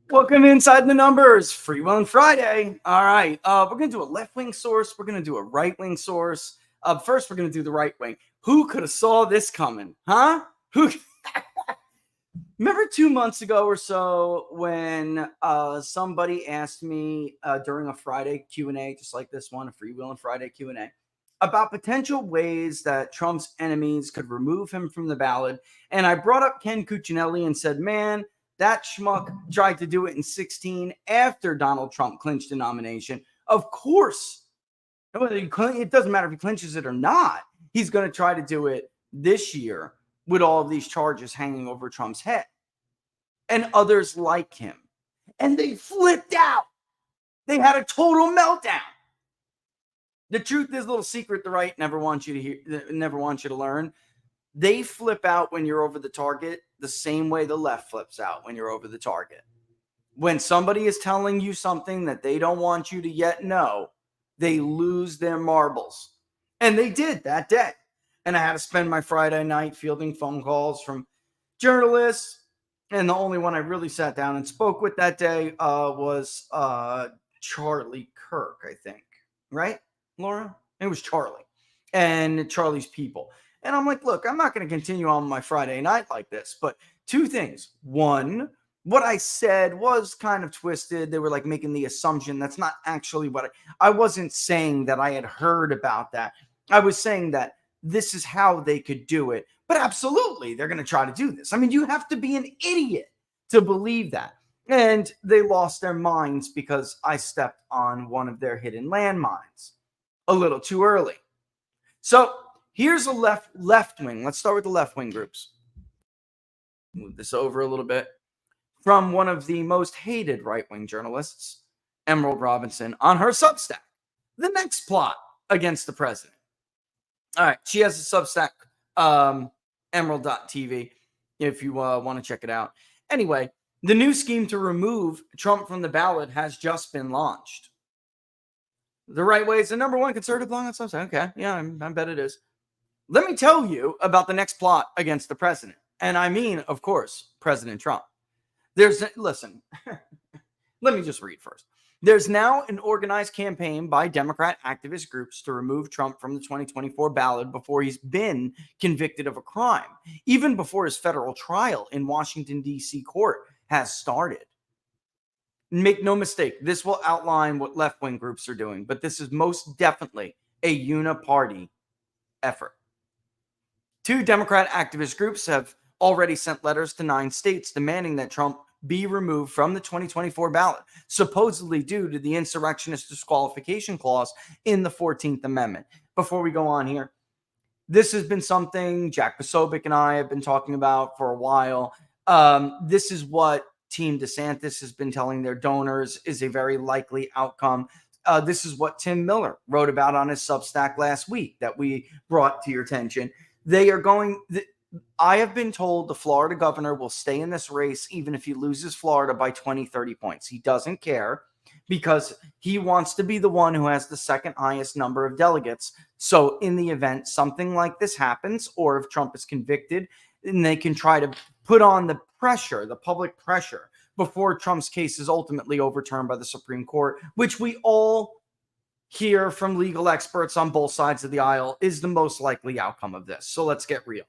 Welcome inside the numbers, Freewheeling Friday. All right, we're gonna do a left-wing source. We're gonna do a right-wing source. First, we're gonna do the right wing. Who could have saw this coming, huh? Who? Remember 2 months ago or so when somebody asked me during a Friday Q&A, just like this one, a Freewheeling Friday Q&A, about potential ways that Trump's enemies could remove him from the ballot. And I brought up Ken Cuccinelli and said, man, that schmuck tried to do it in 2016 after Donald Trump clinched the nomination. Of course, it doesn't matter if he clinches it or not. He's going to try to do it this year with all of these charges hanging over Trump's head and others like him. And they flipped out. They had a total meltdown. The truth is, a little secret the right never wants you to hear, never wants you to learn. They flip out when you're over the target the same way the left flips out when you're over the target. When somebody is telling you something that they don't want you to yet know, they lose their marbles. And they did that day. And I had to spend my Friday night fielding phone calls from journalists. And the only one I really sat down and spoke with that day was Charlie Kirk, I think. Right, Laura? It was Charlie and Charlie's people. And I'm like, look, I'm not going to continue on my Friday night like this. But two things. One, what I said was kind of twisted. They were like making the assumption. That's not actually what I wasn't saying that I had heard about that. I was saying that this is how they could do it. But absolutely, they're going to try to do this. I mean, you have to be an idiot to believe that. And they lost their minds because I stepped on one of their hidden landmines a little too early. So here's a left wing. Let's start with the left wing groups. Move this over a little bit. From one of the most hated right-wing journalists, Emerald Robinson, on her Substack, the next plot against the president. All right, she has a Substack, emerald.tv, if you want to check it out. Anyway, the new scheme to remove Trump from the ballot has just been launched. The Right Way is the number one conservative blog on Substack. Okay, yeah, I bet it is. Let me tell you about the next plot against the president. And I mean, of course, President Trump. Listen, let me just read first. There's now an organized campaign by Democrat activist groups to remove Trump from the 2024 ballot before he's been convicted of a crime, even before his federal trial in Washington, D.C. court has started. Make no mistake, this will outline what left-wing groups are doing, but this is most definitely a uniparty effort. 2 Democrat activist groups have already sent letters to 9 states demanding that Trump be removed from the 2024 ballot, supposedly due to the insurrectionist disqualification clause in the 14th Amendment. Before we go on here, this has been something Jack Posobiec and I have been talking about for a while. This is what Team DeSantis has been telling their donors is a very likely outcome. This is what Tim Miller wrote about on his Substack last week that we brought to your attention. They are going... I have been told the Florida governor will stay in this race even if he loses Florida by 20, 30 points. He doesn't care because he wants to be the one who has the second highest number of delegates. So in the event something like this happens, or if Trump is convicted, then they can try to put on the pressure, the public pressure, before Trump's case is ultimately overturned by the Supreme Court, which we all hear from legal experts on both sides of the aisle is the most likely outcome of this. So let's get real.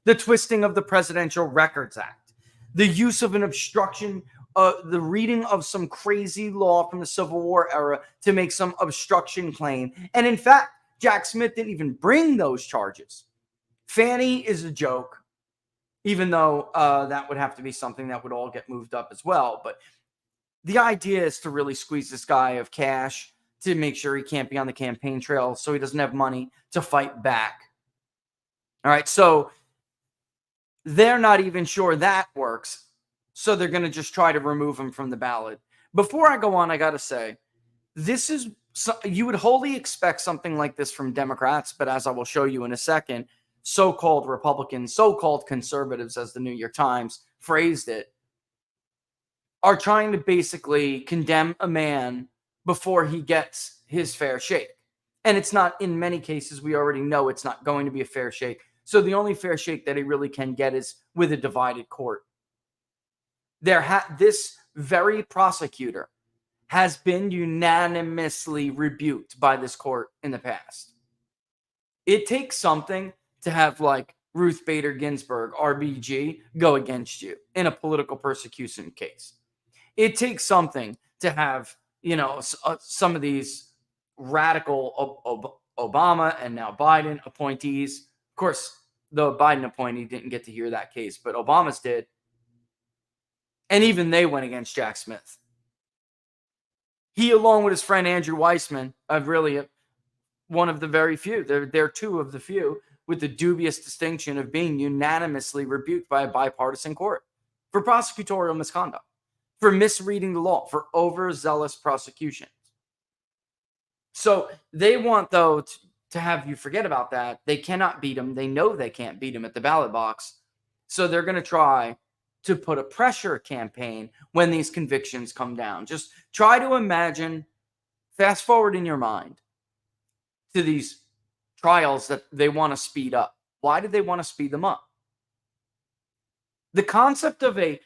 The twisting of the Presidential Records Act, the use of an obstruction, the reading of some crazy law from the Civil War era to make some obstruction claim. And in fact, Jack Smith didn't even bring those charges. Fannie is a joke, even though that would have to be something that would all get moved up as well. But the idea is to really squeeze this guy of cash to make sure he can't be on the campaign trail so he doesn't have money to fight back. All right, so they're not even sure that works, so they're going to just try to remove him from the ballot. Before I go on, I got to say, this is you would wholly expect something like this from Democrats, but as I will show you in a second, so-called Republicans, so-called conservatives, as the New York Times phrased it, are trying to basically condemn a man before he gets his fair shake. And it's not, in many cases, we already know it's not going to be a fair shake. So the only fair shake that he really can get is with a divided court. This very prosecutor has been unanimously rebuked by this court in the past. It takes something to have like Ruth Bader Ginsburg, RBG, go against you in a political persecution case. It takes something to have, some of these radical Obama and now Biden appointees. Of course, the Biden appointee didn't get to hear that case, but Obama's did. And even they went against Jack Smith. He, along with his friend Andrew Weissman, are really one of the very few. They're two of the few with the dubious distinction of being unanimously rebuked by a bipartisan court for prosecutorial misconduct, for misreading the law, for overzealous prosecutions. So they want, though, to have you forget about that. They cannot beat him. They know they can't beat him at the ballot box. So they're going to try to put a pressure campaign when these convictions come down. Just try to imagine, fast forward in your mind to these trials that they want to speed up. Why do they want to speed them up? The concept of a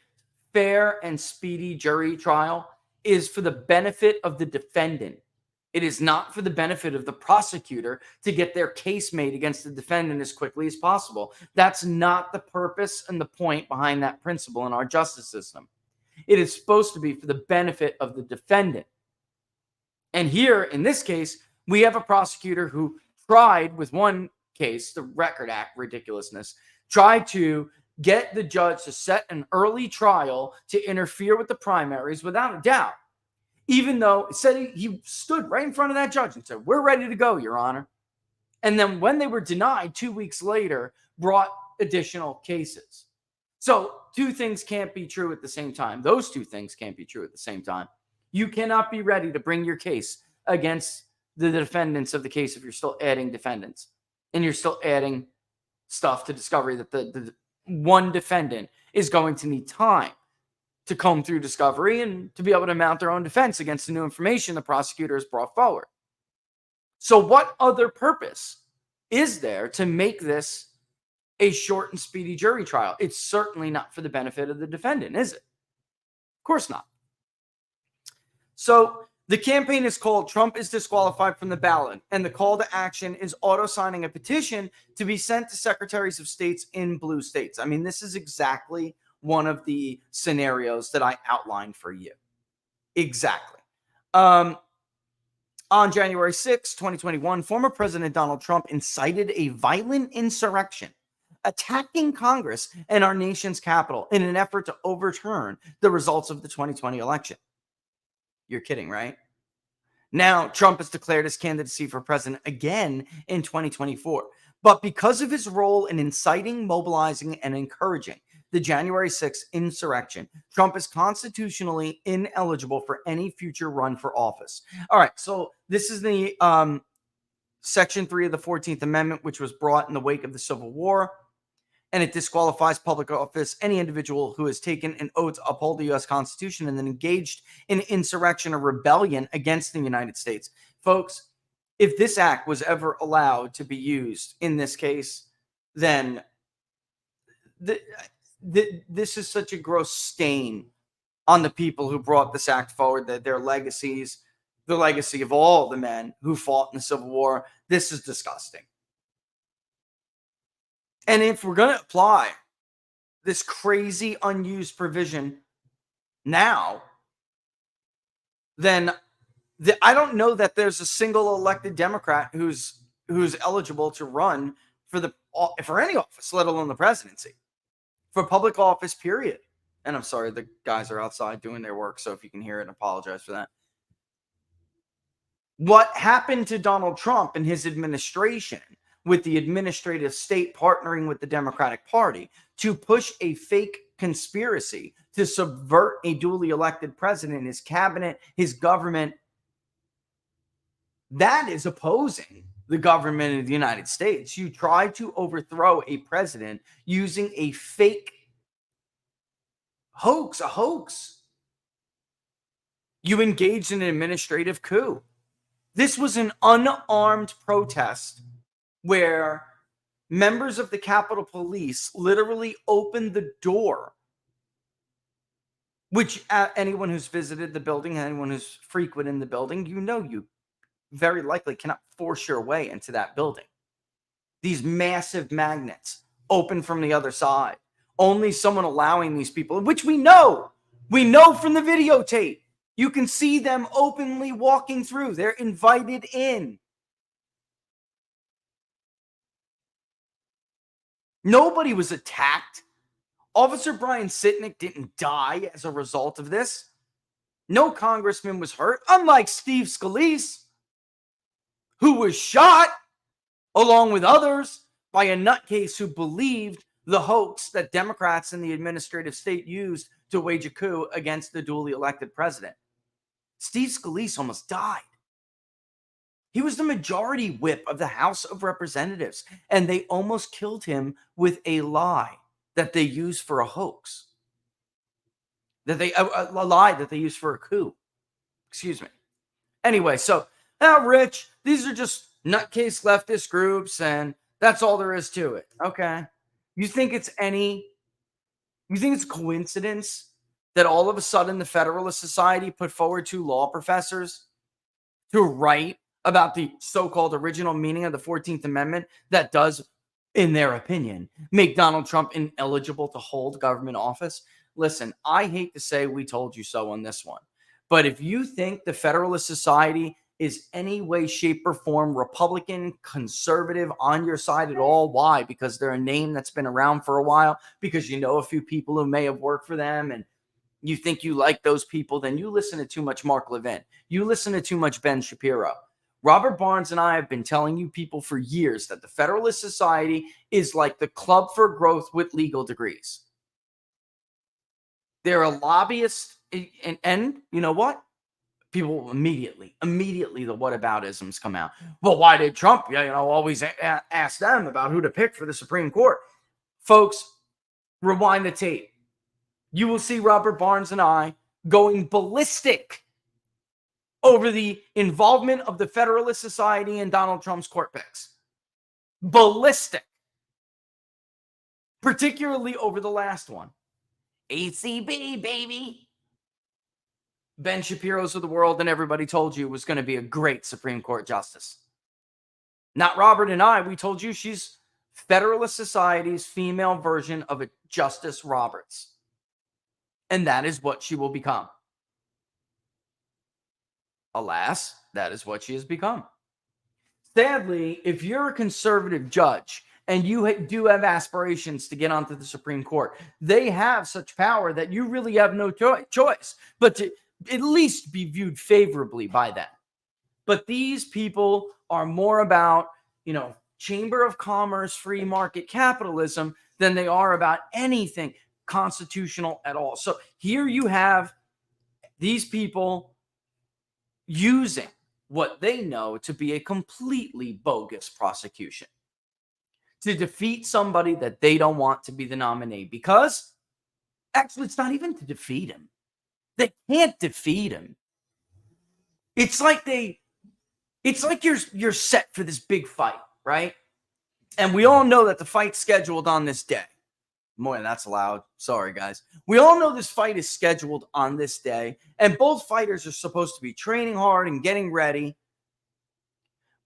fair and speedy jury trial is for the benefit of the defendant. It is not for the benefit of the prosecutor to get their case made against the defendant as quickly as possible. That's not the purpose and the point behind that principle in our justice system. It is supposed to be for the benefit of the defendant. And here, in this case, we have a prosecutor who tried with one case, the Record Act ridiculousness, tried to get the judge to set an early trial to interfere with the primaries without a doubt. Even though it said he stood right in front of that judge and said, "We're ready to go, Your Honor." And then when they were denied 2 weeks later, brought additional cases. So two things can't be true at the same time. Those two things can't be true at the same time. You cannot be ready to bring your case against the defendants of the case if you're still adding defendants and you're still adding stuff to discovery that the one defendant is going to need time to comb through discovery and to be able to mount their own defense against the new information the prosecutor has brought forward. So what other purpose is there to make this a short and speedy jury trial? It's certainly not for the benefit of the defendant, is it? Of course not. So the campaign is called "Trump is Disqualified from the Ballot," and the call to action is auto-signing a petition to be sent to secretaries of states in blue states. I mean, this is exactly one of the scenarios that I outlined for you. Exactly. On January 6, 2021, former President Donald Trump incited a violent insurrection, attacking Congress and our nation's capital in an effort to overturn the results of the 2020 election. You're kidding, right? Now, Trump has declared his candidacy for president again in 2024. But because of his role in inciting, mobilizing, and encouraging the January 6th insurrection, Trump is constitutionally ineligible for any future run for office. All right, so this is the Section 3 of the 14th Amendment, which was brought in the wake of the Civil War, and it disqualifies public office any individual who has taken an oath to uphold the U.S. Constitution and then engaged in insurrection or rebellion against the United States. Folks, if this act was ever allowed to be used in this case, then this is such a gross stain on the people who brought this act forward, that their legacies, the legacy of all the men who fought in the Civil War. This is disgusting. And if we're going to apply this crazy unused provision now, then I don't know that there's a single elected Democrat who's eligible to run for any office, let alone the presidency, for public office, period. And I'm sorry, the guys are outside doing their work, so if you can hear it, I apologize for that. What happened to Donald Trump and his administration with the administrative state partnering with the Democratic Party to push a fake conspiracy to subvert a duly elected president, his cabinet, his government, that is opposing the government of the United States. You try to overthrow a president using a fake hoax, a hoax. You engaged in an administrative coup. This was an unarmed protest where members of the Capitol Police literally opened the door which anyone who's visited the building, anyone who's frequented the building, you very likely cannot force your way into that building. These massive magnets open from the other side. Only someone allowing these people, which we know from the videotape. You can see them openly walking through. They're invited in. Nobody was attacked. Officer Brian Sitnick didn't die as a result of this. No congressman was hurt, unlike Steve Scalise, who was shot along with others by a nutcase who believed the hoax that Democrats in the administrative state used to wage a coup against the duly elected president. Steve Scalise almost died. He was the majority whip of the House of Representatives, and they almost killed him with a lie that they used for a hoax. A lie that they used for a coup. Excuse me. Anyway, so now, Rich, these are just nutcase leftist groups, and that's all there is to it. Okay. You think it's coincidence that all of a sudden the Federalist Society put forward 2 law professors to write about the so-called original meaning of the 14th Amendment that does, in their opinion, make Donald Trump ineligible to hold government office? Listen, I hate to say we told you so on this one, but if you think the Federalist Society is any way, shape, or form Republican, conservative, on your side at all, why? Because they're a name that's been around for a while, because you know a few people who may have worked for them, and you think you like those people, then you listen to too much Mark Levin. You listen to too much Ben Shapiro. Robert Barnes and I have been telling you people for years that the Federalist Society is like the Club for Growth with legal degrees. They're a lobbyist, and you know what? People immediately the whataboutisms come out. Well, why did Trump, always ask them about who to pick for the Supreme Court? Folks, rewind the tape. You will see Robert Barnes and I going ballistic over the involvement of the Federalist Society and Donald Trump's court picks. Ballistic. Particularly over the last one. ACB, baby. Ben Shapiro's of the world, and everybody told you was going to be a great Supreme Court justice. Not Robert and I. We told you she's Federalist Society's female version of a Justice Roberts. And that is what she will become. Alas, that is what she has become. Sadly, if you're a conservative judge and you do have aspirations to get onto the Supreme Court, they have such power that you really have no choice but to at least be viewed favorably by them. But these people are more about, Chamber of Commerce, free market capitalism than they are about anything constitutional at all. So here you have these people using what they know to be a completely bogus prosecution to defeat somebody that they don't want to be the nominee, because actually it's not even to defeat him. They can't defeat him. It's like you're set for this big fight, right? And we all know that the fight's scheduled on this day. Boy, that's loud. Sorry, guys. We all know this fight is scheduled on this day, and both fighters are supposed to be training hard and getting ready.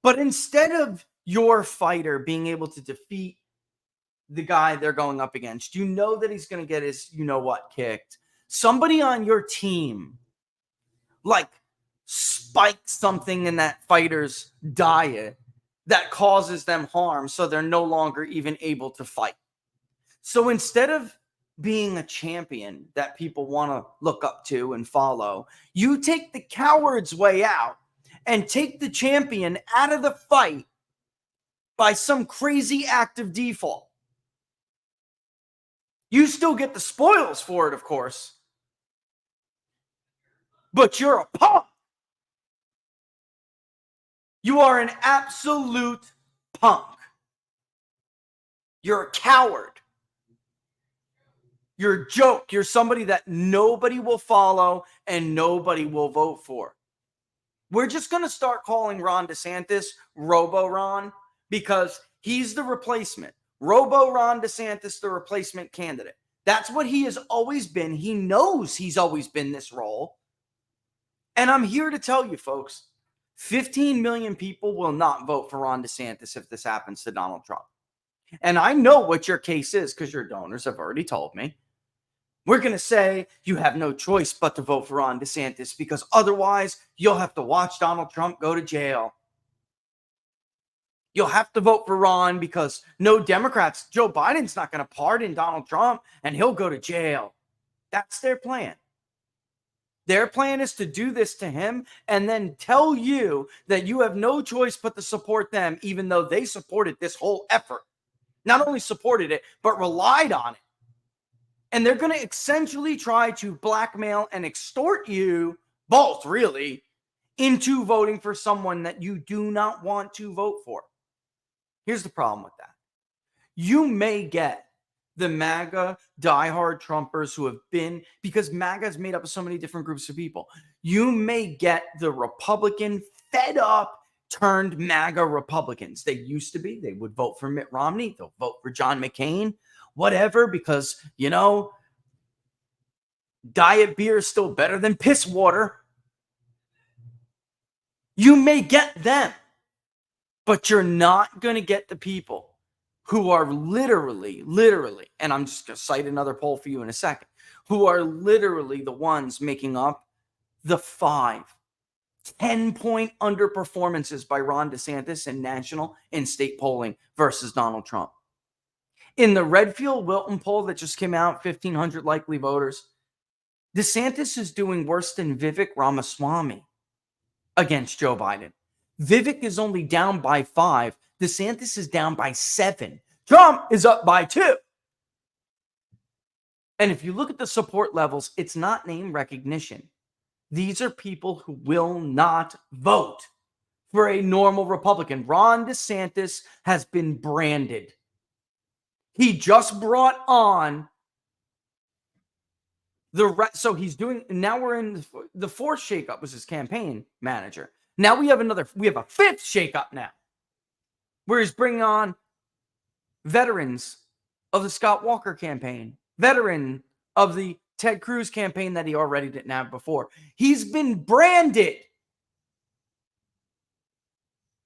But instead of your fighter being able to defeat the guy they're going up against, you know that he's going to get his you-know-what kicked. Somebody on your team, spikes something in that fighter's diet that causes them harm, so they're no longer even able to fight. So instead of being a champion that people want to look up to and follow, you take the coward's way out and take the champion out of the fight by some crazy act of default. You still get the spoils for it, of course, but you're a punk. You are an absolute punk. You're a coward. You're a joke. You're somebody that nobody will follow and nobody will vote for. We're just going to start calling Ron DeSantis Robo-Ron, because he's the replacement. Robo-Ron DeSantis, the replacement candidate. That's what he has always been. He knows he's always been this role. And I'm here to tell you, folks, 15 million people will not vote for Ron DeSantis if this happens to Donald Trump. And I know what your case is because your donors have already told me. We're going to say you have no choice but to vote for Ron DeSantis because otherwise you'll have to watch Donald Trump go to jail. You'll have to vote for Ron because no Democrats, Joe Biden's not going to pardon Donald Trump and he'll go to jail. That's their plan. Their plan is to do this to him and then tell you that you have no choice but to support them, even though they supported this whole effort. Not only supported it, but relied on it. And they're going to essentially try to blackmail and extort you, both really, into voting for someone that you do not want to vote for. Here's the problem with that. You may get the MAGA diehard Trumpers who have been, because MAGA is made up of so many different groups of people. You may get the Republican fed up turned MAGA Republicans. They used to be, they would vote for Mitt Romney. They'll vote for John McCain, whatever, because, you know, diet beer is still better than piss water. You may get them, but you're not going to get the people who are literally, and I'm just going to cite another poll for you in a second, who are literally the ones making up the 10-point underperformances by Ron DeSantis in national and state polling versus Donald Trump. In the Redfield-Wilton poll that just came out, 1,500 likely voters, DeSantis is doing worse than Vivek Ramaswamy against Joe Biden. Vivek is only down by 5. DeSantis is down by 7. Trump is up by 2. And if you look at the support levels, it's not name recognition. These are people who will not vote for a normal Republican. Ron DeSantis has been branded. He just brought on so he's doing, now we're in the 4th shakeup was his campaign manager. Now we have a 5th shakeup now, where he's bringing on veterans of the Scott Walker campaign, veteran of the Ted Cruz campaign that he already didn't have before. He's been branded.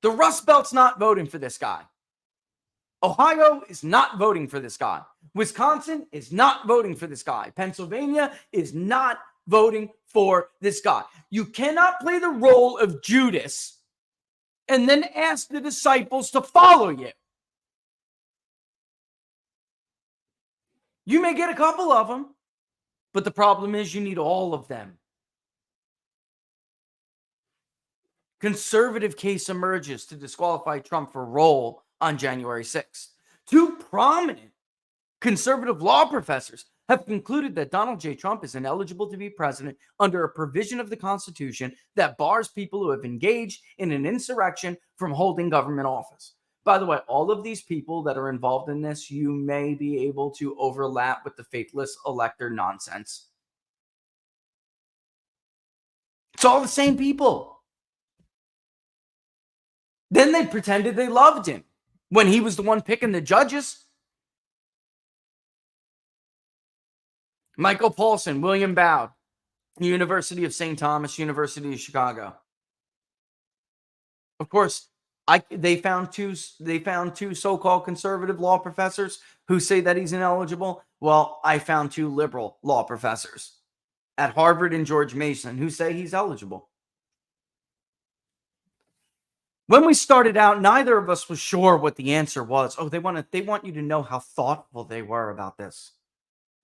The Rust Belt's not voting for this guy. Ohio is not voting for this guy. Wisconsin is not voting for this guy. Pennsylvania is not voting for this guy. You cannot play the role of Judas and then ask the disciples to follow you. You may get a couple of them, but the problem is you need all of them. Conservative case emerges to disqualify Trump for roll on January 6th. 2 prominent conservative law professors have concluded that Donald J. Trump is ineligible to be president under a provision of the Constitution that bars people who have engaged in an insurrection from holding government office. By the way, all of these people that are involved in this, you may be able to overlap with the faithless elector nonsense. It's all the same people. Then they pretended they loved him when he was the one picking the judges. Michael Paulson, William Bowd, University of St. Thomas, University of Chicago. Of course, they found two so-called conservative law professors who say that he's ineligible. Well, I found 2 liberal law professors at Harvard and George Mason who say he's eligible. When we started out, neither of us was sure what the answer was. Oh, they want you to know how thoughtful they were about this.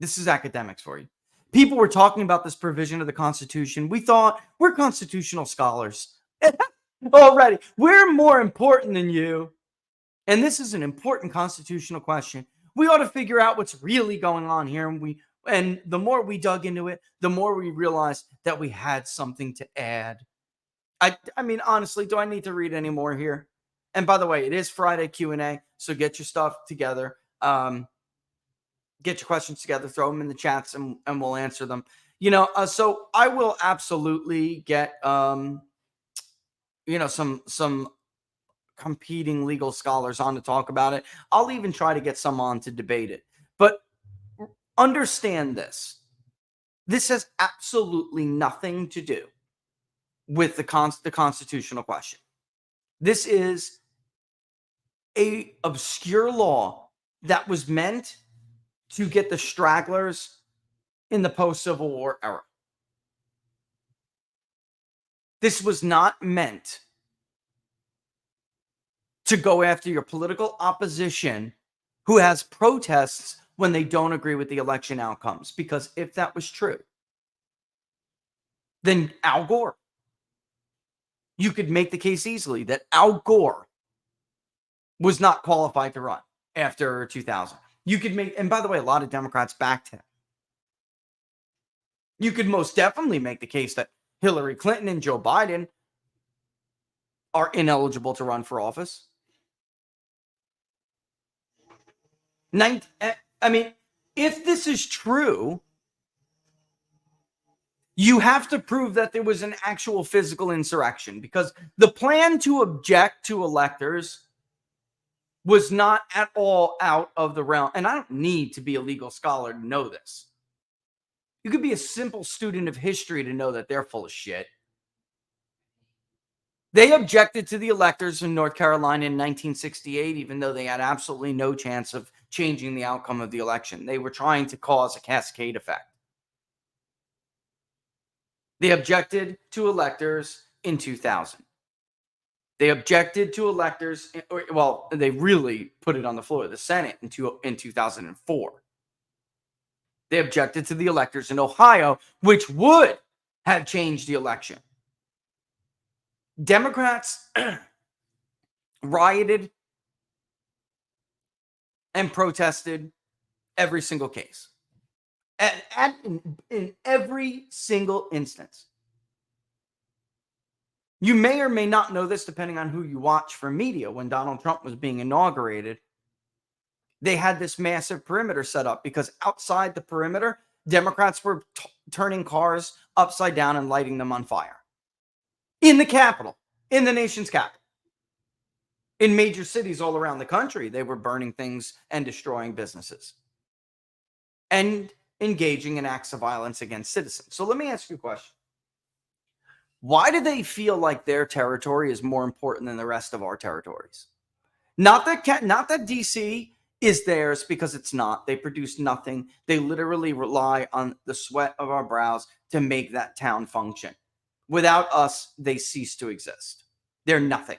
This is academics for you. People were talking about this provision of the Constitution. We thought, we're constitutional scholars. Already, we're more important than you. And this is an important constitutional question. We ought to figure out what's really going on here. And the more we dug into it, the more we realized that we had something to add. I mean, honestly, do I need to read any more here? And by the way, it is Friday Q&A, so get your stuff together. Get your questions together, throw them in the chats, and we'll answer them. So I will absolutely get, some competing legal scholars on to talk about it. I'll even try to get some on to debate it. But Understand this. This has absolutely nothing to do with the constitutional question. This is a obscure law that was meant to get the stragglers in the post-Civil War era. This was not meant to go after your political opposition who has protests when they don't agree with the election outcomes. Because if that was true, then Al Gore, you could make the case easily that Al Gore was not qualified to run after 2000. You could make, and by the way, a lot of Democrats backed him. You could most definitely make the case that Hillary Clinton and Joe Biden are ineligible to run for office. I mean, if this is true, you have to prove that there was an actual physical insurrection, because the plan to object to electors was not at all out of the realm. And I don't need to be a legal scholar to know this. You could be a simple student of history to know that they're full of shit. They objected to the electors in North Carolina in 1968, even though they had absolutely no chance of changing the outcome of the election. They were trying to cause a cascade effect. They objected to electors in 2000. They objected to electors, well, they really put it on the floor of the Senate in 2004. They objected to the electors in Ohio, which would have changed the election. Democrats rioted and protested every single case. In every single instance. You may or may not know this, depending on who you watch for media. When Donald Trump was being inaugurated, they had this massive perimeter set up, because outside the perimeter, Democrats were turning cars upside down and lighting them on fire. In the Capitol, in the nation's capital. In major cities all around the country, they were burning things and destroying businesses. And engaging in acts of violence against citizens. So let me ask you a question. Why do they feel like their territory is more important than the rest of our territories? Not that DC is theirs, because it's not. They produce nothing. They literally rely on the sweat of our brows to make that town function. Without us, they cease to exist. They're nothing.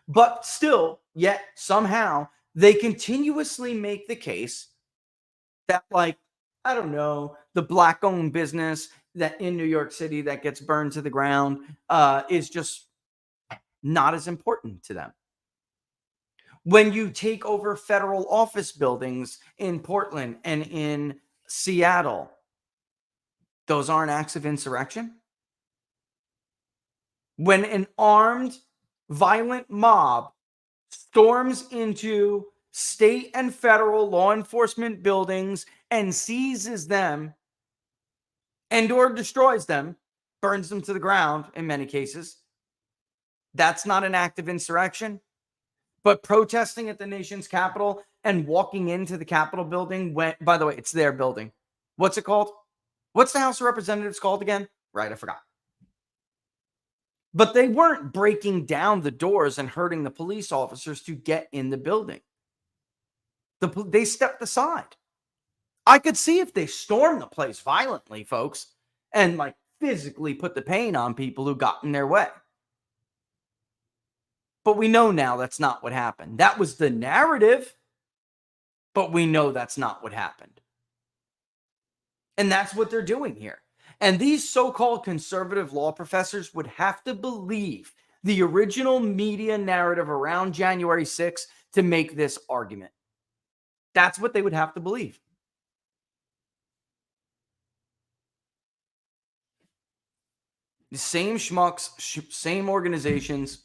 But still, yet somehow, they continuously make the case that, like, I don't know, the black-owned business that in New York City that gets burned to the ground is just not as important to them. When you take over federal office buildings in Portland and in Seattle, those aren't acts of insurrection. When an armed, violent mob storms into state and federal law enforcement buildings and seizes them and or destroys them, burns them to the ground in many cases, that's not an act of insurrection. But protesting at the nation's capital and walking into the Capitol building, when, by the way, it's their building. What's it called? What's the House of Representatives called again? Right, I forgot. But they weren't breaking down the doors and hurting the police officers to get in the building. They stepped aside. I could see if they stormed the place violently, folks, and like physically put the pain on people who got in their way. But we know now that's not what happened. That was the narrative, but we know that's not what happened. And that's what they're doing here. And these so-called conservative law professors would have to believe the original media narrative around January 6th to make this argument. That's what they would have to believe. The same schmucks, same organizations.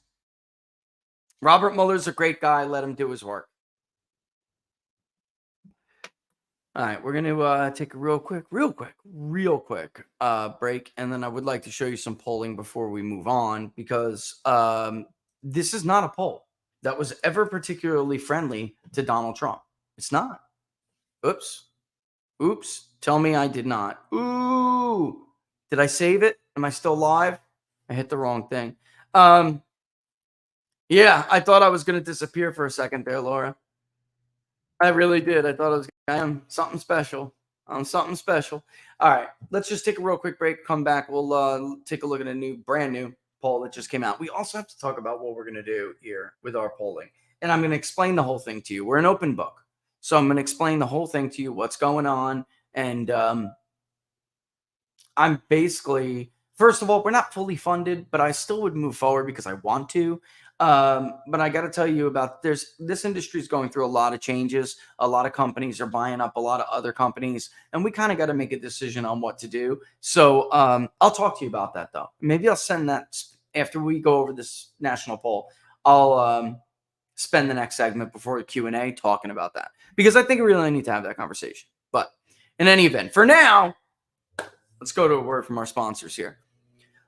Robert Mueller's a great guy. Let him do his work. All right, we're going to take a real quick break. And then I would like to show you some polling before we move on, because this is not a poll that was ever particularly friendly to Donald Trump. It's not. Oops. Oops. Tell me I did not. Ooh. Did I save it? Am I still live? I hit the wrong thing. Yeah, I thought I was going to disappear for a second there, Laura. I really did. I thought I am something special. I'm something special. All right, let's just take a real quick break. Come back. We'll take a look at a brand new poll that just came out. We also have to talk about what we're going to do here with our polling, and I'm going to explain the whole thing to you. We're an open book, so I'm going to explain the whole thing to you, what's going on, and I'm basically, first of all, we're not fully funded, but I still would move forward because I want to. But I got to tell you about this industry is going through a lot of changes. A lot of companies are buying up a lot of other companies, and we kind of got to make a decision on what to do. So I'll talk to you about that though. Maybe I'll send that after we go over this national poll. I'll spend the next segment before the Q&A talking about that because I think we really need to have that conversation. But in any event, for now, let's go to a word from our sponsors here.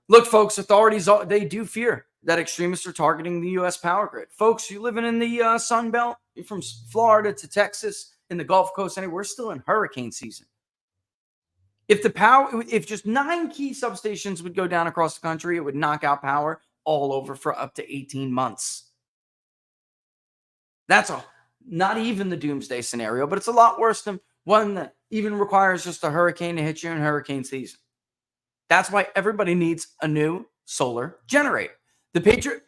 Look, folks, authorities, they do fear that extremists are targeting the U.S. power grid. Folks, you living in the Sun Belt, you're from Florida to Texas, in the Gulf Coast, anywhere, we're still in hurricane season. If just 9 key substations would go down across the country, it would knock out power all over for up to 18 months. That's not even the doomsday scenario, but it's a lot worse than one that even requires just a hurricane to hit you in hurricane season. That's why everybody needs a new solar generator. The Patriot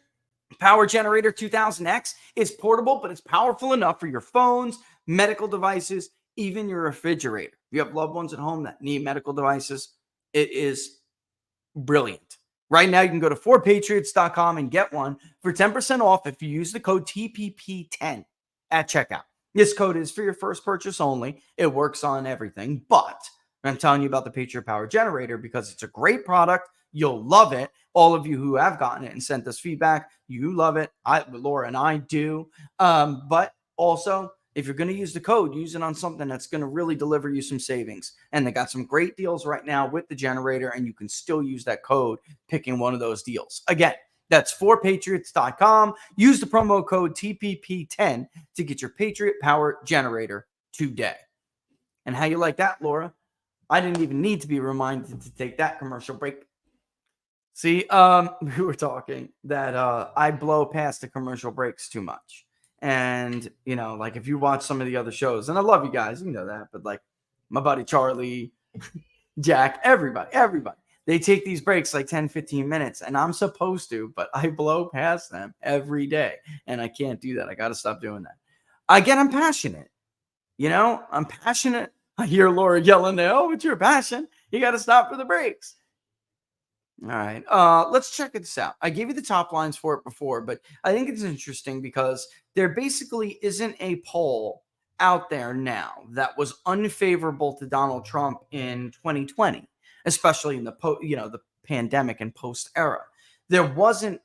Power Generator 2000X is portable, but it's powerful enough for your phones, medical devices, even your refrigerator. If you have loved ones at home that need medical devices, it is brilliant. Right now, you can go to 4patriots.com and get one for 10% off if you use the code TPP10 at checkout. This code is for your first purchase only. It works on everything, but I'm telling you about the Patriot Power Generator because it's a great product. You'll love it. All of you who have gotten it and sent us feedback, you love it. Laura and I do. But also, if you're going to use the code, use it on something that's going to really deliver you some savings. And they got some great deals right now with the generator, and you can still use that code picking one of those deals. Again, that's 4patriots.com. Use the promo code TPP10 to get your Patriot Power Generator today. And how you like that, Laura? I didn't even need to be reminded to take that commercial break. See, we were talking that I blow past the commercial breaks too much. And, like if you watch some of the other shows, and I love you guys, you know that, but like my buddy Charlie, Jack, everybody, they take these breaks like 10, 15 minutes, and I'm supposed to, but I blow past them every day. And I can't do that. I got to stop doing that. Again, I'm passionate. I'm passionate. I hear Laura yelling there, oh, it's your passion. You got to stop for the breaks. All right. Let's check this out. I gave you the top lines for it before, but I think it's interesting because there basically isn't a poll out there now that was unfavorable to Donald Trump in 2020, especially in the pandemic and post era. There wasn't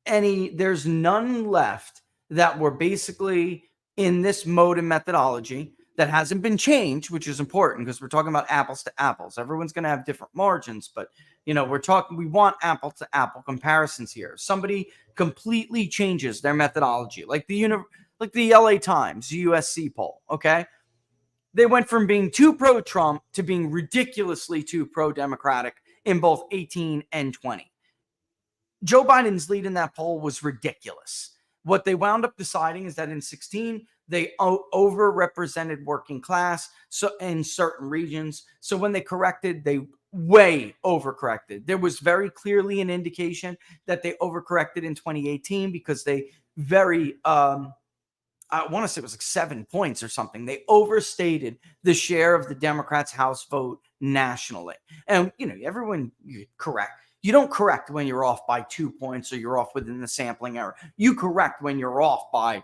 any, there's none left that were basically in this mode and methodology that hasn't been changed, which is important because we're talking about apples to apples. Everyone's going to have different margins, but we want apple to apple comparisons here. Somebody completely changes their methodology, like the LA Times USC poll. Okay. They went from being too pro-Trump to being ridiculously too pro-Democratic in both 18 and 20. Joe Biden's lead in that poll was ridiculous. What they wound up deciding is that in 16, they overrepresented working class in certain regions. So when they corrected, they way overcorrected. There was very clearly an indication that they overcorrected in 2018 because they I want to say it was like 7 points or something. They overstated the share of the Democrats' House vote nationally. And, everyone correct. You don't correct when you're off by 2 points or you're off within the sampling error. You correct when you're off by,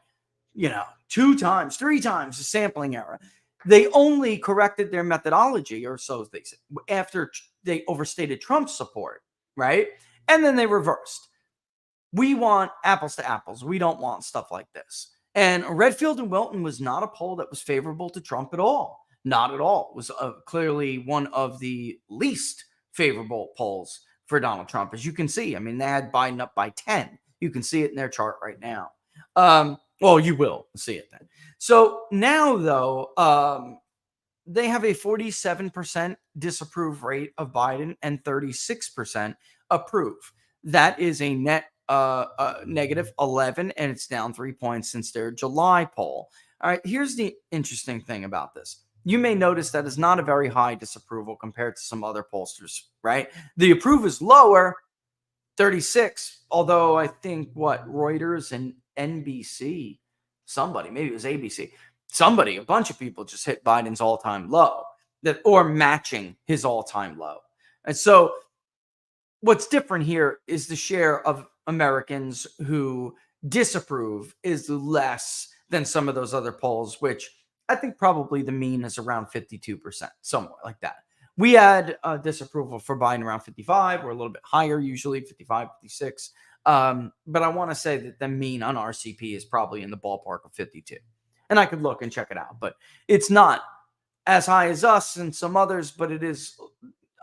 2 times, 3 times the sampling error. They only corrected their methodology, or so they said, after they overstated Trump's support, right? And then they reversed. We want apples to apples. We don't want stuff like this. And Redfield and Wilton was not a poll that was favorable to Trump at all. Not at all. It was clearly one of the least favorable polls for Donald Trump. As you can see, they had Biden up by 10. You can see it in their chart right now. Well, you will see it then. So now, though, they have a 47% disapprove rate of Biden and 36% approve. That is a net negative 11, and it's down 3 points since their July poll. All right, here's the interesting thing about this. You may notice that is not a very high disapproval compared to some other pollsters, right? The approve is lower, 36, although I think Reuters and NBC, somebody, maybe it was ABC, somebody, a bunch of people just hit Biden's all-time low, or matching his all-time low. And so what's different here is the share of Americans who disapprove is less than some of those other polls, which I think probably the mean is around 52%, somewhere like that. We had disapproval for Biden around 55. We're a little bit higher, usually 55, 56. But I want to say that the mean on RCP is probably in the ballpark of 52. And I could look and check it out, but it's not as high as us and some others, but it is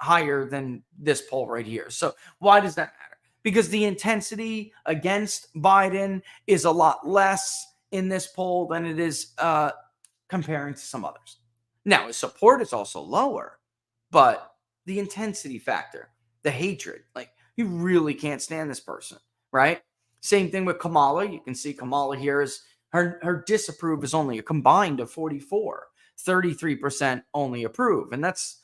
higher than this poll right here. So why does that matter? Because the intensity against Biden is a lot less in this poll than it is comparing to some others. Now, his support is also lower, but the intensity factor, the hatred, like you really can't stand this person, right? Same thing with Kamala. You can see Kamala here is her disapprove is only a combined of 44, 33% only approve. And that's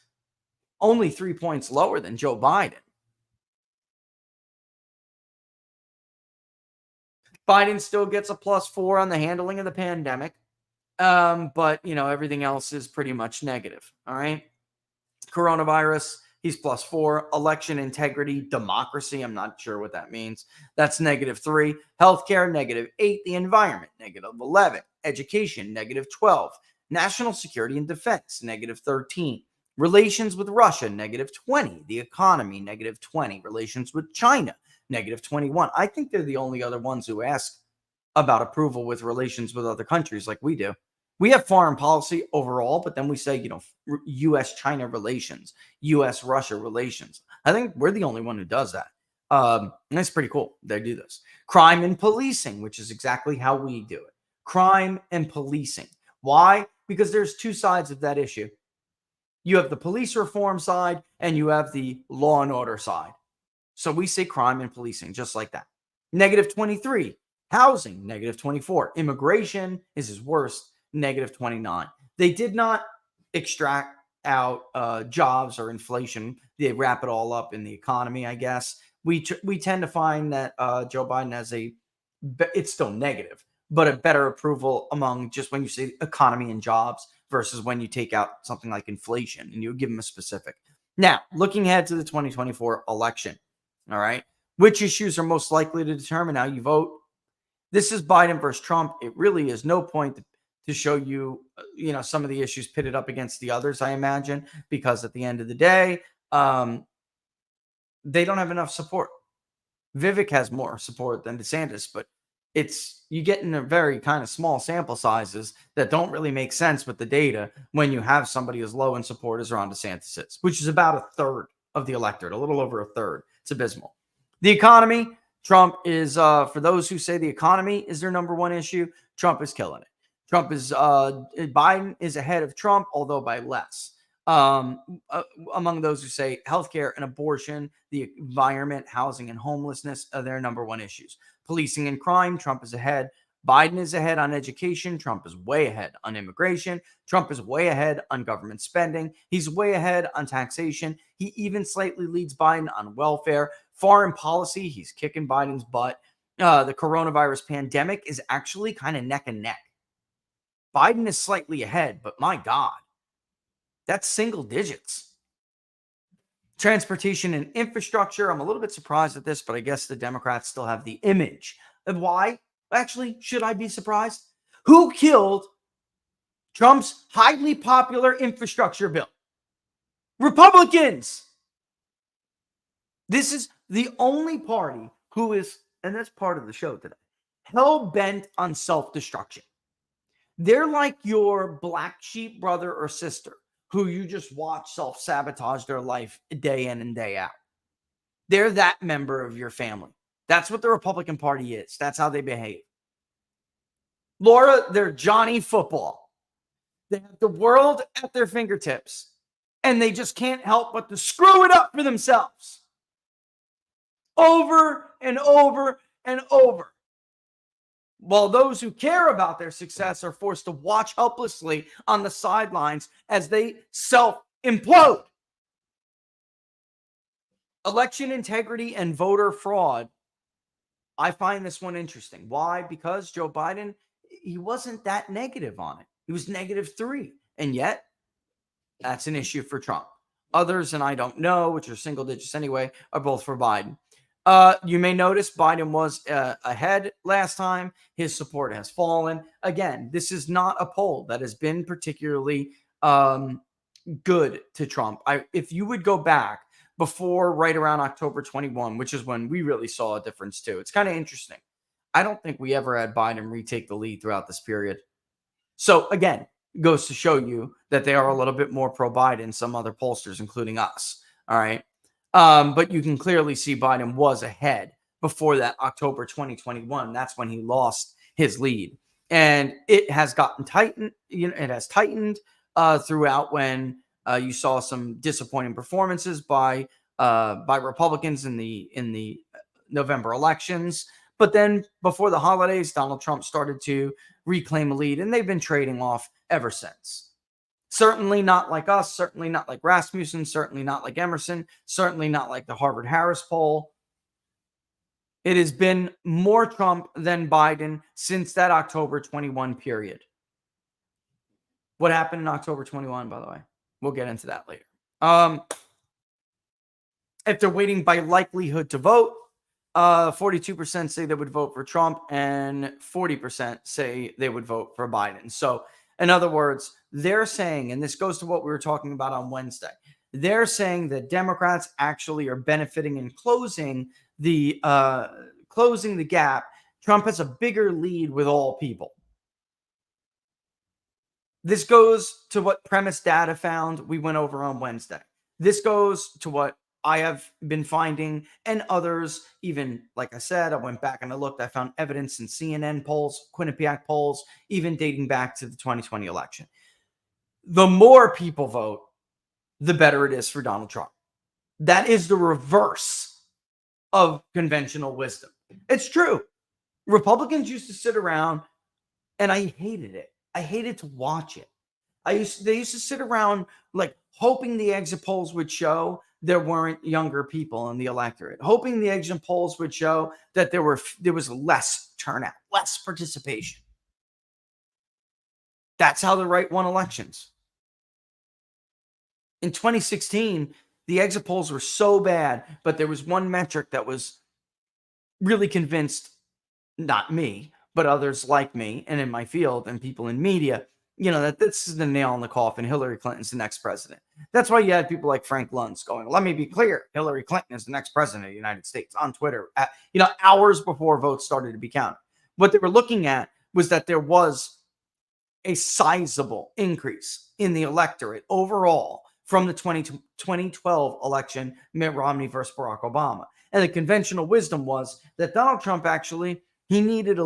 only 3 points lower than Joe Biden. Biden still gets a +4 on the handling of the pandemic. But, everything else is pretty much negative. All right. Coronavirus, he's +4. Election integrity, democracy, I'm not sure what that means. That's -3. Healthcare, -8. The environment, -11. Education, -12. National security and defense, -13. Relations with Russia, -20. The economy, -20. Relations with China, -21. I think they're the only other ones who ask about approval with relations with other countries like we do. We have foreign policy overall, but then we say, U.S.-China relations, U.S.-Russia relations. I think we're the only one who does that. And that's pretty cool. They do this. Crime and policing, which is exactly how we do it. Crime and policing. Why? Because there's two sides of that issue. You have the police reform side and you have the law and order side. So we say crime and policing just like that. -23. Housing, -24. Immigration is his worst, -29. They did not extract out jobs or inflation. They wrap it all up in the economy, I guess. We tend to find that Joe Biden has it's still negative, but a better approval among just when you say economy and jobs versus when you take out something like inflation and you give them a specific. Now, looking ahead to the 2024 election, all right, which issues are most likely to determine how you vote? This is Biden versus Trump. It really is no point to show you, some of the issues pitted up against the others, I imagine, because at the end of the day, they don't have enough support. Vivek has more support than DeSantis, but you get in a very kind of small sample sizes that don't really make sense with the data when you have somebody as low in support as Ron DeSantis is, which is about a third of the electorate, a little over a third. It's abysmal. The economy, Trump is, for those who say the economy is their number one issue, Trump is killing it. Biden is ahead of Trump, although by less. Among those who say healthcare and abortion, the environment, housing, and homelessness are their number one issues. Policing and crime, Trump is ahead. Biden is ahead on education. Trump is way ahead on immigration. Trump is way ahead on government spending. He's way ahead on taxation. He even slightly leads Biden on welfare. Foreign policy, he's kicking Biden's butt. The coronavirus pandemic is actually kind of neck and neck. Biden is slightly ahead, but my God, that's single digits. Transportation and infrastructure, I'm a little bit surprised at this, but I guess the Democrats still have the image. And why? Actually, should I be surprised? Who killed Trump's highly popular infrastructure bill? Republicans. This is the only party who is, and that's part of the show today, hell-bent on self-destruction. They're like your black sheep brother or sister who you just watch self-sabotage their life day in and day out. They're that member of your family. That's what the Republican Party is. That's how they behave. Laura, they're Johnny Football. They have the world at their fingertips, and they just can't help but to screw it up for themselves over and over and over. While those who care about their success are forced to watch helplessly on the sidelines as they self-implode. Election integrity and voter fraud. I find this one interesting. Why? Because Joe Biden, he wasn't that negative on it. He was -3. And yet, that's an issue for Trump. Others, and I don't know, which are single digits anyway, are both for Biden. You may notice Biden was ahead last time. His support has fallen. Again, this is not a poll that has been particularly good to Trump. If you would go back before right around October 21, which is when we really saw a difference too. It's kind of interesting. I don't think we ever had Biden retake the lead throughout this period. So again, goes to show you that they are a little bit more pro-Biden, some other pollsters, including us. All right. But you can clearly see Biden was ahead before that October 2021. That's when he lost his lead. And it has gotten tightened. It has tightened throughout when you saw some disappointing performances by Republicans in the November elections. But then before the holidays, Donald Trump started to reclaim a lead, and they've been trading off ever since. Certainly not like us, certainly not like Rasmussen, certainly not like Emerson, certainly not like the Harvard-Harris poll. It has been more Trump than Biden since that October 21 period. What happened in October 21, by the way? We'll get into that later. If they're waiting by likelihood to vote, 42% say they would vote for Trump and 40% say they would vote for Biden. So in other words, they're saying, and this goes to what we were talking about on Wednesday, they're saying that Democrats actually are benefiting and closing the gap. Trump has a bigger lead with all people. This goes to what Premise Data found we went over on Wednesday. This goes to what I have been finding, and others, even like I said, I went back and I looked, I found evidence in CNN polls, Quinnipiac polls, even dating back to the 2020 election. The more people vote, the better it is for Donald Trump. That is the reverse of conventional wisdom. It's true. Republicans used to sit around, and I hated it. I hated to watch it. They used to sit around like hoping the exit polls would show there weren't younger people in the electorate, hoping the exit polls would show that there was less turnout, less participation. That's how the right won elections. In 2016, the exit polls were so bad, but there was one metric that was really convinced, not me, but others like me and in my field and people in media, that this is the nail in the coffin. Hillary Clinton's the next president. That's why you had people like Frank Luntz going, let me be clear, Hillary Clinton is the next president of the United States on Twitter, hours before votes started to be counted. What they were looking at was that there was a sizable increase in the electorate overall from the 2012 election, Mitt Romney versus Barack Obama. And the conventional wisdom was that Donald Trump actually, he needed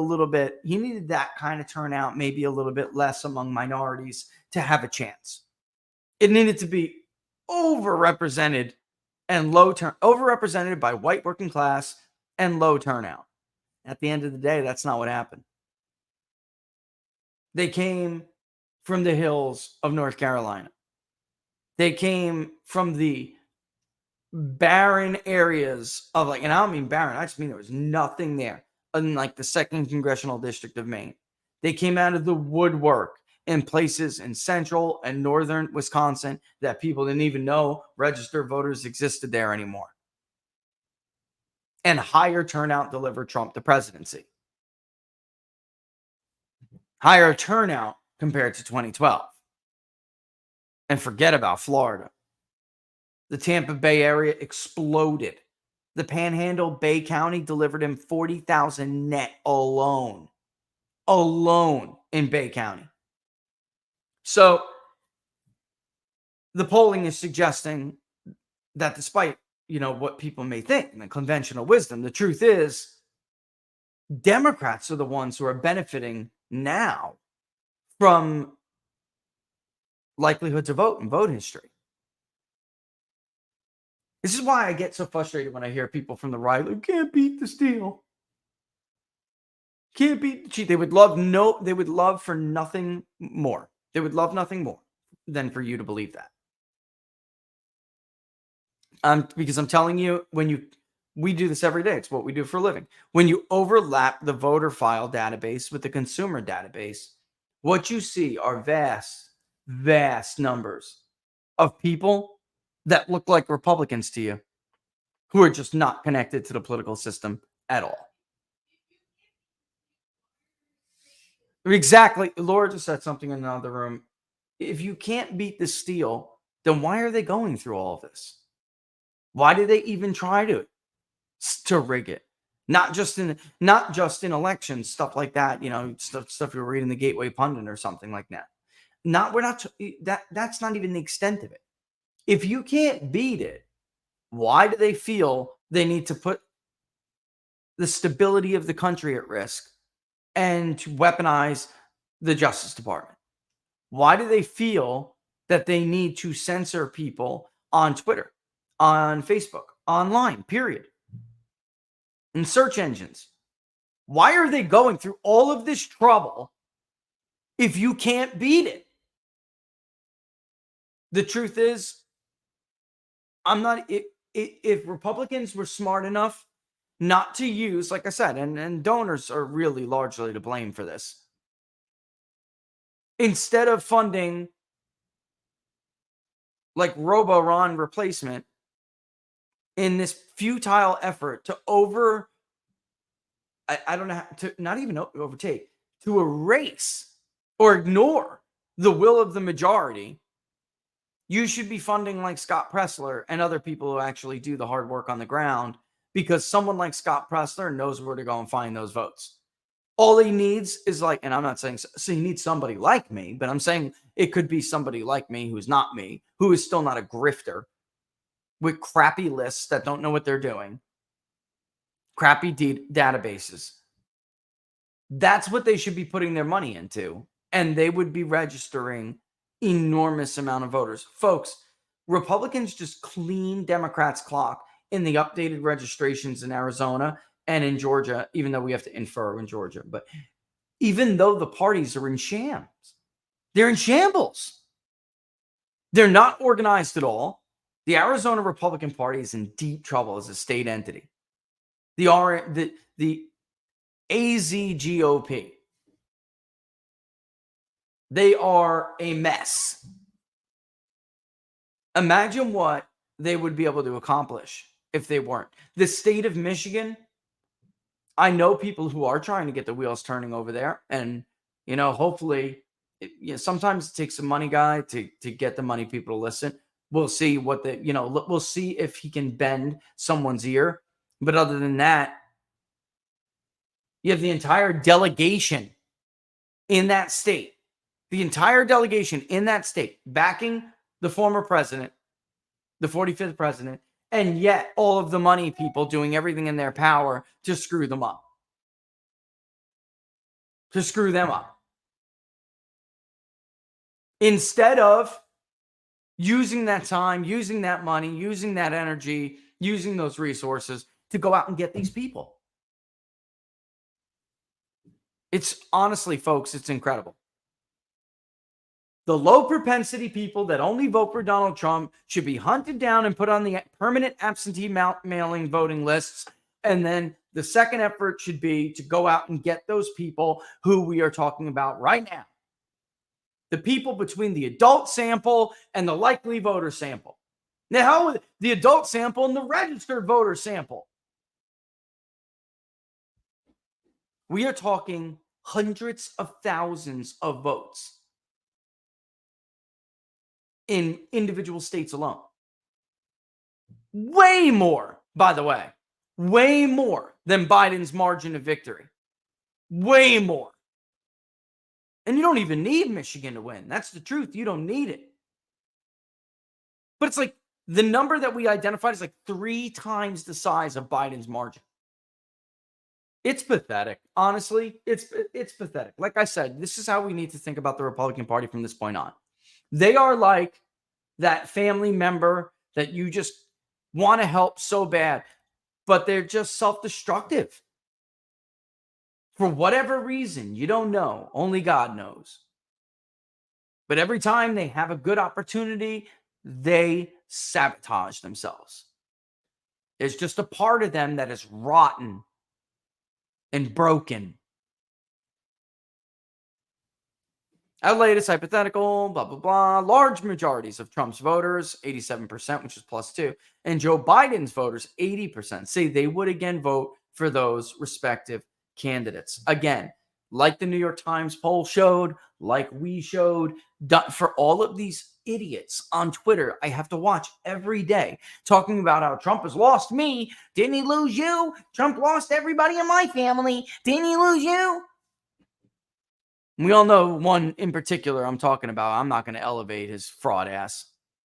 that kind of turnout, maybe a little bit less among minorities to have a chance. It needed to be overrepresented by white working class and low turnout. At the end of the day, that's not what happened. They came from the hills of North Carolina. They came from the barren areas of and I don't mean barren, I just mean there was nothing there in the 2nd Congressional District of Maine. They came out of the woodwork in places in central and northern Wisconsin that people didn't even know registered voters existed there anymore. And higher turnout delivered Trump the presidency. Higher turnout compared to 2012. And forget about Florida. The Tampa Bay area exploded. The Panhandle, Bay County delivered him 40,000 net alone in Bay County. So the polling is suggesting that despite, what people may think in the conventional wisdom, the truth is Democrats are the ones who are benefiting now from likelihood to vote and vote history. This is why I get so frustrated when I hear people from the right, like, can't beat the steal. Can't beat the cheat. They would love for nothing more. They would love nothing more than for you to believe that. Because I'm telling you, we do this every day. It's what we do for a living. When you overlap the voter file database with the consumer database, what you see are vast, vast numbers of people that look like Republicans to you who are just not connected to the political system at all. Exactly. Laura just said something in another room. If you can't beat the steal, then why are they going through all of this? Why did they even try to rig it? Not just in elections, stuff like that. Stuff you read in the Gateway Pundit or something like that. That's not even the extent of it. If you can't beat it, why do they feel they need to put the stability of the country at risk and to weaponize the Justice Department? Why do they feel that they need to censor people on Twitter, on Facebook, online, period? In search engines. Why are they going through all of this trouble if you can't beat it? The truth is, if Republicans were smart enough not to use, like I said, and donors are really largely to blame for this. Instead of funding like Robo-Ron replacement in this futile effort to not even overtake, to erase or ignore the will of the majority, you should be funding like Scott Presler and other people who actually do the hard work on the ground, because someone like Scott Presler knows where to go and find those votes. All he needs is and I'm not saying so he needs somebody like me, but I'm saying it could be somebody like me who's not me, who is still not a grifter with crappy lists that don't know what they're doing, crappy databases. That's what they should be putting their money into, and they would be registering enormous amount of voters. Folks, Republicans just clean Democrats' clock in the updated registrations in Arizona and in Georgia, even though we have to infer in Georgia. But even though the parties are in shams, they're in shambles. They're not organized at all. The Arizona Republican Party is in deep trouble as a state entity. The AZGOP, they are a mess. Imagine what they would be able to accomplish if they weren't. The state of Michigan, I know people who are trying to get the wheels turning over there. And, hopefully, sometimes it takes a money guy to get the money people to listen. We'll see we'll see if he can bend someone's ear. But other than that, you have the entire delegation in that state. The entire delegation in that state backing the former president, the 45th president, and yet all of the money people doing everything in their power to screw them up. To screw them up. Instead of using that time, using that money, using that energy, using those resources to go out and get these people. It's honestly, folks, it's incredible. The low propensity people that only vote for Donald Trump should be hunted down and put on the permanent absentee mailing voting lists. And then the second effort should be to go out and get those people who we are talking about right now. The people between the adult sample and the likely voter sample. Now, the adult sample and the registered voter sample. We are talking hundreds of thousands of votes in individual states alone. Way more, by the way, way more than Biden's margin of victory. Way more. And you don't even need Michigan to win. That's the truth. You don't need it. But it's like the number that we identified is like 3 times the size of Biden's margin. It's pathetic. Honestly, it's pathetic. Like I said, this is how we need to think about the Republican Party from this point on. They are like that family member that you just want to help so bad, but they're just self-destructive. For whatever reason, you don't know. Only God knows. But every time they have a good opportunity, they sabotage themselves. There's just a part of them that is rotten and broken. Our latest hypothetical, blah, blah, blah. Large majorities of Trump's voters, 87%, which is +2, and Joe Biden's voters, 80%, say they would again vote for those respective candidates. Again, like the New York Times poll showed, like we showed, for all of these idiots on Twitter, I have to watch every day talking about how Trump has lost me. Didn't he lose you? Trump lost everybody in my family. Didn't he lose you? We all know one in particular I'm talking about. I'm not going to elevate his fraud ass.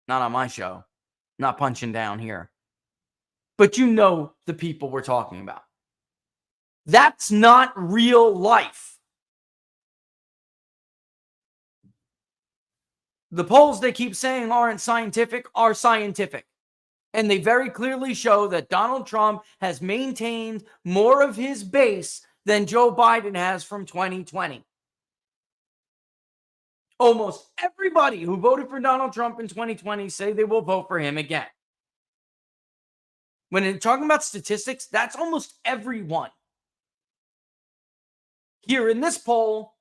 Not on my show. Not punching down here. But you know the people we're talking about. That's not real life. The polls they keep saying aren't scientific are scientific. And they very clearly show that Donald Trump has maintained more of his base than Joe Biden has from 2020. Almost everybody who voted for Donald Trump in 2020 say they will vote for him again. When you're talking about statistics, that's almost everyone. Here in this poll,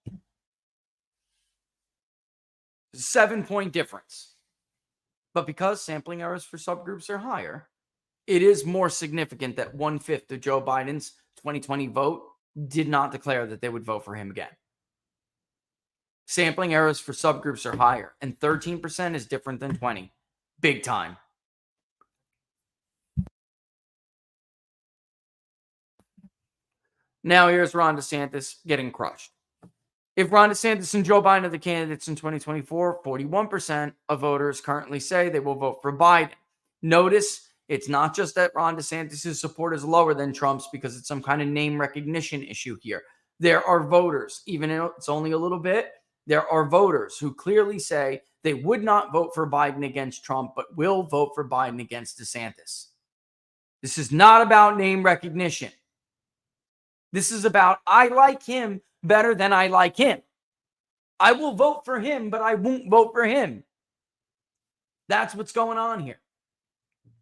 7-point difference. But because sampling errors for subgroups are higher, it is more significant that 1/5 of Joe Biden's 2020 vote did not declare that they would vote for him again. Sampling errors for subgroups are higher, and 13% is different than 20. Big time. Now here's Ron DeSantis getting crushed. If Ron DeSantis and Joe Biden are the candidates in 2024, 41% of voters currently say they will vote for Biden. Notice it's not just that Ron DeSantis' support is lower than Trump's because it's some kind of name recognition issue here. There are voters, even if it's only a little bit, there are voters who clearly say they would not vote for Biden against Trump, but will vote for Biden against DeSantis. This is not about name recognition. This is about, I like him better than I like him. I will vote for him, but I won't vote for him. That's what's going on here.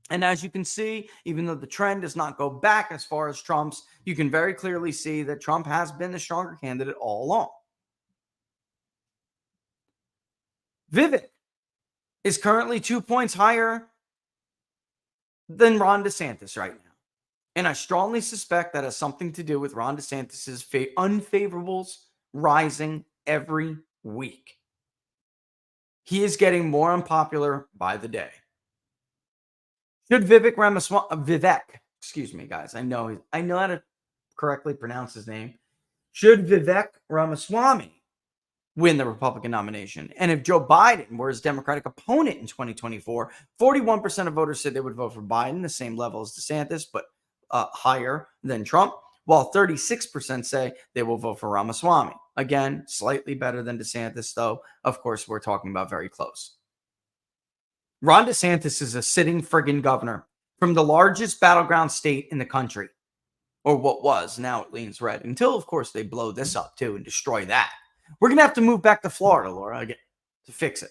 And as you can see, even though the trend does not go back as far as Trump's, you can very clearly see that Trump has been the stronger candidate all along. Vivek is currently 2 points higher than Ron DeSantis right now. And I strongly suspect that has something to do with Ron DeSantis' unfavorables rising every week. He is getting more unpopular by the day. Should Vivek, excuse me, guys, I know how to correctly pronounce his name. Should Vivek Ramaswamy win the Republican nomination? And if Joe Biden were his Democratic opponent in 2024, 41% of voters said they would vote for Biden, the same level as DeSantis, but higher than Trump, while 36% say they will vote for Ramaswamy. Again, slightly better than DeSantis, though. Of course, we're talking about very close. Ron DeSantis is a sitting friggin' governor from the largest battleground state in the country, or what was. Now it leans red, until, of course, they blow this up, too, and destroy that. We're going to have to move back to Florida, Laura, to fix it.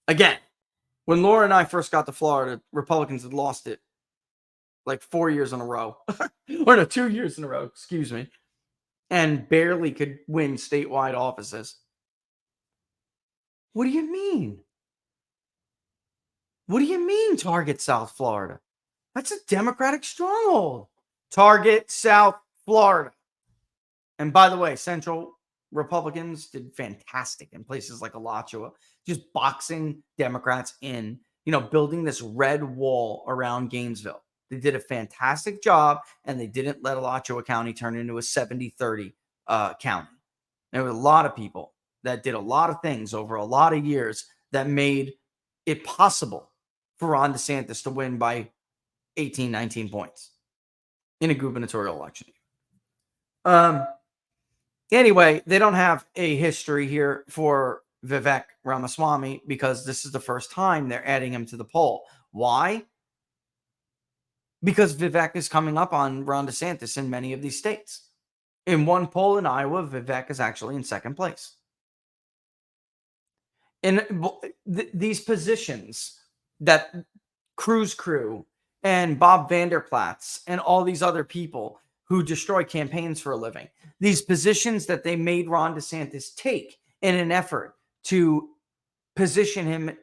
Again, when Laura and I first got to Florida, Republicans had lost it like 4 years in a row. Or no, 2 years in a row, excuse me. And barely could win statewide offices. What do you mean? What do you mean target South Florida? That's a Democratic stronghold. Target South Florida. And by the way, Central Republicans did fantastic in places like Alachua, just boxing Democrats in, building this red wall around Gainesville. They did a fantastic job, and they didn't let Alachua County turn into a 70-30 county. There were a lot of people that did a lot of things over a lot of years that made it possible for Ron DeSantis to win by 18, 19 points in a gubernatorial election. Anyway, they don't have a history here for Vivek Ramaswamy because this is the first time they're adding him to the poll. Why? Because Vivek is coming up on Ron DeSantis in many of these states. In one poll in Iowa, Vivek is actually in second place. And these positions that Cruz Crew and Bob Vanderplatz and all these other people who destroy campaigns for a living, these positions that they made Ron DeSantis take in an effort to position him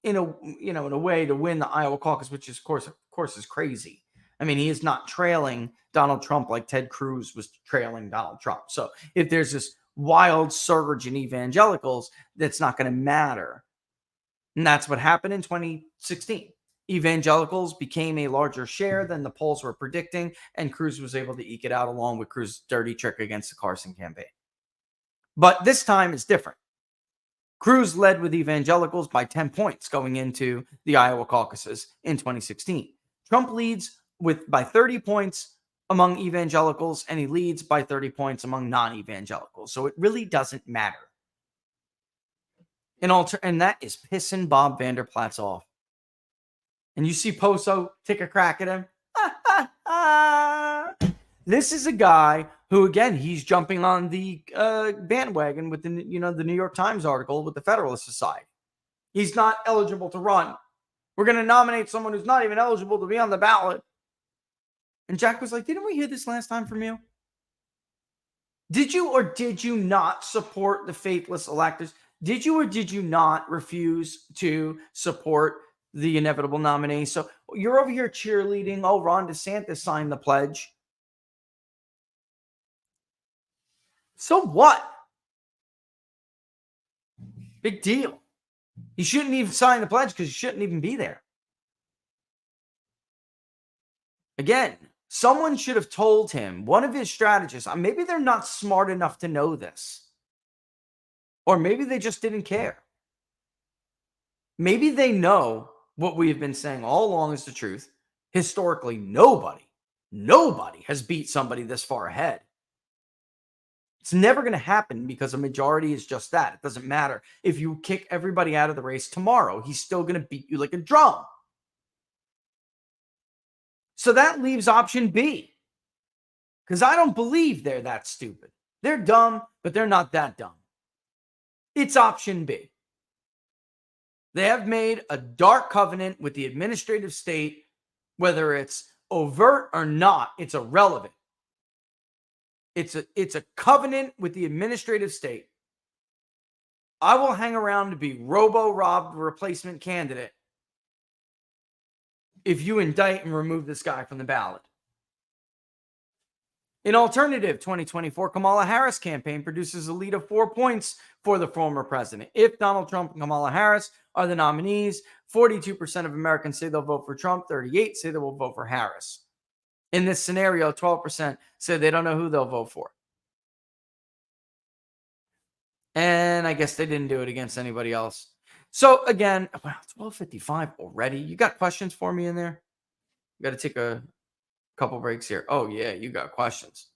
in a way to win the Iowa caucus, which is, of course is crazy. I mean, he is not trailing Donald Trump like Ted Cruz was trailing Donald Trump. So if there's this wild surge in evangelicals, that's not going to matter. And that's what happened in 2016. Evangelicals became a larger share than the polls were predicting, and Cruz was able to eke it out along with Cruz's dirty trick against the Carson campaign. But this time it's different. Cruz led with evangelicals by 10 points going into the Iowa caucuses in 2016. Trump leads by 30 points among evangelicals, and he leads by 30 points among non-evangelicals. So it really doesn't matter. And that is pissing Bob Vanderplatz off. And you see Poso take a crack at him. This is a guy who, again, he's jumping on the bandwagon with the New York Times article with the Federalist Society. He's not eligible to run. We're going to nominate someone who's not even eligible to be on the ballot. And Jack was like, didn't we hear this last time from you? Did you or did you not support the faithless electors? Did you or did you not refuse to support the inevitable nominee? So you're over here cheerleading. Oh, Ron DeSantis signed the pledge. So what? Big deal. He shouldn't even sign the pledge because he shouldn't even be there. Again, someone should have told him, one of his strategists, maybe they're not smart enough to know this. Or maybe they just didn't care. Maybe they know what we have been saying all along is the truth. Historically, nobody has beat somebody this far ahead. It's never going to happen because a majority is just that. It doesn't matter. If you kick everybody out of the race tomorrow, he's still going to beat you like a drum. So that leaves option B. Because I don't believe they're that stupid. They're dumb, but they're not that dumb. It's option B. They have made a dark covenant with the administrative state, whether it's overt or not, it's irrelevant. It's a covenant with the administrative state. I will hang around to be robo-robbed replacement candidate if you indict and remove this guy from the ballot. In alternative, 2024 Kamala Harris campaign produces a lead of 4 points for the former president. If Donald Trump and Kamala Harris are the nominees, 42% of Americans say they'll vote for Trump, 38% say they will vote for Harris. In this scenario, 12% say they don't know who they'll vote for. And I guess they didn't do it against anybody else. So again, wow, it's 12:55 already. You got questions for me in there? You got to take a couple breaks here. Oh, yeah, you got questions.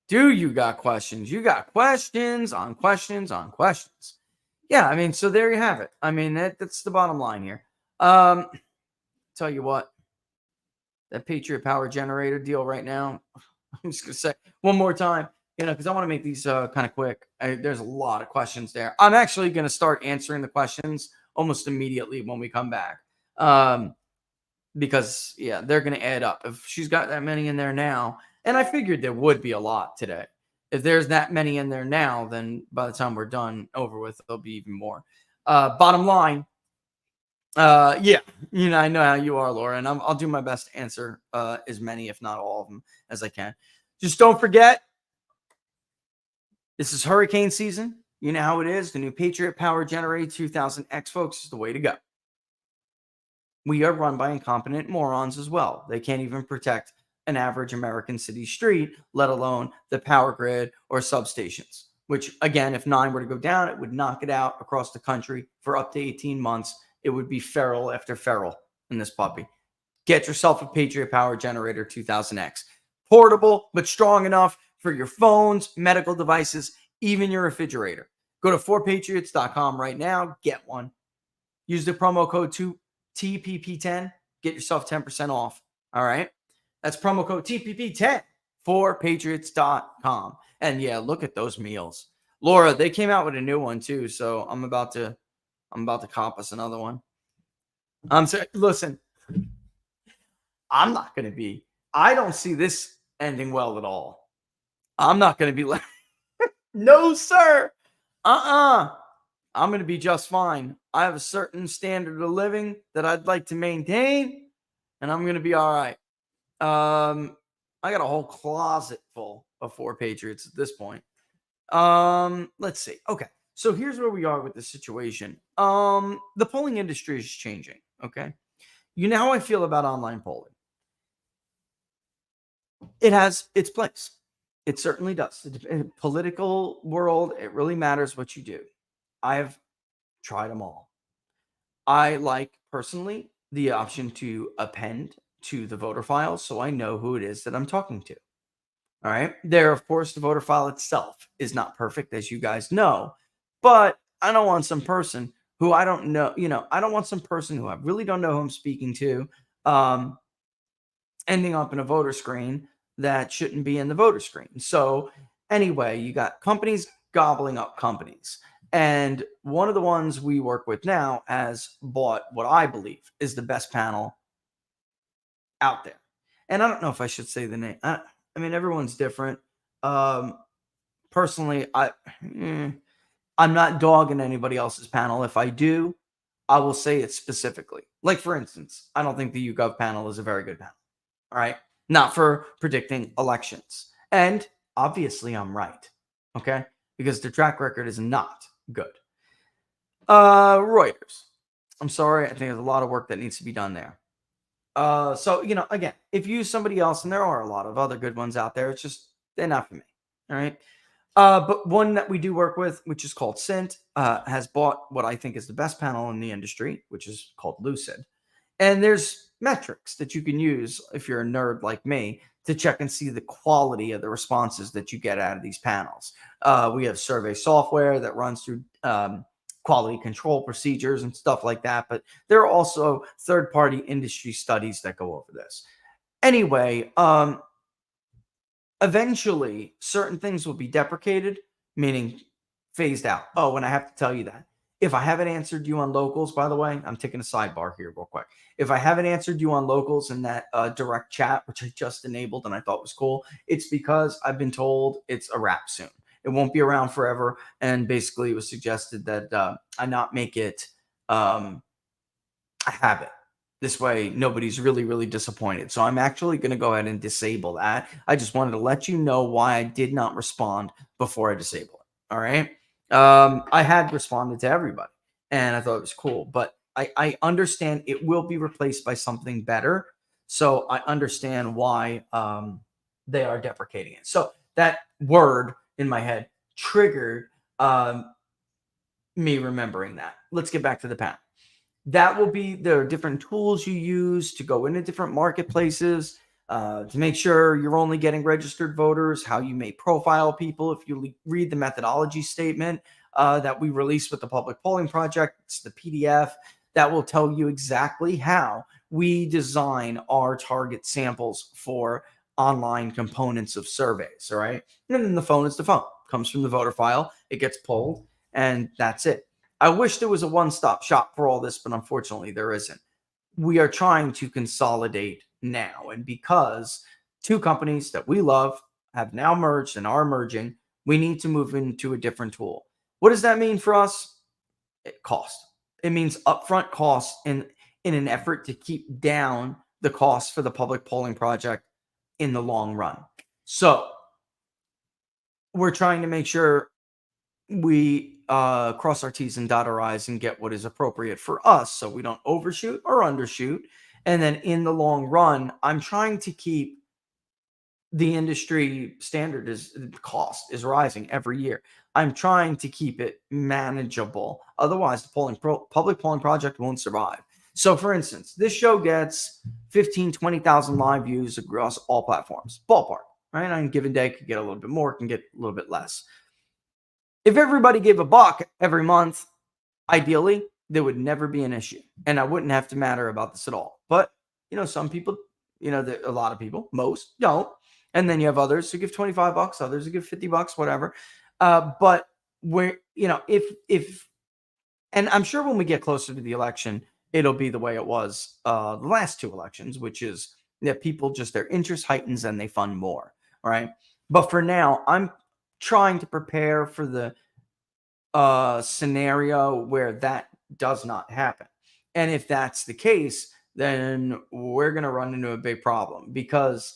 Do you got questions? You got questions on questions on questions. Yeah, I mean, so there you have it. I mean, that's the bottom line here. Tell you what, that Patriot Power Generator deal right now, I'm just going to say one more time, because I want to make these kind of quick. There's a lot of questions there. I'm actually going to start answering the questions almost immediately when we come back. Because, yeah, they're going to add up. If she's got that many in there now, and I figured there would be a lot today. If there's that many in there now, then by the time we're done over with, there'll be even more. Bottom line, yeah, I know how you are, Laura, and I'll do my best to answer as many, if not all of them, as I can. Just don't forget, this is hurricane season. You know how it is. The new Patriot Power Generator 2000X, folks, is the way to go. We are run by incompetent morons as well. They can't even protect an average American city street, let alone the power grid or substations, which, again, if 9 were to go down, it would knock it out across the country for up to 18 months. It would be feral after feral in this puppy. Get yourself a Patriot Power Generator 2000X. Portable, but strong enough for your phones, medical devices, even your refrigerator. Go to 4patriots.com right now. Get one. Use the promo code TPP10. Get yourself 10% off. All right. That's promo code TPP10 for patriots.com. And yeah, look at those meals. Laura, they came out with a new one too. So I'm about to cop us another one. I'm sorry. Listen, I'm not going to be, I don't see this ending well at all. I'm not going to be like, no, sir. I'm going to be just fine. I have a certain standard of living that I'd like to maintain, and I'm going to be all right. I got a whole closet full of 4 Patriots at this point. Let's see. Okay. So here's where we are with the situation. The polling industry is changing. Okay. You know how I feel about online polling. It has its place. It certainly does. In the political world, it really matters what you do. I have tried them all. I like personally the option to append to the voter file so I know who it is that I'm talking to. All right. There, of course, the voter file itself is not perfect, as you guys know, but I don't want some person who I don't know, I don't want some person who I really don't know who I'm speaking to ending up in a voter screen that shouldn't be in the voter screen. So anyway, you got companies gobbling up companies. And one of the ones we work with now has bought what I believe is the best panel out there. And I don't know if I should say the name. I mean, everyone's different. Personally, I'm not dogging anybody else's panel. If I do, I will say it specifically. Like, for instance, I don't think the YouGov panel is a very good panel. All right. Not for predicting elections. And obviously, I'm right. Okay. Because the track record is not good. Reuters. I'm sorry. I think there's a lot of work that needs to be done there. So, again, if you use somebody else, and there are a lot of other good ones out there, it's just, they're not for me. All right. But one that we do work with, which is called Cint, has bought what I think is the best panel in the industry, which is called Lucid. And there's metrics that you can use if you're a nerd like me to check and see the quality of the responses that you get out of these panels. We have survey software that runs through quality control procedures and stuff like that. But there are also third-party industry studies that go over this. Anyway, eventually, certain things will be deprecated, meaning phased out. Oh, and I have to tell you that. If I haven't answered you on locals, by the way, I'm taking a sidebar here real quick. If I haven't answered you on locals in that direct chat, which I just enabled and I thought was cool, it's because I've been told it's a wrap soon. It won't be around forever. And basically, it was suggested that I not make it a habit. This way, nobody's really, really disappointed. So I'm actually going to go ahead and disable that. I just wanted to let you know why I did not respond before I disable it. All right. I had responded to everybody and I thought it was cool, but I understand it will be replaced by something better. So I understand why they are deprecating it. So that word in my head triggered me remembering that. Let's get back to the panel. That will be the different tools you use to go into different marketplaces to make sure you're only getting registered voters, how you may profile people. If you read the methodology statement that we released with the Public Polling Project, it's the PDF that will tell you exactly how we design our target samples for online components of surveys. All right. And then the phone is the phone. Comes from the voter file. It gets pulled and that's it. I wish there was a one-stop shop for all this, but unfortunately there isn't. We are trying to consolidate now. And because 2 companies that we love have now merged and are merging, we need to move into a different tool. What does that mean for us? Cost. It means upfront costs in an effort to keep down the cost for the Public Polling Project in the long run. So we're trying to make sure we cross our T's and dot our I's and get what is appropriate for us so we don't overshoot or undershoot. And then in the long run, I'm trying to keep the industry standard is cost is rising every year. I'm trying to keep it manageable. Otherwise, the public polling project won't survive. So for instance, this show gets 15, 20,000 live views across all platforms. Ballpark. right? On a given day, could get a little bit more, can get a little bit less. If everybody gave a buck every month, ideally, there would never be an issue, and I wouldn't have to matter about this at all. But some people, a lot of people, most don't, and then you have others who give $25, others who give $50, whatever. But where if and I'm sure when we get closer to the election, it'll be the way it was the last two elections, which is that people just their interest heightens and they fund more, right? But for now, I'm trying to prepare for the scenario where that does not happen. And if that's the case, then we're going to run into a big problem because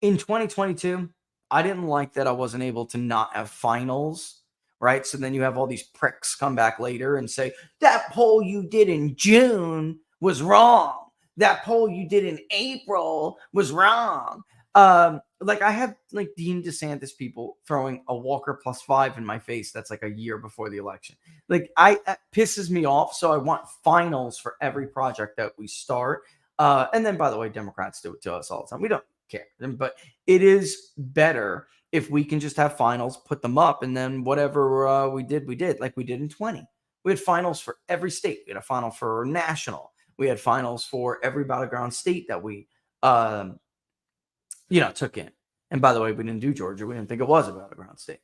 in 2022, I didn't like that I wasn't able to not have finals, right? So then you have all these pricks come back later and say, that poll you did in June was wrong. That poll you did in April was wrong. Like I have like Dean DeSantis people throwing a Walker +5 in my face. That's like a year before the election. Like that pisses me off. So I want finals for every project that we start. And then, by the way, Democrats do it to us all the time. We don't care, but it is better if we can just have finals, put them up, and then whatever we did, like we did in 20. We had finals for every state. We had a final for national. We had finals for every battleground state that we took in. And by the way, we didn't do Georgia. We didn't think it was a battleground state.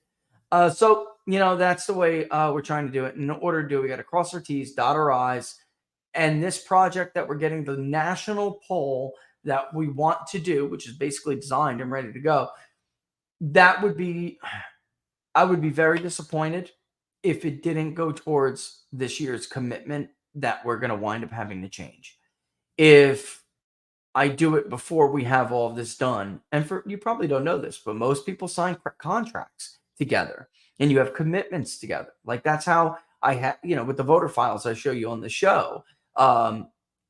So that's the way we're trying to do it. In order to do it, we got to cross our T's, dot our I's. And this project that we're getting, the national poll that we want to do, which is basically designed and ready to go, I would be very disappointed if it didn't go towards this year's commitment that we're going to wind up having to change. If I do it before we have all of this done, and you probably don't know this, but most people sign contracts together and you have commitments together. Like that's how I have, with the voter files I show you on the show,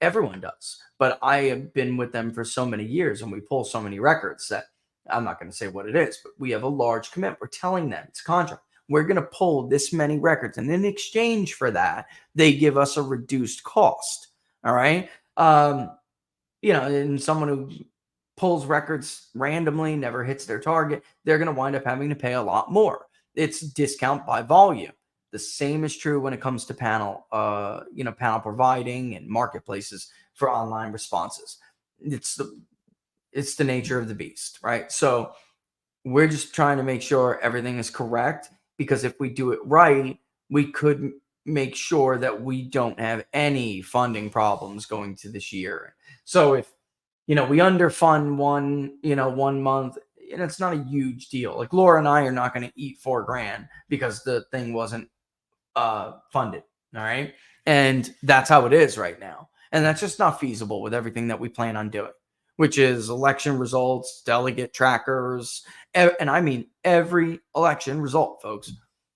everyone does. But I have been with them for so many years and we pull so many records that I'm not going to say what it is, but we have a large commitment. We're telling them it's a contract. We're going to pull this many records. And in exchange for that, they give us a reduced cost. All right. And someone who pulls records randomly, never hits their target, they're going to wind up having to pay a lot more. It's discount by volume. The same is true when it comes to panel providing and marketplaces for online responses. It's the nature of the beast, right? So we're just trying to make sure everything is correct, because if we do it right, we could make sure that we don't have any funding problems going to this year. So if we underfund one month, and it's not a huge deal. Like Laura and I are not going to eat $4,000 because the thing wasn't funded. All right. And that's how it is right now. And that's just not feasible with everything that we plan on doing, which is election results, delegate trackers, and I mean every election result, folks.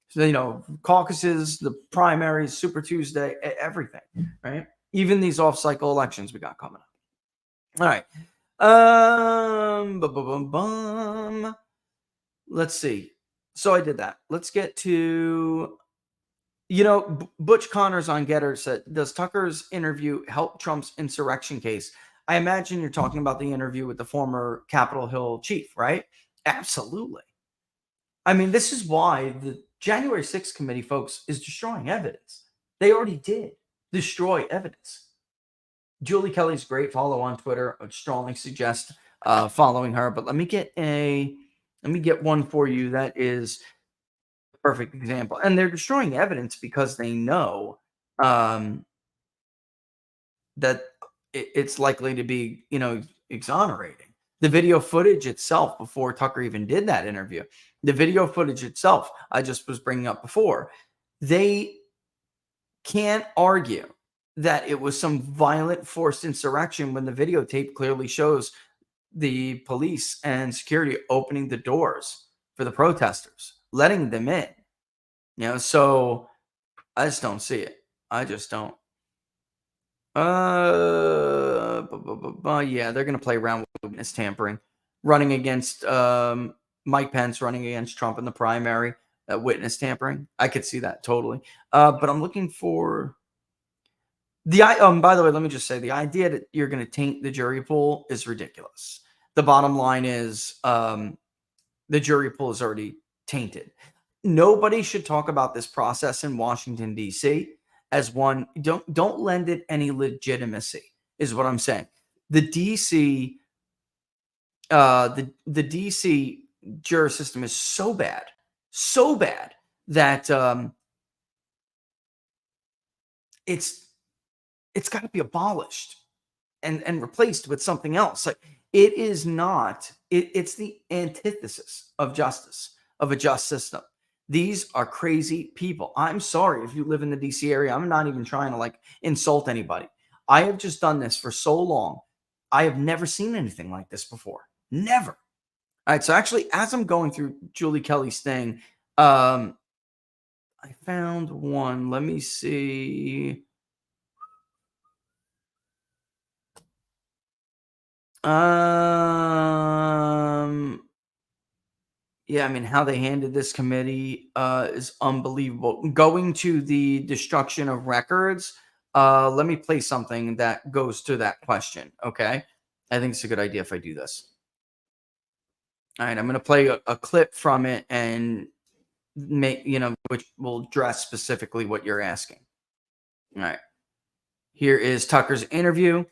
So, caucuses, the primaries, Super Tuesday, everything, right? Even these off-cycle elections we got coming up. All right. Let's see. So I did that. Let's get to, Butch Connors on Getter said, does Tucker's interview help Trump's insurrection case? I imagine you're talking about the interview with the former Capitol Hill chief, right? Absolutely. I mean, this is why the January 6th committee, folks, is destroying evidence. They already did destroy evidence. Julie Kelly's great. Follow on Twitter. I would strongly suggest following her. But let me get one for you that is a perfect example. And they're destroying evidence because they know that it's likely to be, exonerating. The video footage itself, before Tucker even did that interview, the video footage itself, I just was bringing up before, they can't argue that it was some violent forced insurrection when the videotape clearly shows the police and security opening the doors for the protesters, letting them in. So I just don't see it. I just don't. Yeah, they're going to play around with witness tampering, running against Mike Pence, running against Trump in the primary, witness tampering. I could see that totally. But I'm looking for by the way, let me just say, the idea that you're going to taint the jury pool is ridiculous. The bottom line is the jury pool is already tainted. Nobody should talk about this process in Washington, D.C. as one. Don't lend it any legitimacy, is what I'm saying. The D.C. The DC jury system is so bad that it's got to be abolished and replaced with something else. Like, it is not. It's the antithesis of justice, of a just system. These are crazy people. I'm sorry if you live in the DC area. I'm not even trying to like insult anybody. I have just done this for so long. I have never seen anything like this before. Never. All right. So actually, as I'm going through Julie Kelly's thing, I found one. Let me see. Yeah, I mean, how they handled this committee is unbelievable. Going to the destruction of records, let me play something that goes to that question, okay? I think it's a good idea if I do this. All right, I'm going to play a clip from it and make, which will address specifically what you're asking. All right. Here is Tucker's interview.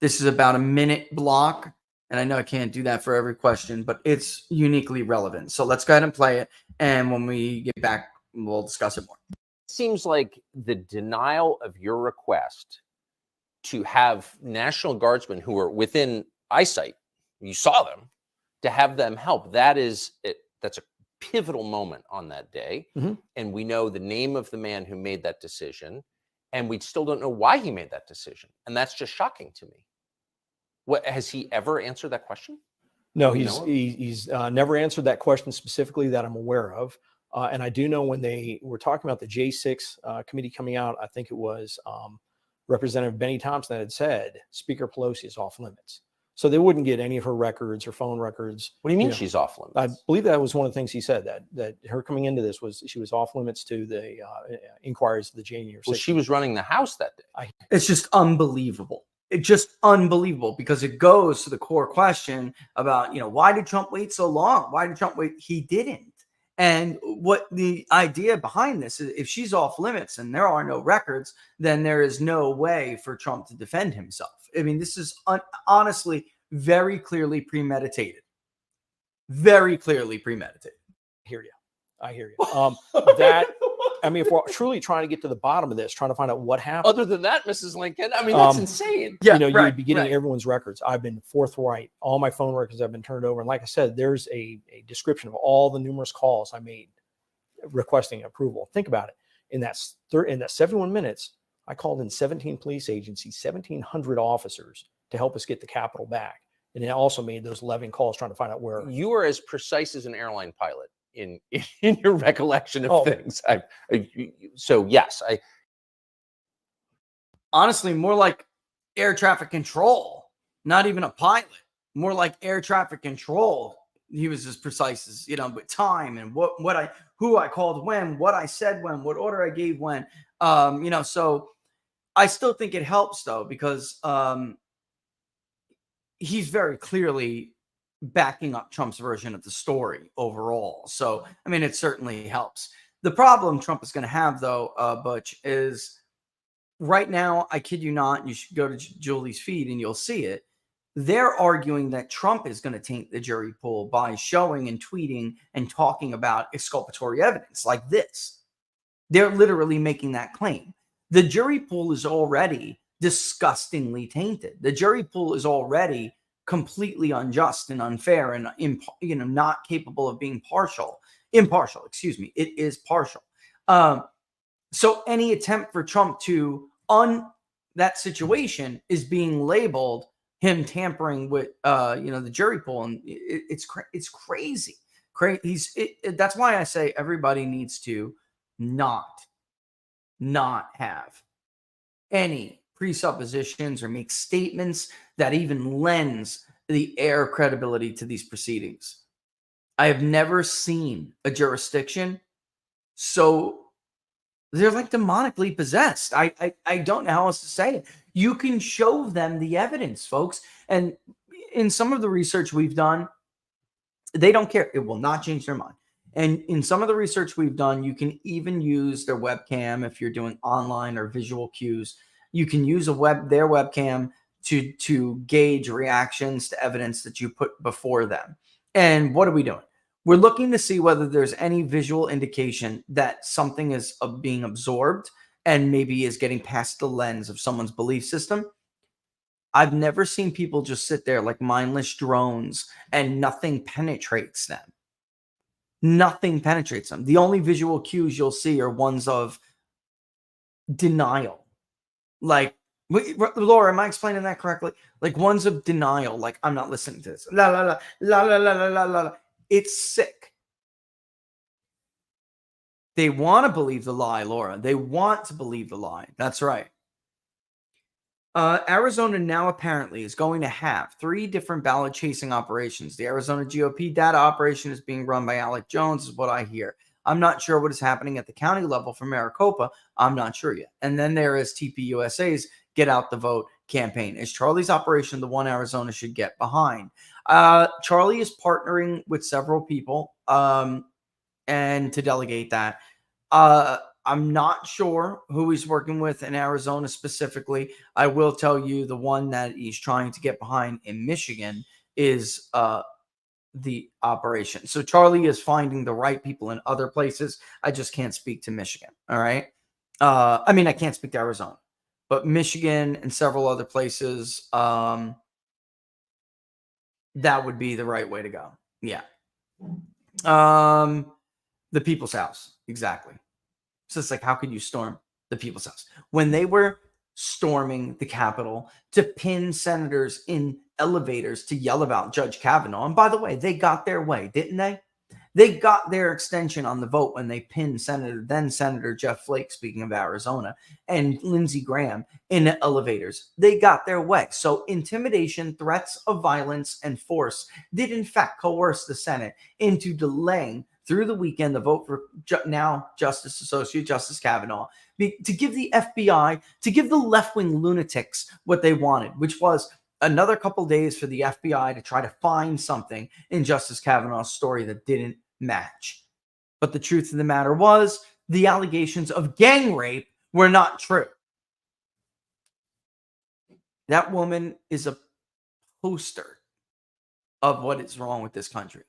This is about a minute block. And I know I can't do that for every question, but it's uniquely relevant. So let's go ahead and play it. And when we get back, we'll discuss it more. Seems like the denial of your request to have National Guardsmen who are within eyesight, you saw them, to have them help. That's a pivotal moment on that day. Mm-hmm. And we know the name of the man who made that decision. And we still don't know why he made that decision. And that's just shocking to me. What, has he ever answered that question? No, he's never answered that question specifically that I'm aware of. And I do know when they were talking about the J6 committee coming out, I think it was Representative Benny Thompson that had said Speaker Pelosi is off limits. So they wouldn't get any of her records or phone records. What do you mean she's off limits? I believe that was one of the things he said, that her coming into this was she was off limits to the inquiries of the January 6th. Well, she was running the House that day. It's just unbelievable. It's just unbelievable because it goes to the core question about, why did Trump wait so long? Why did Trump wait? He didn't. And what the idea behind this is, if she's off limits and there are no records, then there is no way for Trump to defend himself. I mean, this is honestly very clearly premeditated. Very clearly premeditated. I hear you. If we're truly trying to get to the bottom of this, trying to find out what happened. Other than that, Mrs. Lincoln, I mean, that's insane. Yeah, you would be getting everyone's records. I've been forthright. All my phone records have been turned over. And like I said, there's a description of all the numerous calls I made requesting approval. Think about it. In that 71 minutes, I called in 17 police agencies, 1,700 officers to help us get the Capitol back. And it also made those 11 calls trying to find out where. You are as precise as an airline pilot in your recollection of things. So yes, honestly, more like air traffic control, not even a pilot, more like air traffic control. He was as precise as, with time and who I called when, what I said when, what order I gave when, so I still think it helps though, because he's very clearly backing up Trump's version of the story overall. So, I mean, it certainly helps. The problem Trump is going to have, though, Butch, is right now, I kid you not, you should go to Julie's feed and you'll see it. They're arguing that Trump is going to taint the jury pool by showing and tweeting and talking about exculpatory evidence like this. They're literally making that claim. The jury pool is already disgustingly tainted. The jury pool is already completely unjust and unfair and not capable of being impartial. It is partial. So any attempt for Trump to that situation is being labeled him tampering with the jury pool, and it's crazy. That's why I say everybody needs to not have any presuppositions or make statements that even lends the air of credibility to these proceedings. I have never seen a jurisdiction so they're like demonically possessed. I don't know how else to say it. You can show them the evidence, folks. And in some of the research we've done, They don't care. It will not change their mind. And in some of the research we've done, you can even use their webcam if you're doing online or visual cues. You can use their webcam to gauge reactions to evidence that you put before them. And what are we doing? We're looking to see whether there's any visual indication that something is being absorbed and maybe is getting past the lens of someone's belief system. I've never seen people just sit there like mindless drones and nothing penetrates them. Nothing penetrates them. The only visual cues you'll see are ones of denial. Like, Laura, am I explaining that correctly? Like ones of denial. Like, I'm not listening to this. La, la, la, la, la, la, la, la, la. It's sick. They want to believe the lie, Laura. They want to believe the lie. That's right. Arizona now apparently is going to have 3 different ballot chasing operations. The Arizona GOP data operation is being run by Alec Jones, is what I hear. I'm not sure what is happening at the county level for Maricopa. I'm not sure yet. And then there is TPUSA's Get Out the Vote campaign. Is Charlie's operation the one Arizona should get behind? Charlie is partnering with several people and to delegate that. I'm not sure who he's working with in Arizona specifically. I will tell you the one that he's trying to get behind in Michigan is the operation. So Charlie is finding the right people in other places. I just can't speak to Michigan. All right. I mean, I can't speak to Arizona, but Michigan and several other places, that would be the right way to go. Yeah. The People's House. Exactly. So it's like, how could you storm the People's House? When they were storming the Capitol to pin senators in elevators to yell about Judge Kavanaugh. And by the way, they got their way, didn't they? They got their extension on the vote when they pinned then Senator Jeff Flake, speaking of Arizona, and Lindsey Graham in elevators. They got their way. So intimidation, threats of violence, and force did in fact coerce the Senate into delaying through the weekend the vote for now Associate Justice Kavanaugh, to give the FBI, to give the left-wing lunatics what they wanted, which was another couple days for the FBI to try to find something in Justice Kavanaugh's story that didn't match. But the truth of the matter was the allegations of gang rape were not true. That woman is a poster of what is wrong with this country.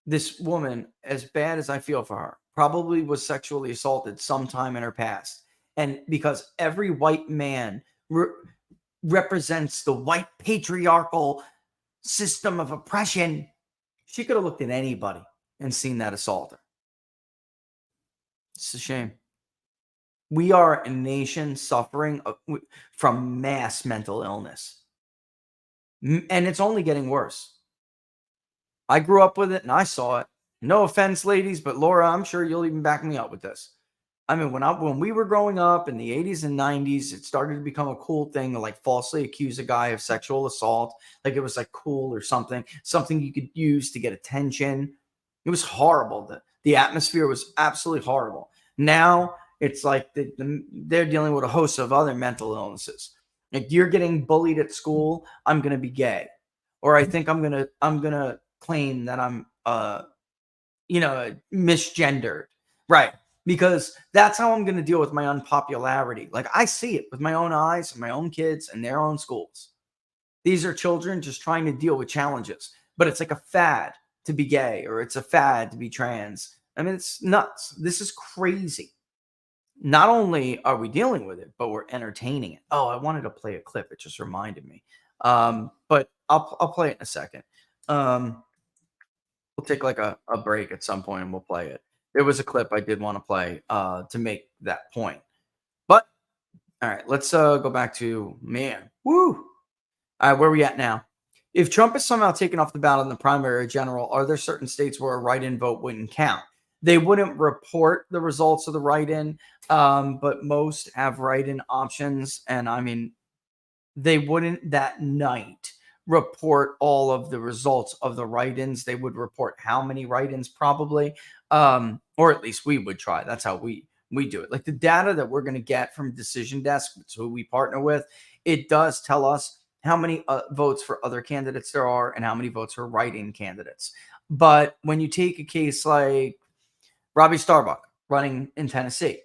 This woman, as bad as I feel for her, probably was sexually assaulted sometime in her past. And because every white man represents the white patriarchal system of oppression, she could have looked at anybody and seen that assaulter. It's a shame. We are a nation suffering from mass mental illness. And it's only getting worse. I grew up with it and I saw it. No offense, ladies, but Laura, I'm sure you'll even back me up with this. I mean, when we were growing up in the 80s and 90s, it started to become a cool thing to like falsely accuse a guy of sexual assault. Like it was like cool or something you could use to get attention. It was horrible. The atmosphere was absolutely horrible. Now it's like they're dealing with a host of other mental illnesses. Like you're getting bullied at school, I'm going to be gay. Or I think I'm going to claim that I'm misgendered, right? Because that's how I'm going to deal with my unpopularity. Like I see it with my own eyes and my own kids and their own schools. These are children just trying to deal with challenges, but it's like a fad to be gay or it's a fad to be trans. I mean, it's nuts. This is crazy. Not only are we dealing with it, but we're entertaining it. Oh, I wanted to play a clip. It just reminded me. But I'll play it in a second. We'll take like a break at some point and we'll play it. There was a clip I did want to play to make that point. But all right, let's go back to Woo. All right, where are we at now? If Trump is somehow taken off the ballot in the primary or general, are there certain states where a write-in vote wouldn't count? They wouldn't report the results of the write-in, but most have write-in options. And I mean, they wouldn't that night report all of the results of the write-ins. They would report how many write-ins probably, or at least we would try. That's how we do it. Like the data that we're going to get from Decision Desk, it's who we partner with, it does tell us how many votes for other candidates there are and how many votes for write-in candidates. But when you take a case like Robbie Starbuck running in Tennessee,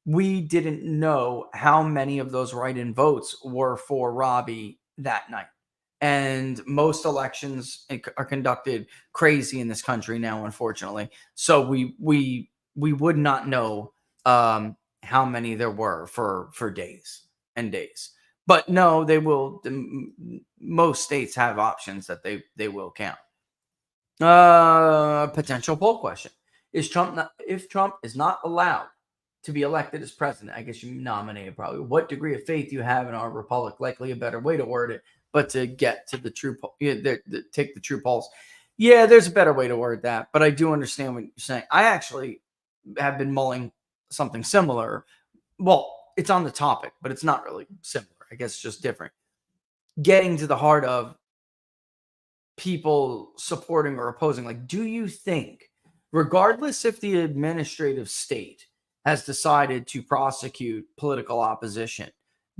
we didn't know how many of those write-in votes were for Robbie that night. And most elections are conducted crazy in this country now, unfortunately. So we would not know how many there were for days and days. But no, they will. Most states have options that they will count. Potential poll question: Is Trump not, if Trump is not allowed to be elected as president? I guess you nominated probably. What degree of faith do you have in our republic? Likely a better way to word it, but to get to the true, take the true pulse. Yeah, there's a better way to word that, but I do understand what you're saying. I actually have been mulling something similar. Well, it's on the topic, but it's not really similar. I guess it's just different. Getting to the heart of people supporting or opposing. Like, do you think, regardless if the administrative state has decided to prosecute political opposition,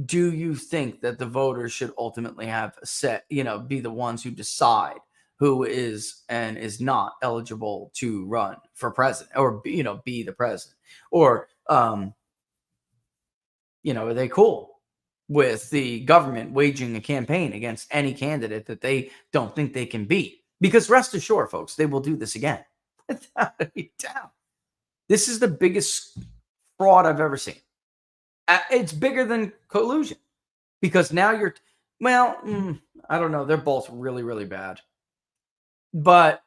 do you think that the voters should ultimately have be the ones who decide who is and is not eligible to run for president or, be the president? Or, are they cool with the government waging a campaign against any candidate that they don't think they can beat? Because rest assured, folks, they will do this again. Without any doubt. This is the biggest fraud I've ever seen. It's bigger than collusion because now I don't know. They're both really, really bad. But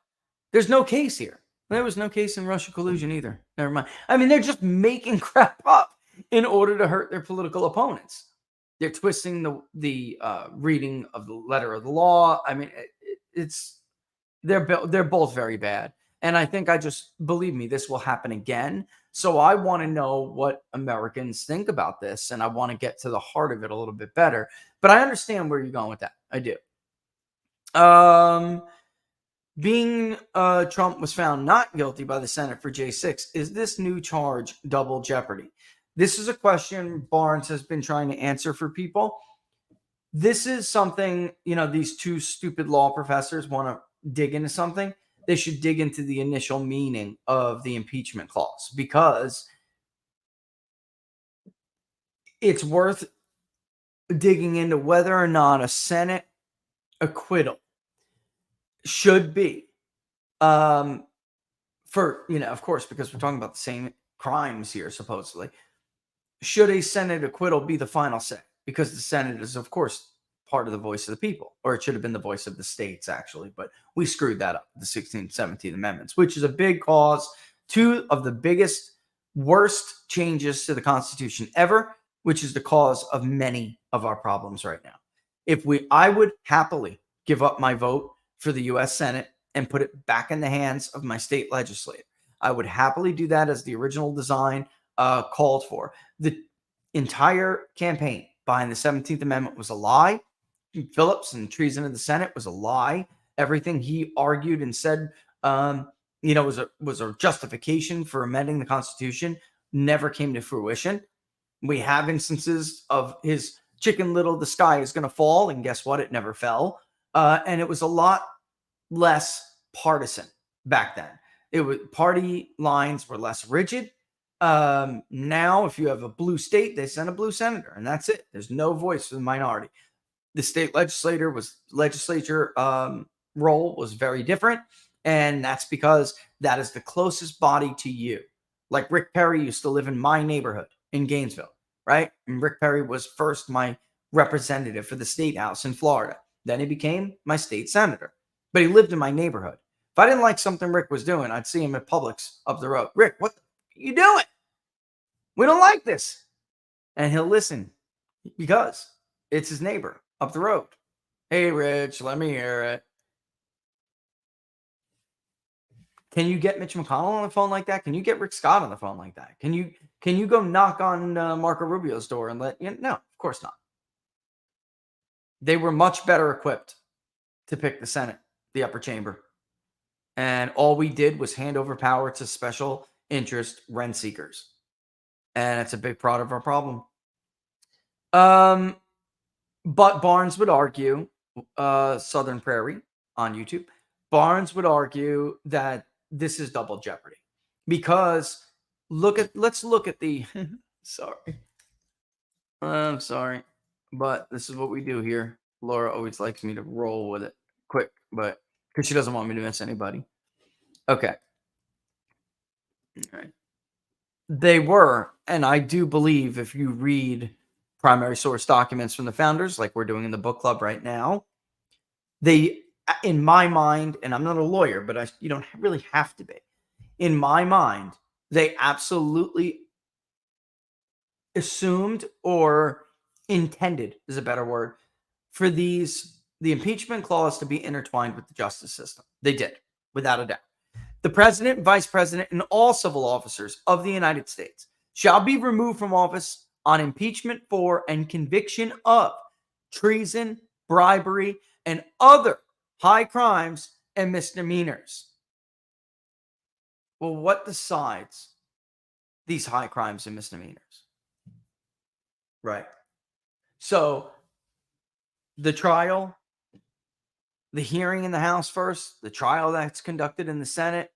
there's no case here. There was no case in Russia collusion either. Never mind. I mean, they're just making crap up in order to hurt their political opponents. They're twisting the reading of the letter of the law. I mean, they're both very bad. And I think believe me, this will happen again. So I want to know what Americans think about this. And I want to get to the heart of it a little bit better. But I understand where you're going with that. I do. Trump was found not guilty by the Senate for J6. Is this new charge double jeopardy? This is a question Barnes has been trying to answer for people. This is something, these two stupid law professors want to dig into something. They should dig into the initial meaning of the impeachment clause, because it's worth digging into whether or not a Senate acquittal should be of course, because we're talking about the same crimes here, supposedly. Should a Senate acquittal be the final say? Because the Senate is, of course, part of the voice of the people, or it should have been the voice of the states, actually. But we screwed that up, the 16th, 17th Amendments, which is a big cause, two of the biggest, worst changes to the Constitution ever, which is the cause of many of our problems right now. I would happily give up my vote for the U.S. Senate and put it back in the hands of my state legislature. I would happily do that as the original design called for. The entire campaign behind the 17th Amendment was a lie. Phillips and treason in the Senate was a lie. Everything he argued and said, was a justification for amending the Constitution, never came to fruition. We have instances of his Chicken Little, the sky is going to fall, and guess what? It never fell. And it was a lot less partisan back then. Party lines were less rigid. Now, if you have a blue state, they send a blue senator, and that's it. There's no voice for the minority. The state legislature role was very different, and that's because that is the closest body to you. Like Rick Perry used to live in my neighborhood in Gainesville, right? And Rick Perry was first my representative for the state house in Florida. Then he became my state senator, but he lived in my neighborhood. If I didn't like something Rick was doing, I'd see him at Publix up the road. Rick, what are you doing? We don't like this. And he'll listen because it's his neighbor up the road. Hey, Rich, let me hear it. Can you get Mitch McConnell on the phone like that? Can you get Rick Scott on the phone like that? Can you go knock on Marco Rubio's door and no, of course not. They were much better equipped to pick the Senate, the upper chamber. And all we did was hand over power to special interest rent seekers. And it's a big part of our problem. But Barnes would argue, Southern Prairie on YouTube, Barnes would argue that this is double jeopardy because let's look at the sorry. I'm sorry, but this is what we do here. Laura always likes me to roll with it quick, but because she doesn't want me to miss anybody. Okay. All right. They were, and I do believe if you read primary source documents from the founders, like we're doing in the book club right now, they, in my mind, and I'm not a lawyer, but you don't really have to be. In my mind, they absolutely assumed or intended is a better word for the impeachment clause to be intertwined with the justice system. They did, without a doubt. The president, vice president, and all civil officers of the United States shall be removed from office on impeachment for and conviction of treason, bribery, and other high crimes and misdemeanors. Well, what decides these high crimes and misdemeanors? Right. So the trial, the hearing in the House first, the trial that's conducted in the Senate,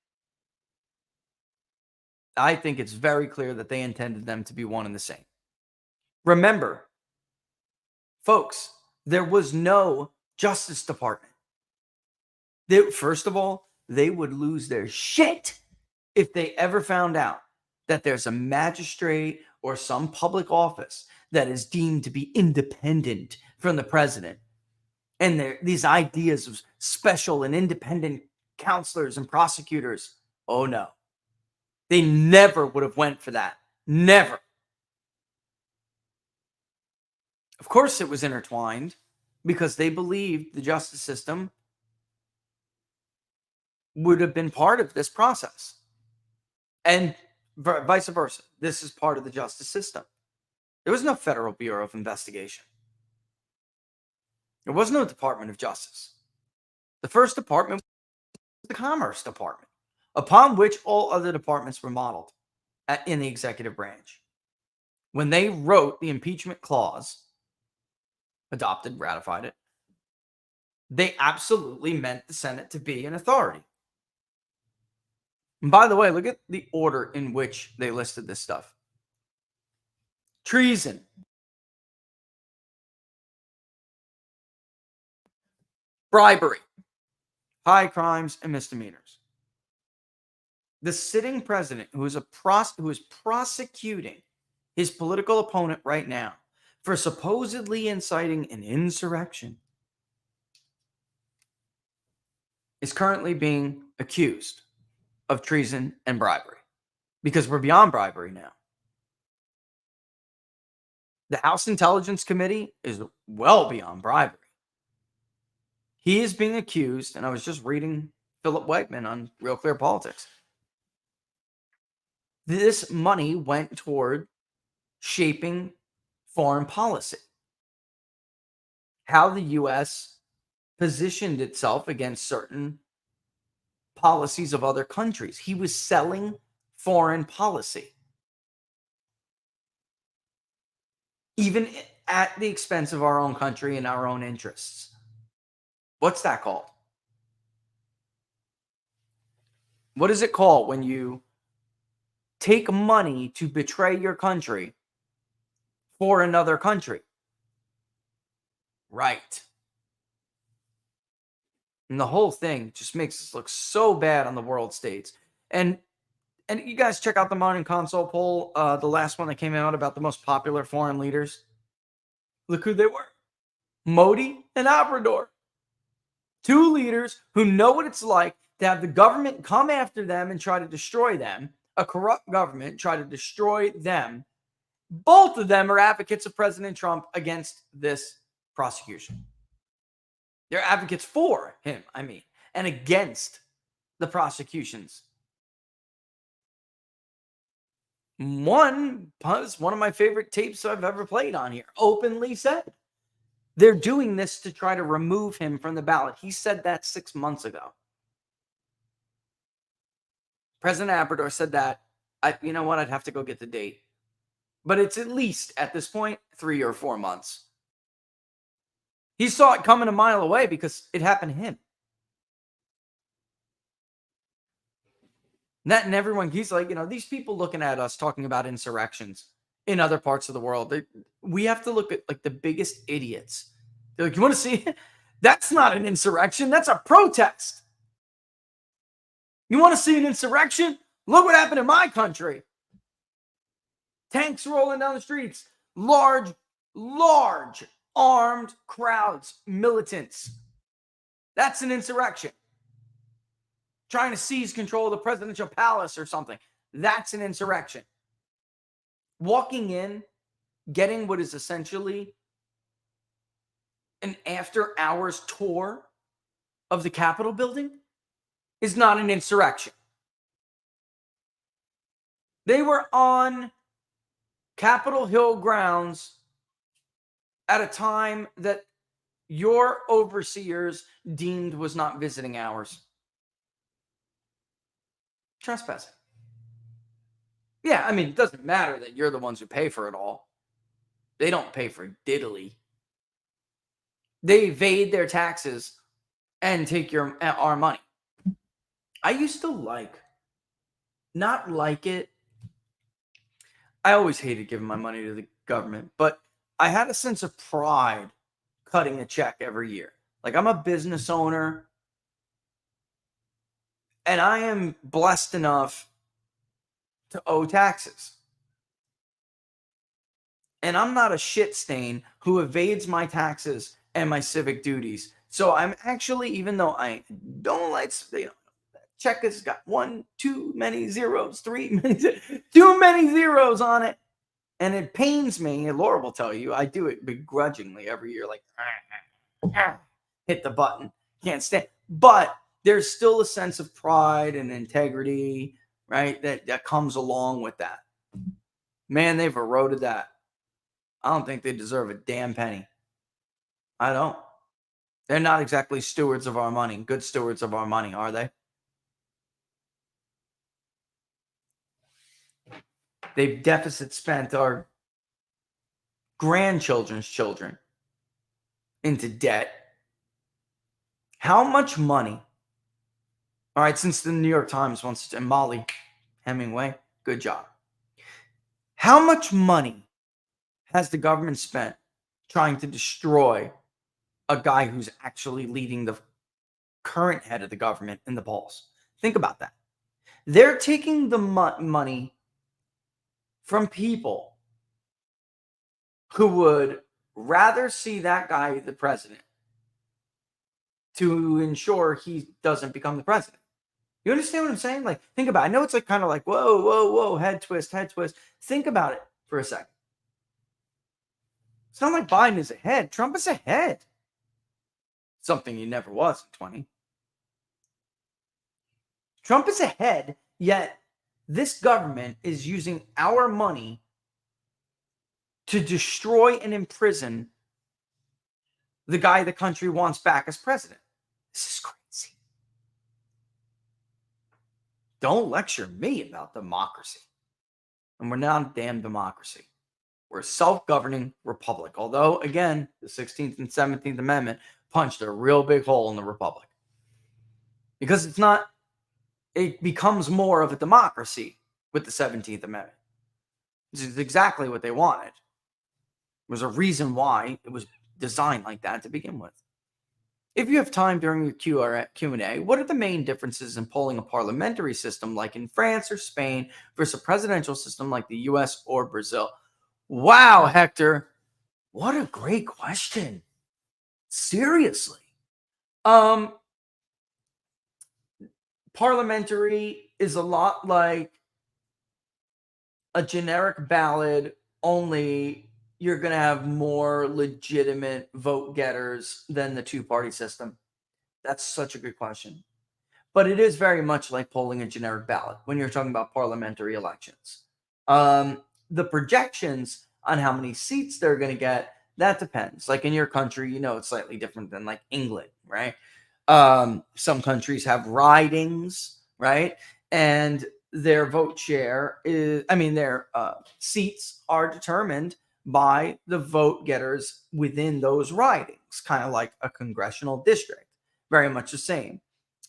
I think it's very clear that they intended them to be one and the same. Remember, folks, there was no Justice Department. First of all, they would lose their shit if they ever found out that there's a magistrate or some public office that is deemed to be independent from the president. And these ideas of special and independent counselors and prosecutors, oh no. They never would have went for that. Never. Of course it was intertwined because they believed the justice system would have been part of this process. And vice versa. This is part of the justice system. There was no Federal Bureau of Investigation. There was no Department of Justice. The first department was the Commerce Department, upon which all other departments were modeled in the executive branch. When they wrote the impeachment clause, adopted, ratified it, they absolutely meant the Senate to be an authority. And by the way, look at the order in which they listed this stuff. Treason. Bribery. High crimes and misdemeanors. The sitting president, who is prosecuting his political opponent right now for supposedly inciting an insurrection, is currently being accused of treason and bribery because we're beyond bribery now. The House Intelligence Committee is well beyond bribery. He is being accused, and I was just reading Philip Whiteman on Real Clear Politics. This money went toward shaping foreign policy. How the U.S. positioned itself against certain policies of other countries. He was selling foreign policy, even at the expense of our own country and our own interests. What's that called? What is it called when you take money to betray your country for another country? Right. And the whole thing just makes us look so bad on the world stage. And you guys check out the Morning Consult poll, the last one that came out about the most popular foreign leaders. Look who they were. Modi and Obrador. Two leaders who know what it's like to have the government come after them and try to destroy them. A corrupt government try to destroy them. Both of them are advocates of President Trump against this prosecution. They're advocates for him, and against the prosecutions. One of my favorite tapes I've ever played on here openly said they're doing this to try to remove him from the ballot. He said that 6 months ago. President Obrador said that. You know what? I'd have to go get the date. But it's at least, at this point, 3 or 4 months. He saw it coming a mile away because it happened to him. And everyone, he's like, these people looking at us talking about insurrections in other parts of the world, we have to look at like the biggest idiots. They're like, you want to see it? That's not an insurrection. That's a protest. You want to see an insurrection? Look what happened in my country. Tanks rolling down the streets. Large armed crowds, militants. That's an insurrection. Trying to seize control of the presidential palace or something. That's an insurrection. Walking in, getting what is essentially an after-hours tour of the Capitol building is not an insurrection. They were on Capitol Hill grounds at a time that your overseers deemed was not visiting hours. Trespassing. Yeah, I mean, it doesn't matter that you're the ones who pay for it all. They don't pay for diddly. They evade their taxes and take our money. I used to not like it. I always hated giving my money to the government, but I had a sense of pride cutting a check every year. Like, I'm a business owner, and I am blessed enough to owe taxes. And I'm not a shit stain who evades my taxes and my civic duties. So I'm actually, even though I don't like, check has got too many zeros on it. And it pains me. And Laura will tell you, I do it begrudgingly every year. Like, hit the button. Can't stand. But there's still a sense of pride and integrity, right? That comes along with that. Man, they've eroded that. I don't think they deserve a damn penny. I don't. They're not exactly stewards of our money, good stewards of our money, are they? They've deficit spent our grandchildren's children into debt. How much money? All right, since the New York Times wants to, and Molly Hemingway, good job. How much money has the government spent trying to destroy a guy who's actually leading the current head of the government in the polls? Think about that. They're taking the money from people who would rather see that guy the president to ensure he doesn't become the president. You understand what I'm saying? Like, think about it. I know it's like kind of like, whoa, head twist. Think about it for a second. It's not like Biden is ahead. Trump is ahead. Something he never was in 20. Trump is ahead, yet this government is using our money to destroy and imprison the guy the country wants back as president. This is crazy. Don't lecture me about democracy. And we're not a damn democracy. We're a self-governing republic. Although, again, the 16th and 17th Amendment punched a real big hole in the republic. Because it becomes more of a democracy with the 17th Amendment. This is exactly what they wanted. There's a reason why it was designed like that to begin with. If you have time during your Q&A, what are the main differences in polling a parliamentary system like in France or Spain versus a presidential system like the US or Brazil? Wow, Hector. What a great question. Seriously. Parliamentary is a lot like a generic ballot, only you're going to have more legitimate vote getters than the two-party system. That's such a good question. But it is very much like polling a generic ballot when you're talking about parliamentary elections. The projections on how many seats they're going to get, that depends. Like in your country, it's slightly different than like England, right? Some countries have ridings, right? And their vote share their seats are determined by the vote getters within those ridings, kind of like a congressional district, very much the same.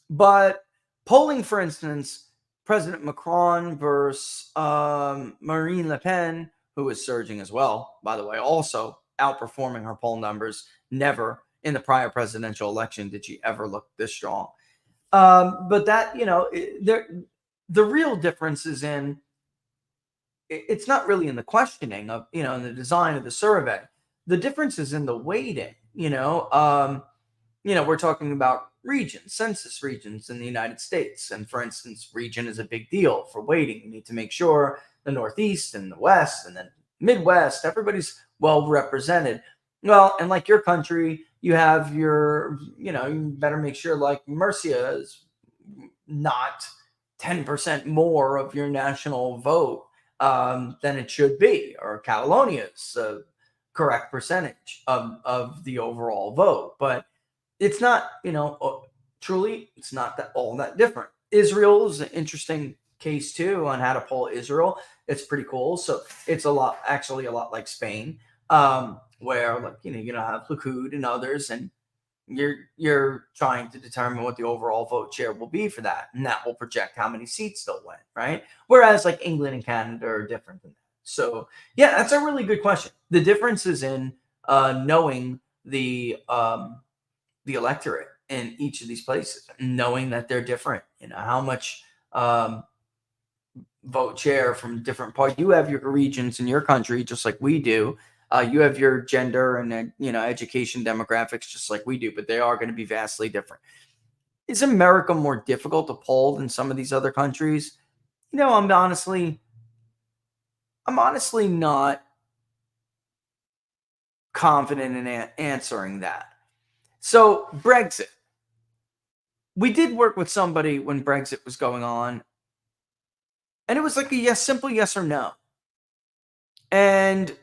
But polling, for instance, President Macron versus Marine Le Pen, who is surging as well, by the way, also outperforming her poll numbers. Never in the prior presidential election did she ever look this strong. But that, the real difference is in, it's not really in the questioning of, in the design of the survey. The difference is in the weighting, we're talking about regions, census regions in the United States. And for instance, region is a big deal for weighting. You need to make sure the Northeast and the West and then Midwest, everybody's well represented. Well, and like your country, you have your, you better make sure like Murcia is not 10% more of your national vote than it should be, or Catalonia's correct percentage of the overall vote. But it's not, truly, it's not that all that different. Israel is an interesting case too on how to poll Israel. It's pretty cool. So it's actually a lot like Spain, where like, you have Likud and others, and you're trying to determine what the overall vote share will be for that, and that will project how many seats they'll win, right? Whereas like England and Canada are different than that. So yeah, that's a really good question. The difference is in knowing the electorate in each of these places, knowing that they're different, how much vote share from different parts. You have your regions in your country, just like we do. You have your gender and, education demographics, just like we do, but they are going to be vastly different. Is America more difficult to poll than some of these other countries? I'm honestly not confident in answering that. So Brexit, we did work with somebody when Brexit was going on, and it was like a simple yes or no. And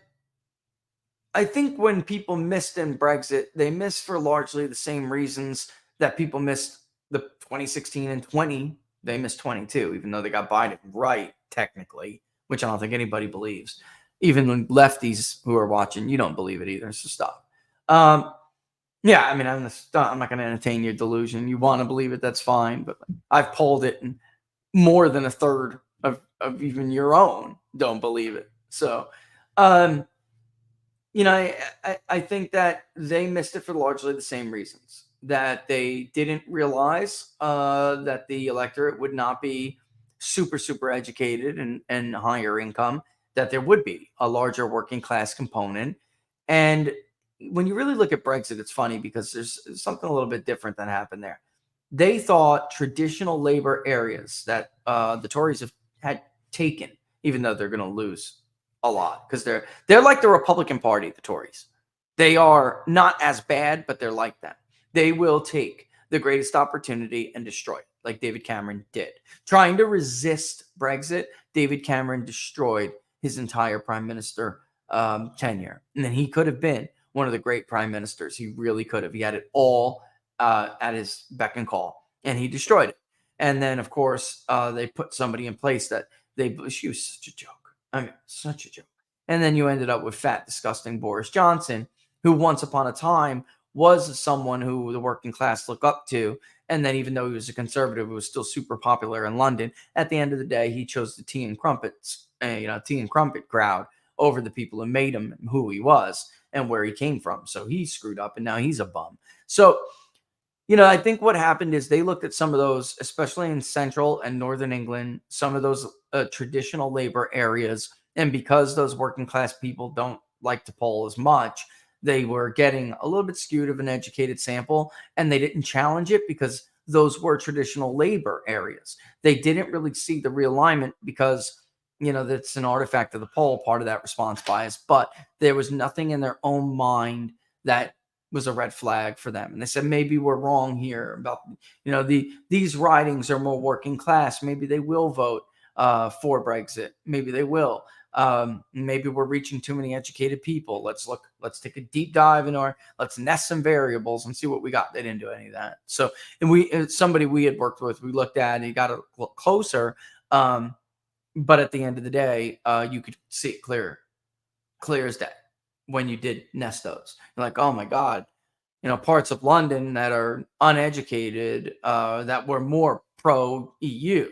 I think when people missed in Brexit, they missed for largely the same reasons that people missed the 2016 and 20. They missed 22, even though they got Biden right, technically, which I don't think anybody believes. Even when lefties who are watching, you don't believe it either, so stop. Yeah, I mean, I'm not going to entertain your delusion. You want to believe it, that's fine. But I've polled it, and more than a third of even your own don't believe it. So, I think that they missed it for largely the same reasons. That they didn't realize that the electorate would not be super, super educated and higher income, that there would be a larger working class component. And when you really look at Brexit, it's funny because there's something a little bit different that happened there. They thought traditional labor areas that the Tories had taken, even though they're going to lose a lot, because they're like the Republican Party, the Tories. They are not as bad, but they're like that. They will take the greatest opportunity and destroy it, like David Cameron did. Trying to resist Brexit, David Cameron destroyed his entire prime minister tenure. And then he could have been one of the great prime ministers. He really could have. He had it all at his beck and call, and he destroyed it. And then, of course, they put somebody in place that she was such a joke. I mean, such a joke. And then you ended up with fat, disgusting Boris Johnson, who once upon a time was someone who the working class looked up to. And then even though he was a conservative, he was still super popular in London. At the end of the day, he chose the tea and crumpet crowd over the people who made him who he was and where he came from. So he screwed up, and now he's a bum. So, I think what happened is they looked at some of those, especially in central and northern England, some of those traditional labor areas. And because those working class people don't like to poll as much, they were getting a little bit skewed of an educated sample, and they didn't challenge it because those were traditional labor areas. They didn't really see the realignment because, that's an artifact of the poll, part of that response bias, but there was nothing in their own mind that was a red flag for them. And they said, maybe we're wrong here about, these ridings are more working class. Maybe they will vote for Brexit. Maybe they will. Maybe we're reaching too many educated people. Let's take a deep dive let's nest some variables and see what we got. They didn't do any of that. So, and somebody we had worked with, we looked at and he got a little closer. But at the end of the day, you could see it clear as day. when you did nest those. You're like, oh my God, parts of London that are uneducated, that were more pro EU,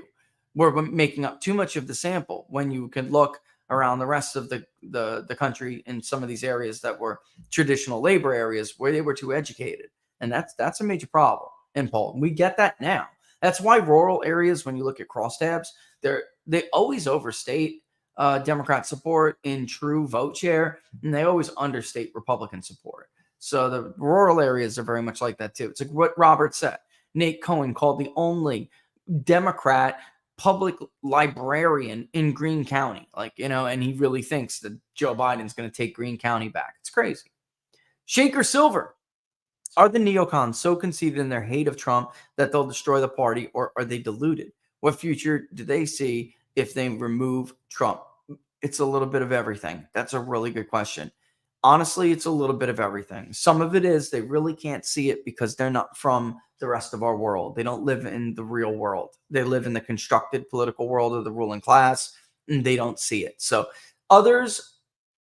were making up too much of the sample when you can look around the rest of the country in some of these areas that were traditional labor areas where they were too educated. And that's a major problem in Poland. We get that now. That's why rural areas, when you look at crosstabs, they always overstate Democrat support in true vote share, and they always understate Republican support. So the rural areas are very much like that too. It's like what Robert said. Nate Cohen called the only Democrat public librarian in Greene County, and he really thinks that Joe Biden's going to take Greene County back. It's crazy. Shaker Silver. Are the neocons so conceited in their hate of Trump that they'll destroy the party, or are they deluded? What future do they see if they remove Trump? It's a little bit of everything. That's a really good question. Honestly, it's a little bit of everything. Some of it is they really can't see it because they're not from the rest of our world. They don't live in the real world. They live in the constructed political world of the ruling class, and they don't see it. So others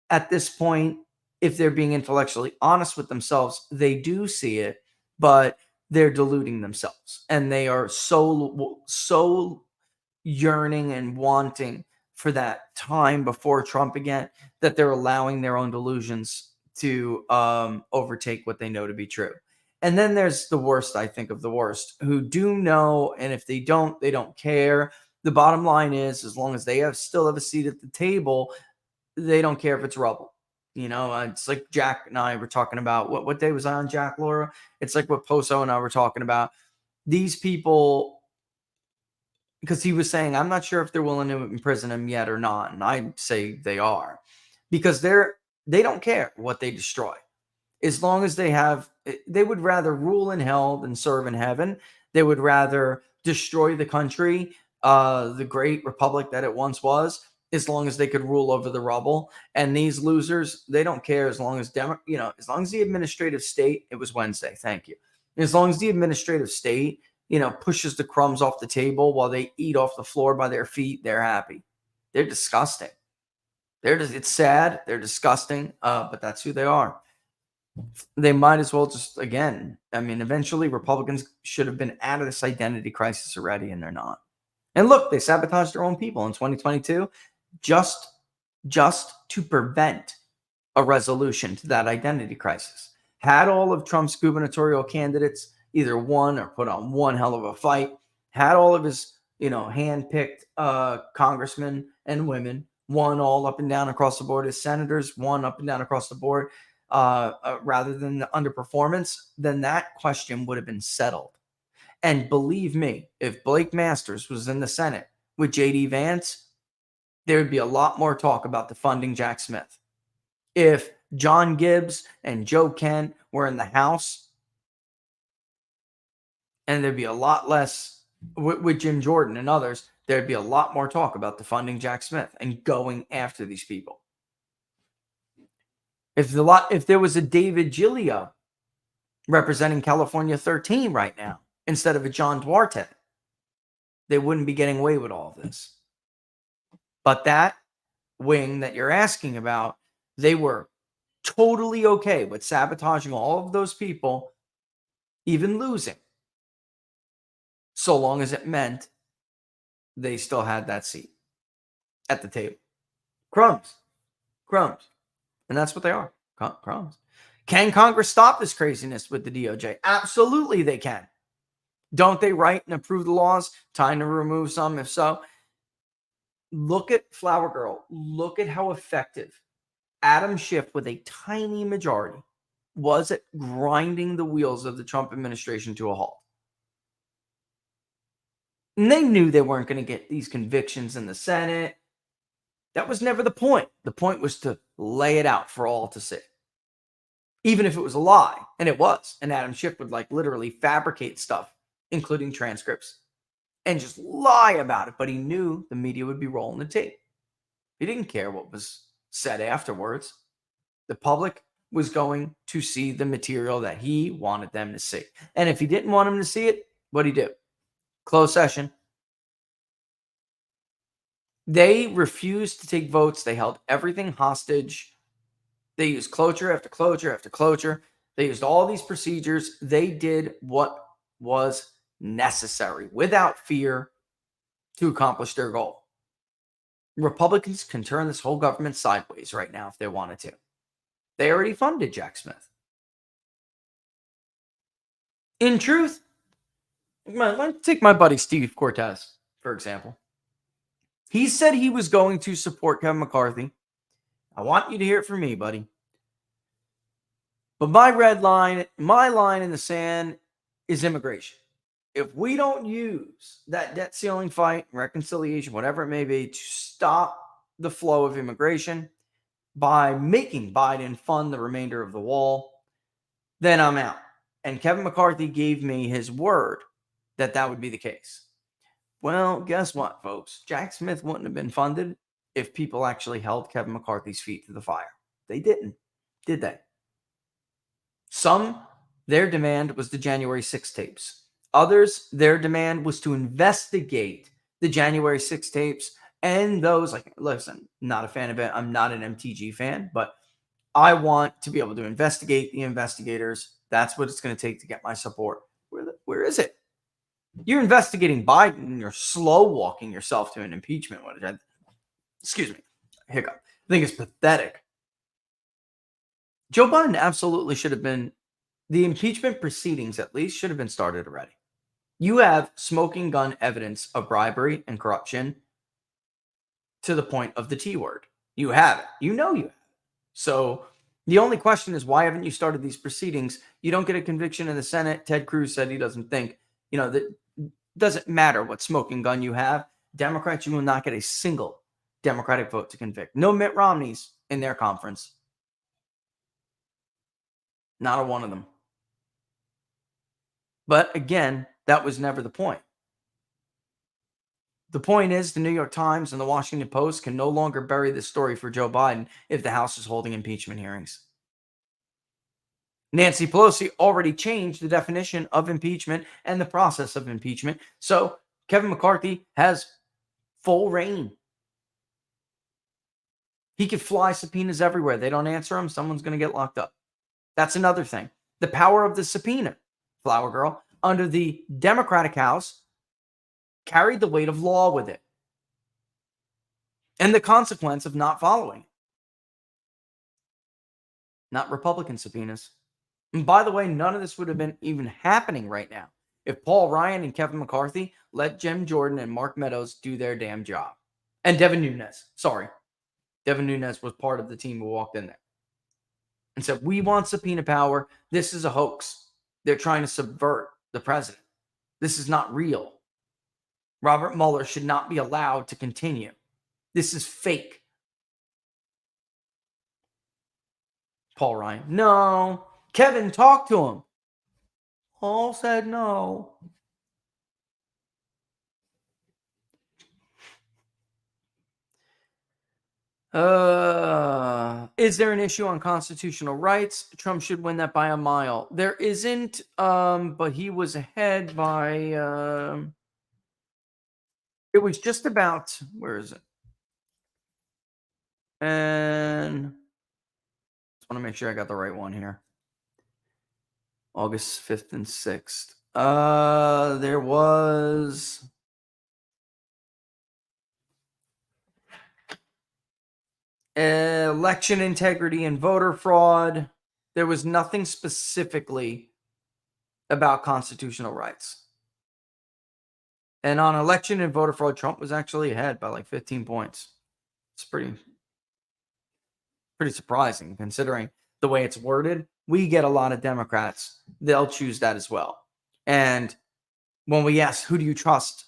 at this point, if they're being intellectually honest with themselves, they do see it, but they're deluding themselves. And they are so yearning and wanting for that time before Trump again, that they're allowing their own delusions to overtake what they know to be true. And then there's the worst, I think, of the worst, who do know, and if they don't care. The bottom line is, as long as they still have a seat at the table, they don't care if it's rubble. It's like Jack and I were talking about. What day was I on, Jack, Laura? It's like what Poso and I were talking about. These people, because he was saying, I'm not sure if they're willing to imprison him yet or not. And I say they are, because they don't care what they destroy. As long as they would rather rule in hell than serve in heaven. They would rather destroy the country, the great republic that it once was, as long as they could rule over the rubble. And these losers, they don't care as long as as long as the administrative state, it was Wednesday, thank you. As long as the administrative state, pushes the crumbs off the table while they eat off the floor by their feet, they're happy. They're disgusting. It's sad. They're disgusting, but that's who they are. They might as well just, again, eventually Republicans should have been out of this identity crisis already, and they're not. And look, they sabotaged their own people in 2022 just to prevent a resolution to that identity crisis. Had all of Trump's gubernatorial candidates either won or put on one hell of a fight, had all of his, hand-picked congressmen and women won all up and down across the board, his senators won up and down across the board, rather than the underperformance, then that question would have been settled. And believe me, if Blake Masters was in the Senate with J.D. Vance, there would be a lot more talk about defunding Jack Smith. If John Gibbs and Joe Kent were in the House, and there'd be a lot less with Jim Jordan and others, there'd be a lot more talk about defunding Jack Smith and going after these people. If there was a David Giglio representing California 13 right now, instead of a John Duarte, they wouldn't be getting away with all of this. But that wing that you're asking about, they were totally okay with sabotaging all of those people, even losing, so long as it meant they still had that seat at the table. Crumbs. And that's what they are. Crumbs. Can Congress stop this craziness with the DOJ? Absolutely they can. Don't they write and approve the laws? Time to remove some, if so. Look at Flower Girl. Look at how effective Adam Schiff, with a tiny majority, was at grinding the wheels of the Trump administration to a halt. And they knew they weren't going to get these convictions in the Senate. That was never the point. The point was to lay it out for all to see. Even if it was a lie, and it was. And Adam Schiff would literally fabricate stuff, including transcripts, and just lie about it. But he knew the media would be rolling the tape. He didn't care what was said afterwards. The public was going to see the material that he wanted them to see. And if he didn't want them to see it, what'd he do? Closed session. They refused to take votes. They held everything hostage. They used cloture after cloture after cloture. They used all these procedures. They did what was necessary without fear to accomplish their goal. Republicans can turn this whole government sideways right now if they wanted to. They already funded Jack Smith. In truth, let's take my buddy Steve Cortez, for example. He said he was going to support Kevin McCarthy. I want you to hear it from me, buddy. But my line in the sand is immigration. If we don't use that debt ceiling fight, reconciliation, whatever it may be, to stop the flow of immigration by making Biden fund the remainder of the wall, then I'm out. And Kevin McCarthy gave me his word that that would be the case. Well, guess what, folks? Jack Smith wouldn't have been funded if people actually held Kevin McCarthy's feet to the fire. They didn't, did they? Some, their demand was the January 6 tapes. Others, their demand was to investigate the January 6 tapes and those, like, listen, not a fan of it. I'm not an MTG fan, but I want to be able to investigate the investigators. That's what it's going to take to get my support. Where is it? You're investigating Biden and you're slow walking yourself to an impeachment. Excuse me, hiccup. I think it's pathetic. Joe Biden absolutely should have been, the impeachment proceedings at least should have been started already. You have smoking gun evidence of bribery and corruption to the point of the T word. You have it. You know you have it. So the only question is, why haven't you started these proceedings? You don't get a conviction in the Senate. Ted Cruz said he doesn't think, that doesn't matter what smoking gun you have. Democrats, you will not get a single Democratic vote to convict. No Mitt Romneys in their conference. Not a one of them. But again, that was never the point. The point is, the New York Times and the Washington Post can no longer bury this story for Joe Biden if the House is holding impeachment hearings. Nancy Pelosi already changed the definition of impeachment and the process of impeachment. So Kevin McCarthy has full reign. He could fly subpoenas everywhere. They don't answer him, someone's going to get locked up. That's another thing. The power of the subpoena, Flower Girl, under the Democratic House carried the weight of law with it and the consequence of not following. Not Republican subpoenas. And by the way, none of this would have been even happening right now if Paul Ryan and Kevin McCarthy let Jim Jordan and Mark Meadows do their damn job. And Devin Nunes. Sorry. Devin Nunes was part of the team who walked in there and said, we want subpoena power. This is a hoax. They're trying to subvert the president. This is not real. Robert Mueller should not be allowed to continue. This is fake. Paul Ryan. No. Kevin, talk to him. Paul said no. Is there an issue on constitutional rights? Trump should win that by a mile. There isn't, but he was ahead by, it was just about, where is it? And I want to make sure I got the right one here. August 5th and 6th. There was election integrity and voter fraud. There was nothing specifically about constitutional rights. And on election and voter fraud, Trump was actually ahead by like 15 points. It's pretty surprising considering the way it's worded. We get a lot of Democrats. They'll choose that as well. And when we ask, who do you trust?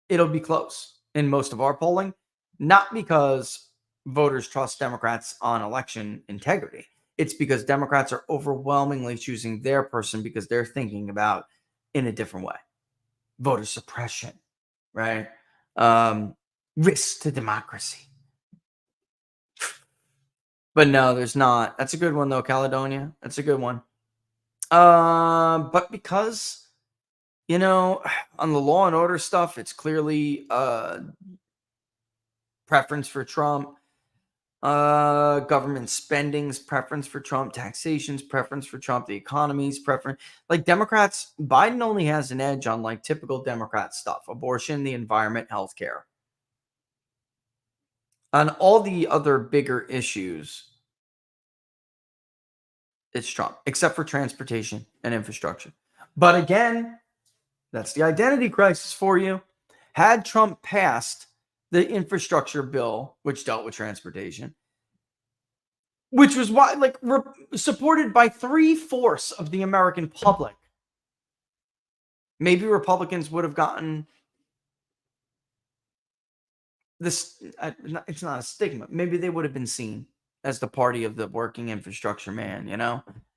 It'll be close in most of our polling, not because voters trust Democrats on election integrity. It's because Democrats are overwhelmingly choosing their person because they're thinking about in a different way. Voter suppression, right? Risk to democracy. But no, there's not. That's a good one, though, Caledonia. That's a good one. But because, on the law and order stuff, it's clearly preference for Trump. Government spending's preference for Trump, taxation's preference for Trump, the economy's preference. Like Democrats, Biden only has an edge on like typical Democrat stuff: abortion, the environment, healthcare. On all the other bigger issues, it's Trump, except for transportation and infrastructure. But again, that's the identity crisis for you. Had Trump passed the infrastructure bill, which dealt with transportation, which was why, like, supported by 3/4 of the American public, maybe Republicans would have gotten this. It's not a stigma. Maybe they would have been seen as the party of the working infrastructure man,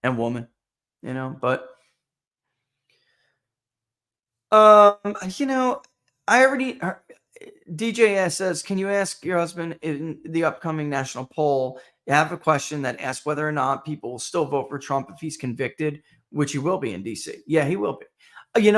and woman, But I already. DJS says, can you ask your husband in the upcoming national poll? You have a question that asks whether or not people will still vote for Trump if he's convicted, which he will be in DC. Yeah, he will be.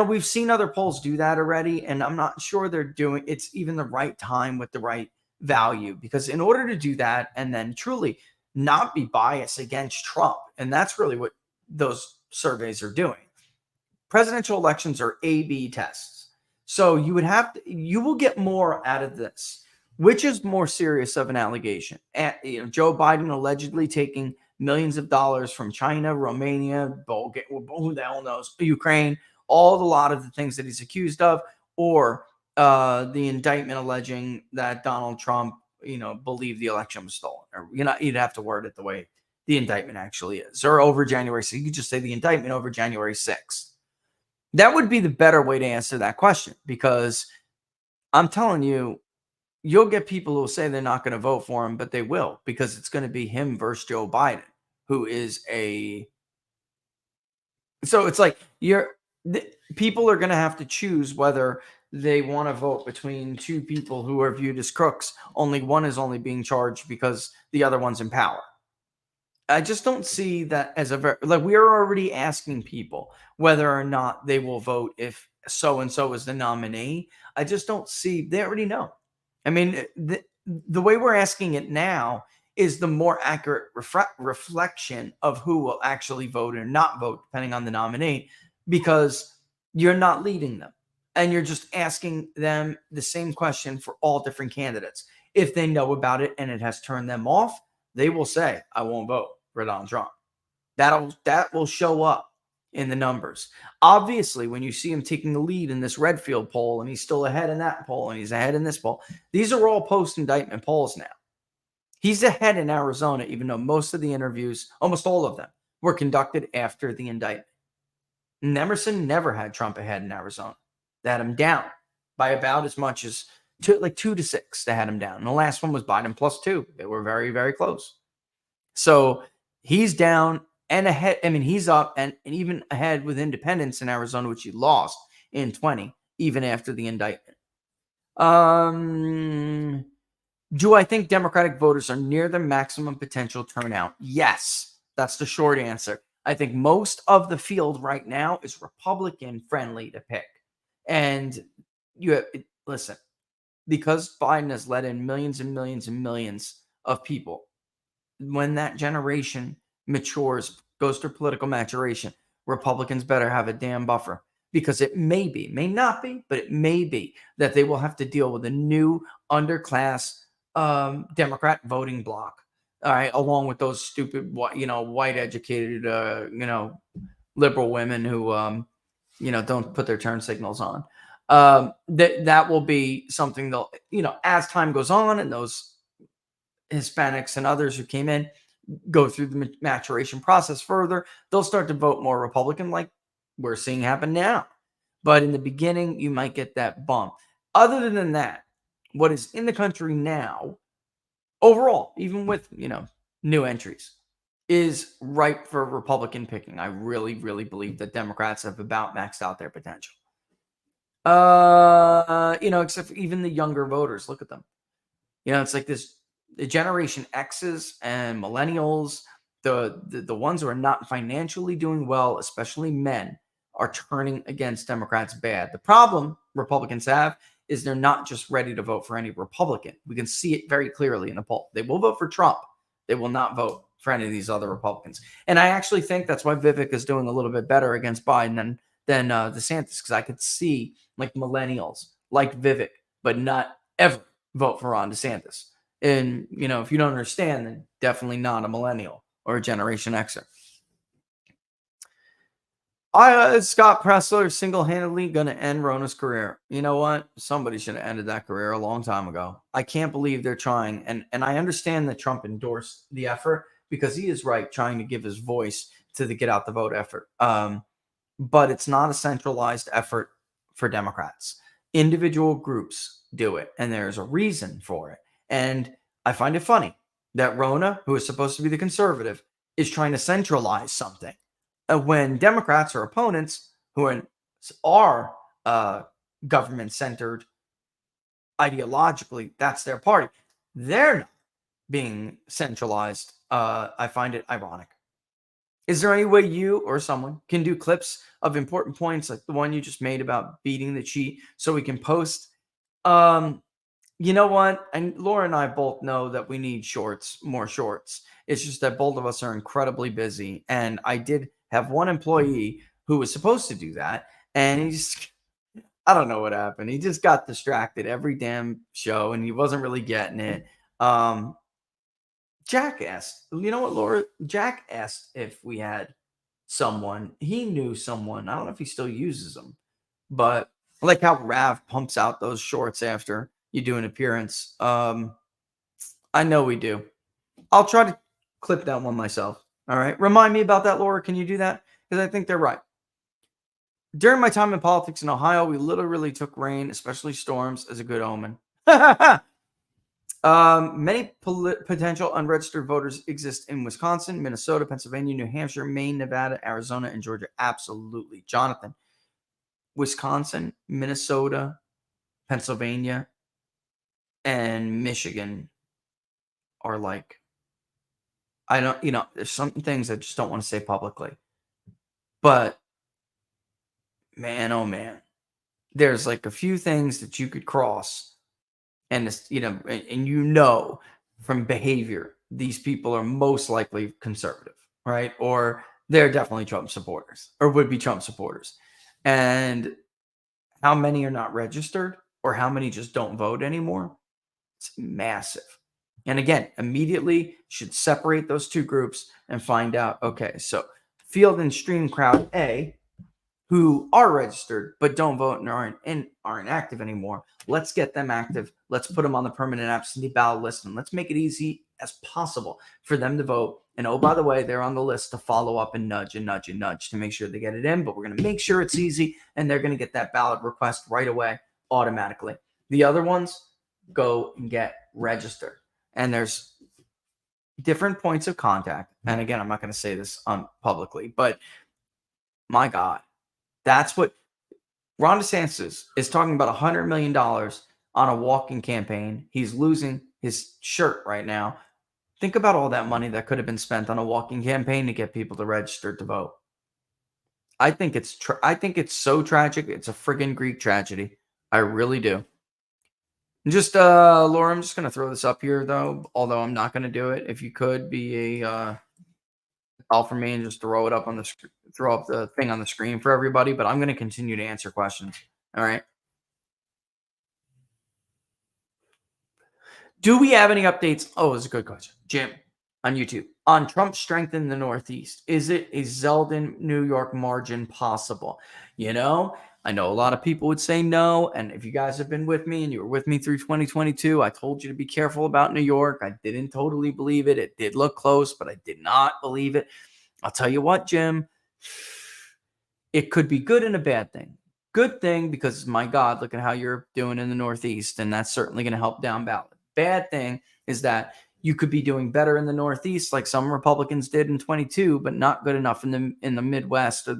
We've seen other polls do that already, and I'm not sure they're doing it's even the right time with the right value, because in order to do that and then truly not be biased against Trump, and that's really what those surveys are doing. Presidential elections are A/B tests. So you will get more out of this. Which is more serious of an allegation? Joe Biden allegedly taking millions of dollars from China, Romania, Bulgaria, who the hell knows, Ukraine, a lot of the things that he's accused of, or the indictment alleging that Donald Trump, believed the election was stolen. Or you'd have to word it the way the indictment actually is, or over January 6th. You could just say the indictment over January 6th. That would be the better way to answer that question, because I'm telling you, you'll get people who will say they're not going to vote for him, but they will, because it's going to be him versus Joe Biden, who is so it's like people are going to have to choose whether they want to vote between two people who are viewed as crooks. Only one is only being charged because the other one's in power. I just don't see that as we are already asking people whether or not they will vote if so-and-so is the nominee. I just don't see, they already know. I mean, the way we're asking it now is the more accurate reflection of who will actually vote or not vote, depending on the nominee, because you're not leading them. And you're just asking them the same question for all different candidates. If they know about it and it has turned them off, they will say, I won't vote for Donald Trump. That will show up in the numbers. Obviously, when you see him taking the lead in this Redfield poll, and he's still ahead in that poll, and he's ahead in this poll, these are all post-indictment polls now. He's ahead in Arizona, even though most of the interviews, almost all of them, were conducted after the indictment. And Emerson never had Trump ahead in Arizona. They had him down by about as much as 2-6. They had him down. And the last one was Biden +2. They were very, very close. So he's down and ahead. I mean, he's up and even ahead with independents in Arizona, which he lost in 20, even after the indictment. Do I think Democratic voters are near their maximum potential turnout? Yes, that's the short answer. I think most of the field right now is Republican friendly to pick. And listen, because Biden has let in millions and millions and millions of people, when that generation matures, goes through political maturation, Republicans better have a damn buffer, because it may not be, but it may be that they will have to deal with a new underclass Democrat voting bloc. All right, along with those stupid, white educated, liberal women who, don't put their turn signals on. That will be something they'll, as time goes on, and those Hispanics and others who came in go through the maturation process further, they'll start to vote more Republican, like we're seeing happen now. But in the beginning, you might get that bump. Other than that, what is in the country now, overall, even with, new entries, is ripe for Republican picking. I really, really believe that Democrats have about maxed out their potential. Except for even the younger voters. Look at them. It's like this, the Generation X's and millennials, the ones who are not financially doing well, especially men, are turning against Democrats bad. The problem Republicans have is they're not just ready to vote for any Republican. We can see it very clearly in the poll. They will vote for Trump. They will not vote for any of these other Republicans. And I actually think that's why Vivek is doing a little bit better against Biden than DeSantis, because I could see like millennials like Vivek, but not ever vote for Ron DeSantis. And, if you don't understand, then definitely not a millennial or a Generation Xer. Scott Pressler single-handedly going to end Rona's career. You know what? Somebody should have ended that career a long time ago. I can't believe they're trying. And I understand that Trump endorsed the effort because he is right, trying to give his voice to the get out the vote effort. But it's not a centralized effort for Democrats. Individual groups do it, and there's a reason for it. And I find it funny that Rona, who is supposed to be the conservative, is trying to centralize something. When Democrats or opponents who are government-centered ideologically, that's their party. They're not being centralized. I find it ironic. Is there any way you or someone can do clips of important points like the one you just made about beating the cheat so we can post? You know what? And Laura and I both know that we need more shorts. It's just that both of us are incredibly busy. And I did have one employee who was supposed to do that. And I don't know what happened. He just got distracted every damn show and he wasn't really getting it. Jack asked, you know what, Laura? Jack asked if we had someone. He knew someone. I don't know if he still uses them, but I like how Rav pumps out those shorts after you do an appearance. I know we do. I'll try to clip that one myself. All right. Remind me about that, Laura. Can you do that? Because I think they're right. During my time in politics in Ohio, we literally took rain, especially storms, as a good omen. Many potential unregistered voters exist in Wisconsin, Minnesota, Pennsylvania, New Hampshire, Maine, Nevada, Arizona, and Georgia. Absolutely. Jonathan, Wisconsin, Minnesota, Pennsylvania, and Michigan are like, there's some things I just don't want to say publicly. But man, oh man, there's like a few things that you could cross. And it's, from behavior, these people are most likely conservative, right? Or they're definitely Trump supporters or would be Trump supporters. And how many are not registered or how many just don't vote anymore? It's massive. And again, immediately should separate those two groups and find out, okay, so field and stream crowd A, who are registered but don't vote and aren't active anymore. Let's get them active. Let's put them on the permanent absentee ballot list, and let's make it easy as possible for them to vote. And oh, by the way, they're on the list to follow up and nudge to make sure they get it in. But we're going to make sure it's easy, and they're going to get that ballot request right away automatically. The other ones go and get registered. And there's different points of contact. And again, I'm not going to say this publicly, but my God, that's what Ron DeSantis is talking about. $100 million on a walking campaign. He's losing his shirt right now. Think about all that money that could have been spent on a walking campaign to get people to register to vote. I think it's so tragic. It's a friggin' Greek tragedy. I really do. Just Laura, I'm just gonna throw this up here though, although I'm not gonna do it. If you could be a call for me and just throw it up on the throw up the thing on the screen for everybody, but I'm gonna continue to answer questions. All right. Do we have any updates? Oh, it's a good question. Jim on YouTube. On Trump strengthen the Northeast. Is it a Zeldin, New York margin possible? I know a lot of people would say no. And if you guys have been with me and you were with me through 2022, I told you to be careful about New York. I didn't totally believe it. It did look close, but I did not believe it. I'll tell you what, Jim, it could be good and a bad thing. Good thing because, my God, look at how you're doing in the Northeast, and that's certainly going to help down ballot. Bad thing is that you could be doing better in the Northeast like some Republicans did in 22, but not good enough in the Midwest or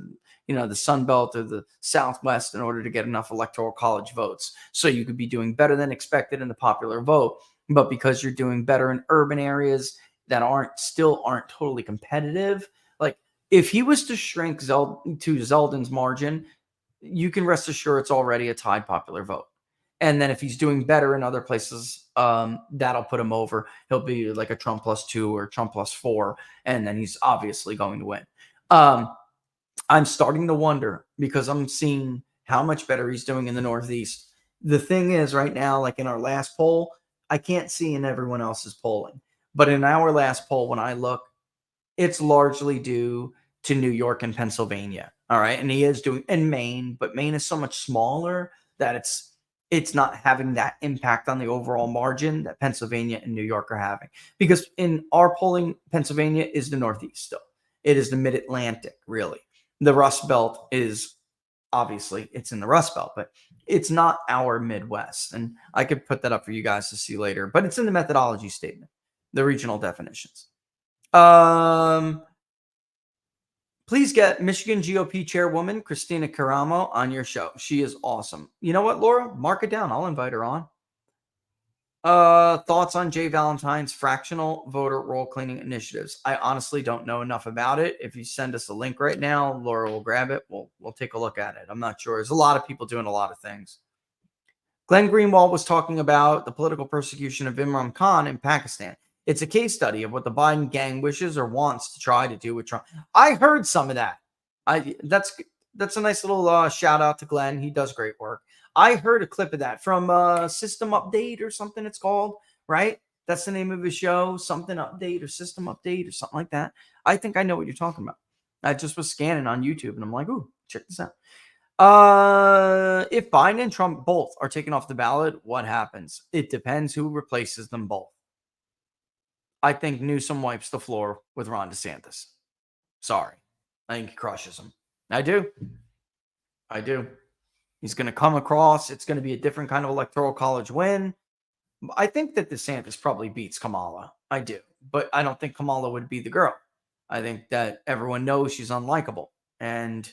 the Sun Belt or the Southwest in order to get enough electoral college votes. So you could be doing better than expected in the popular vote, but because you're doing better in urban areas that aren't totally competitive. Like if he was to shrink to Zeldin's margin, you can rest assured it's already a tied popular vote. And then if he's doing better in other places, that'll put him over. He'll be like a Trump +2 or Trump +4, and then he's obviously going to win. I'm starting to wonder because I'm seeing how much better he's doing in the Northeast. The thing is, right now, like in our last poll, I can't see in everyone else's polling. But in our last poll, when I look, it's largely due to New York and Pennsylvania. All right. And he is doing in Maine, but Maine is so much smaller that it's not having that impact on the overall margin that Pennsylvania and New York are having. Because in our polling, Pennsylvania is the Northeast still. It is the Mid-Atlantic, really. The Rust Belt is obviously it's in the Rust Belt, but it's not our Midwest. And I could put that up for you guys to see later, but it's in the methodology statement, the regional definitions. Please get Michigan GOP chairwoman Christina Caramo on your show. She is awesome. You know what, Laura? Mark it down. I'll invite her on. Thoughts on Jay Valentine's fractional voter roll cleaning initiatives? I honestly don't know enough about it. If you send us a link right now, Laura will grab it. We'll take a look at it. I'm not sure. There's a lot of people doing a lot of things. Glenn Greenwald was talking about the political persecution of Imran Khan in Pakistan. It's a case study of what the Biden gang wishes or wants to try to do with Trump. I heard some of that. That's a nice little shout out to Glenn. He does great work. I heard a clip of that from System Update or something it's called, right? That's the name of his show, Something Update or System Update or something like that. I think I know what you're talking about. I just was scanning on YouTube and I'm like, ooh, check this out. If Biden and Trump both are taken off the ballot, what happens? It depends who replaces them both. I think Newsom wipes the floor with Ron DeSantis. Sorry. I think he crushes him. I do. He's going to come across. It's going to be a different kind of electoral college win. I think that DeSantis probably beats Kamala. I do. But I don't think Kamala would be the girl. I think that everyone knows she's unlikable. And,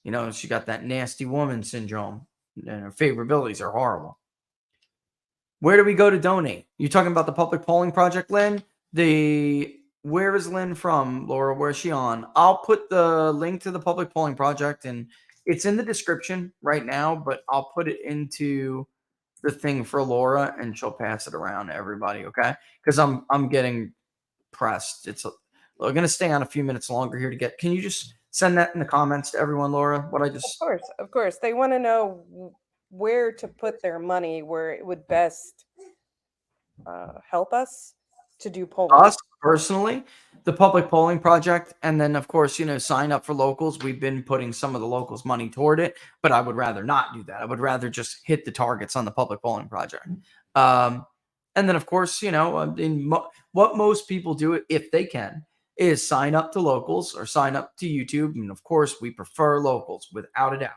you know, she got that nasty woman syndrome. And her favorabilities are horrible. Where do we go to donate? You talking about the public polling project, Lynn? Where is Lynn from, Laura? Where's she on? I'll put the link to the public polling project, and it's in the description right now, but I'll put it into the thing for Laura, and she'll pass it around to everybody, okay? Because I'm getting pressed. We're going to stay on a few minutes longer here to get. Can you just send that in the comments to everyone, Laura? Of course. They want to know where to put their money, where it would best help us to do polling. Us personally, the public polling project, and then of course, you know, sign up for locals. We've been putting some of the locals' money toward it, but I would rather not do that. I would rather just hit the targets on the public polling project. And then, of course, you know, what most people do if they can is sign up to locals or sign up to YouTube. And of course, we prefer locals without a doubt.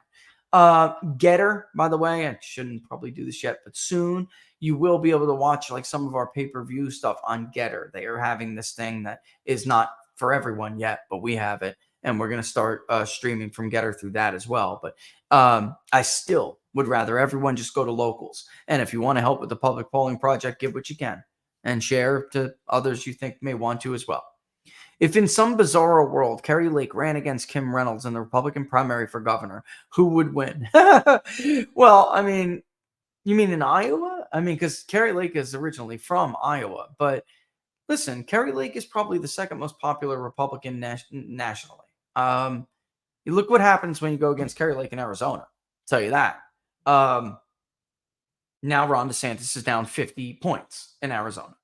Getter, by the way, I shouldn't probably do this yet, but soon you will be able to watch like some of our pay-per-view stuff on Getter. They are having this thing that is not for everyone yet, but we have it. And we're going to start streaming from Getter through that as well. But I still would rather everyone just go to locals. And if you want to help with the public polling project, give what you can and share to others you think may want to as well. If in some bizarro world, Kari Lake ran against Kim Reynolds in the Republican primary for governor, who would win? Well, I mean, you mean in Iowa? I mean, because Kari Lake is originally from Iowa. But listen, Kari Lake is probably the second most popular Republican nationally. You look what happens when you go against Kari Lake in Arizona. I'll tell you that. Now Ron DeSantis is down 50 points in Arizona.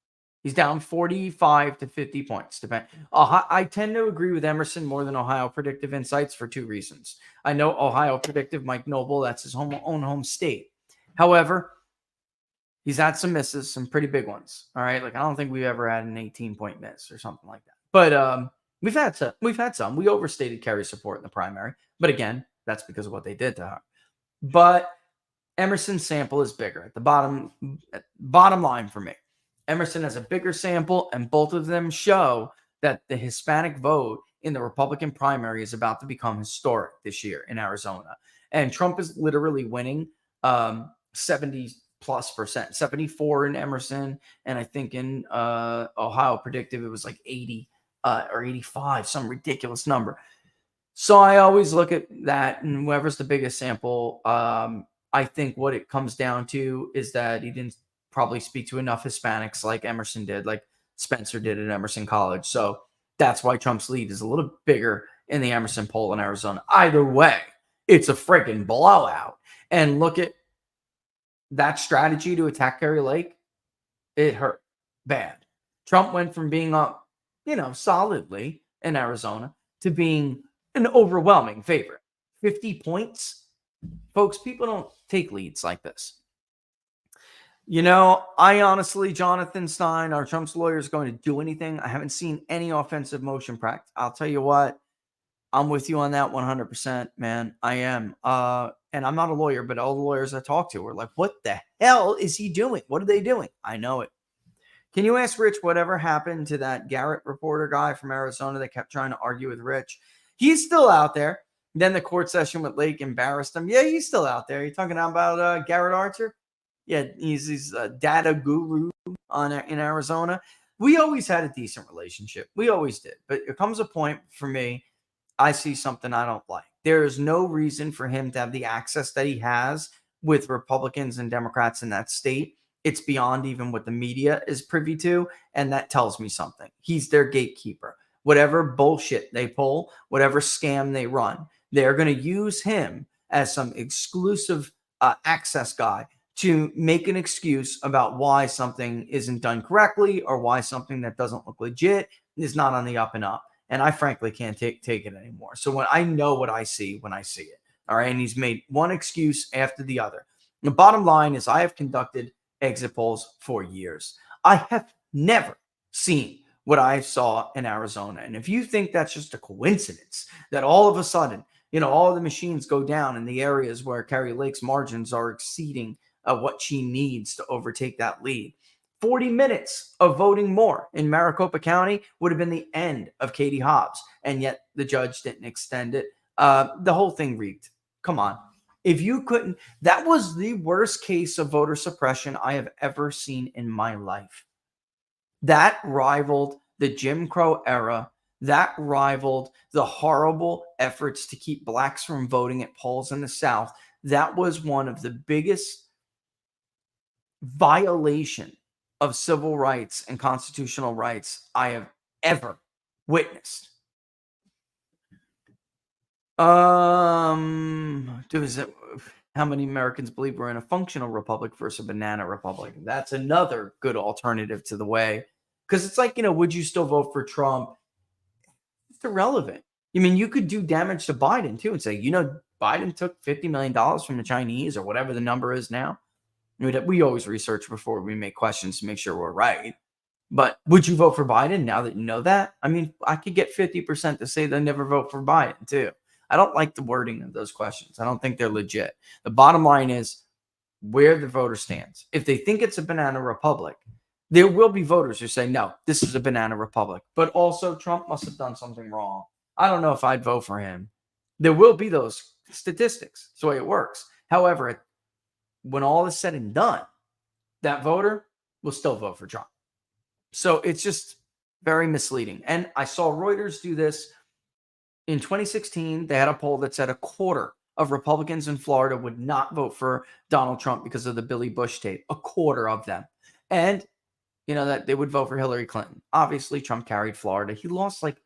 He's down 45 to 50 points. I tend to agree with Emerson more than Ohio Predictive Insights for two reasons. I know Ohio Predictive, Mike Noble, that's his own home state. However, he's had some misses, some pretty big ones. All right. Like, I don't think we've ever had an 18-point miss or something like that. But we've had some. We overstated Kari's support in the primary. But again, that's because of what they did to her. But Emerson's sample is bigger. At the bottom line for me, Emerson has a bigger sample, and both of them show that the Hispanic vote in the Republican primary is about to become historic this year in Arizona. And Trump is literally winning 70+%, 74 in Emerson. And I think in Ohio Predictive, it was like 80 or 85, some ridiculous number. So I always look at that, and whoever's the biggest sample, I think what it comes down to is that he didn't probably speak to enough Hispanics like Emerson did, like Spencer did at Emerson College. So that's why Trump's lead is a little bigger in the Emerson poll in Arizona. Either way, it's a freaking blowout. And look at that strategy to attack Kari Lake. It hurt bad. Trump went from being up, solidly in Arizona to being an overwhelming favorite. 50 points. Folks, people don't take leads like this. I honestly, Jonathan Stein, our Trump's lawyer, is going to do anything. I haven't seen any offensive motion practice. I'll tell you what, I'm with you on that 100%, man. I am. And I'm not a lawyer, but all the lawyers I talk to are like, what the hell is he doing? What are they doing? I know it. Can you ask Rich whatever happened to that Garrett reporter guy from Arizona that kept trying to argue with Rich? He's still out there. Then the court session with Lake embarrassed him. Yeah, he's still out there. You're talking about Garrett Archer? Yeah, he's a data guru in Arizona. We always had a decent relationship. We always did. But there comes a point for me, I see something I don't like. There is no reason for him to have the access that he has with Republicans and Democrats in that state. It's beyond even what the media is privy to, and that tells me something. He's their gatekeeper. Whatever bullshit they pull, whatever scam they run, they're going to use him as some exclusive access guy to make an excuse about why something isn't done correctly or why something that doesn't look legit is not on the up and up. And I frankly can't take it anymore. So when I know what I see when I see it, all right, and he's made one excuse after the other. The bottom line is I have conducted exit polls for years. I have never seen what I saw in Arizona. And if you think that's just a coincidence that all of a sudden, all of the machines go down in the areas where Kari Lake's margins are exceeding what she needs to overtake that lead. 40 minutes of voting more in Maricopa County would have been the end of Katie Hobbs. And yet the judge didn't extend it. The whole thing reeked. Come on. If you couldn't, that was the worst case of voter suppression I have ever seen in my life. That rivaled the Jim Crow era. That rivaled the horrible efforts to keep blacks from voting at polls in the South. That was one of the biggest violation of civil rights and constitutional rights I have ever witnessed. How many Americans believe we're in a functional republic versus a banana republic? That's another good alternative to the way, because it's like, would you still vote for Trump? It's irrelevant. I mean, you could do damage to Biden too and say, Biden took $50 million from the Chinese or whatever the number is now. We always research before we make questions to make sure we're right. But would you vote for Biden now that you know that? I mean, I could get 50% to say they never vote for Biden too. I don't like the wording of those questions. I don't think they're legit. The bottom line is where the voter stands. If they think it's a banana republic, there will be voters who say, no, this is a banana republic. But also Trump must have done something wrong. I don't know if I'd vote for him. There will be those statistics. That's the way it works. However, when all is said and done, that voter will still vote for Trump. So it's just very misleading. And I saw Reuters do this in 2016. They had a poll that said a quarter of Republicans in Florida would not vote for Donald Trump because of the Billy Bush tape. A quarter of them. And, that they would vote for Hillary Clinton. Obviously, Trump carried Florida. He lost like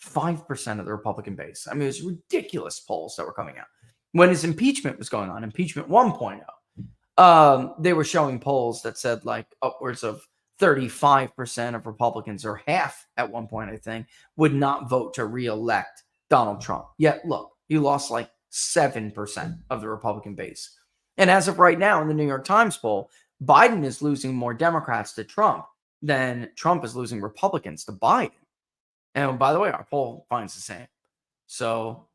5% of the Republican base. I mean, it was ridiculous polls that were coming out. When his impeachment was going on, impeachment 1.0, they were showing polls that said like upwards of 35% of Republicans, or half at one point, I think, would not vote to reelect Donald Trump. Yet, look, he lost like 7% of the Republican base. And as of right now, in the New York Times poll, Biden is losing more Democrats to Trump than Trump is losing Republicans to Biden. And by the way, our poll finds the same. So,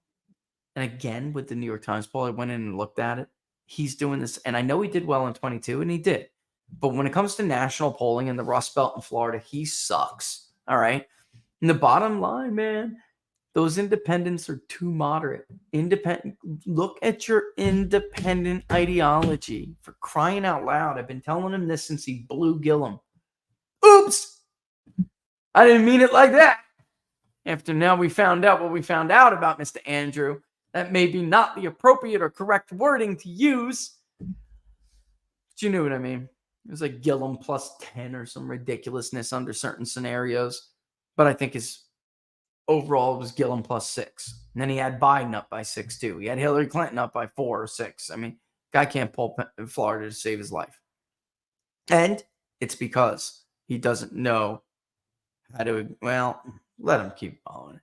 and again, with the New York Times poll, I went in and looked at it. He's doing this. And I know he did well in 22, and he did. But when it comes to national polling in the Rust Belt in Florida, he sucks. All right. And the bottom line, man, those independents are too moderate. Independent. Look at your independent ideology. For crying out loud. I've been telling him this since he blew Gillum. Oops. I didn't mean it like that. After now we found out what we found out about Mr. Andrew, that may be not the appropriate or correct wording to use. But you knew what I mean. It was like Gillum plus 10 or some ridiculousness under certain scenarios. But I think his overall was Gillum plus 6. And then he had Biden up by 6 too. He had Hillary Clinton up by 4 or 6. I mean, guy can't pull Florida to save his life. And it's because he doesn't know how to, well, let him keep following it.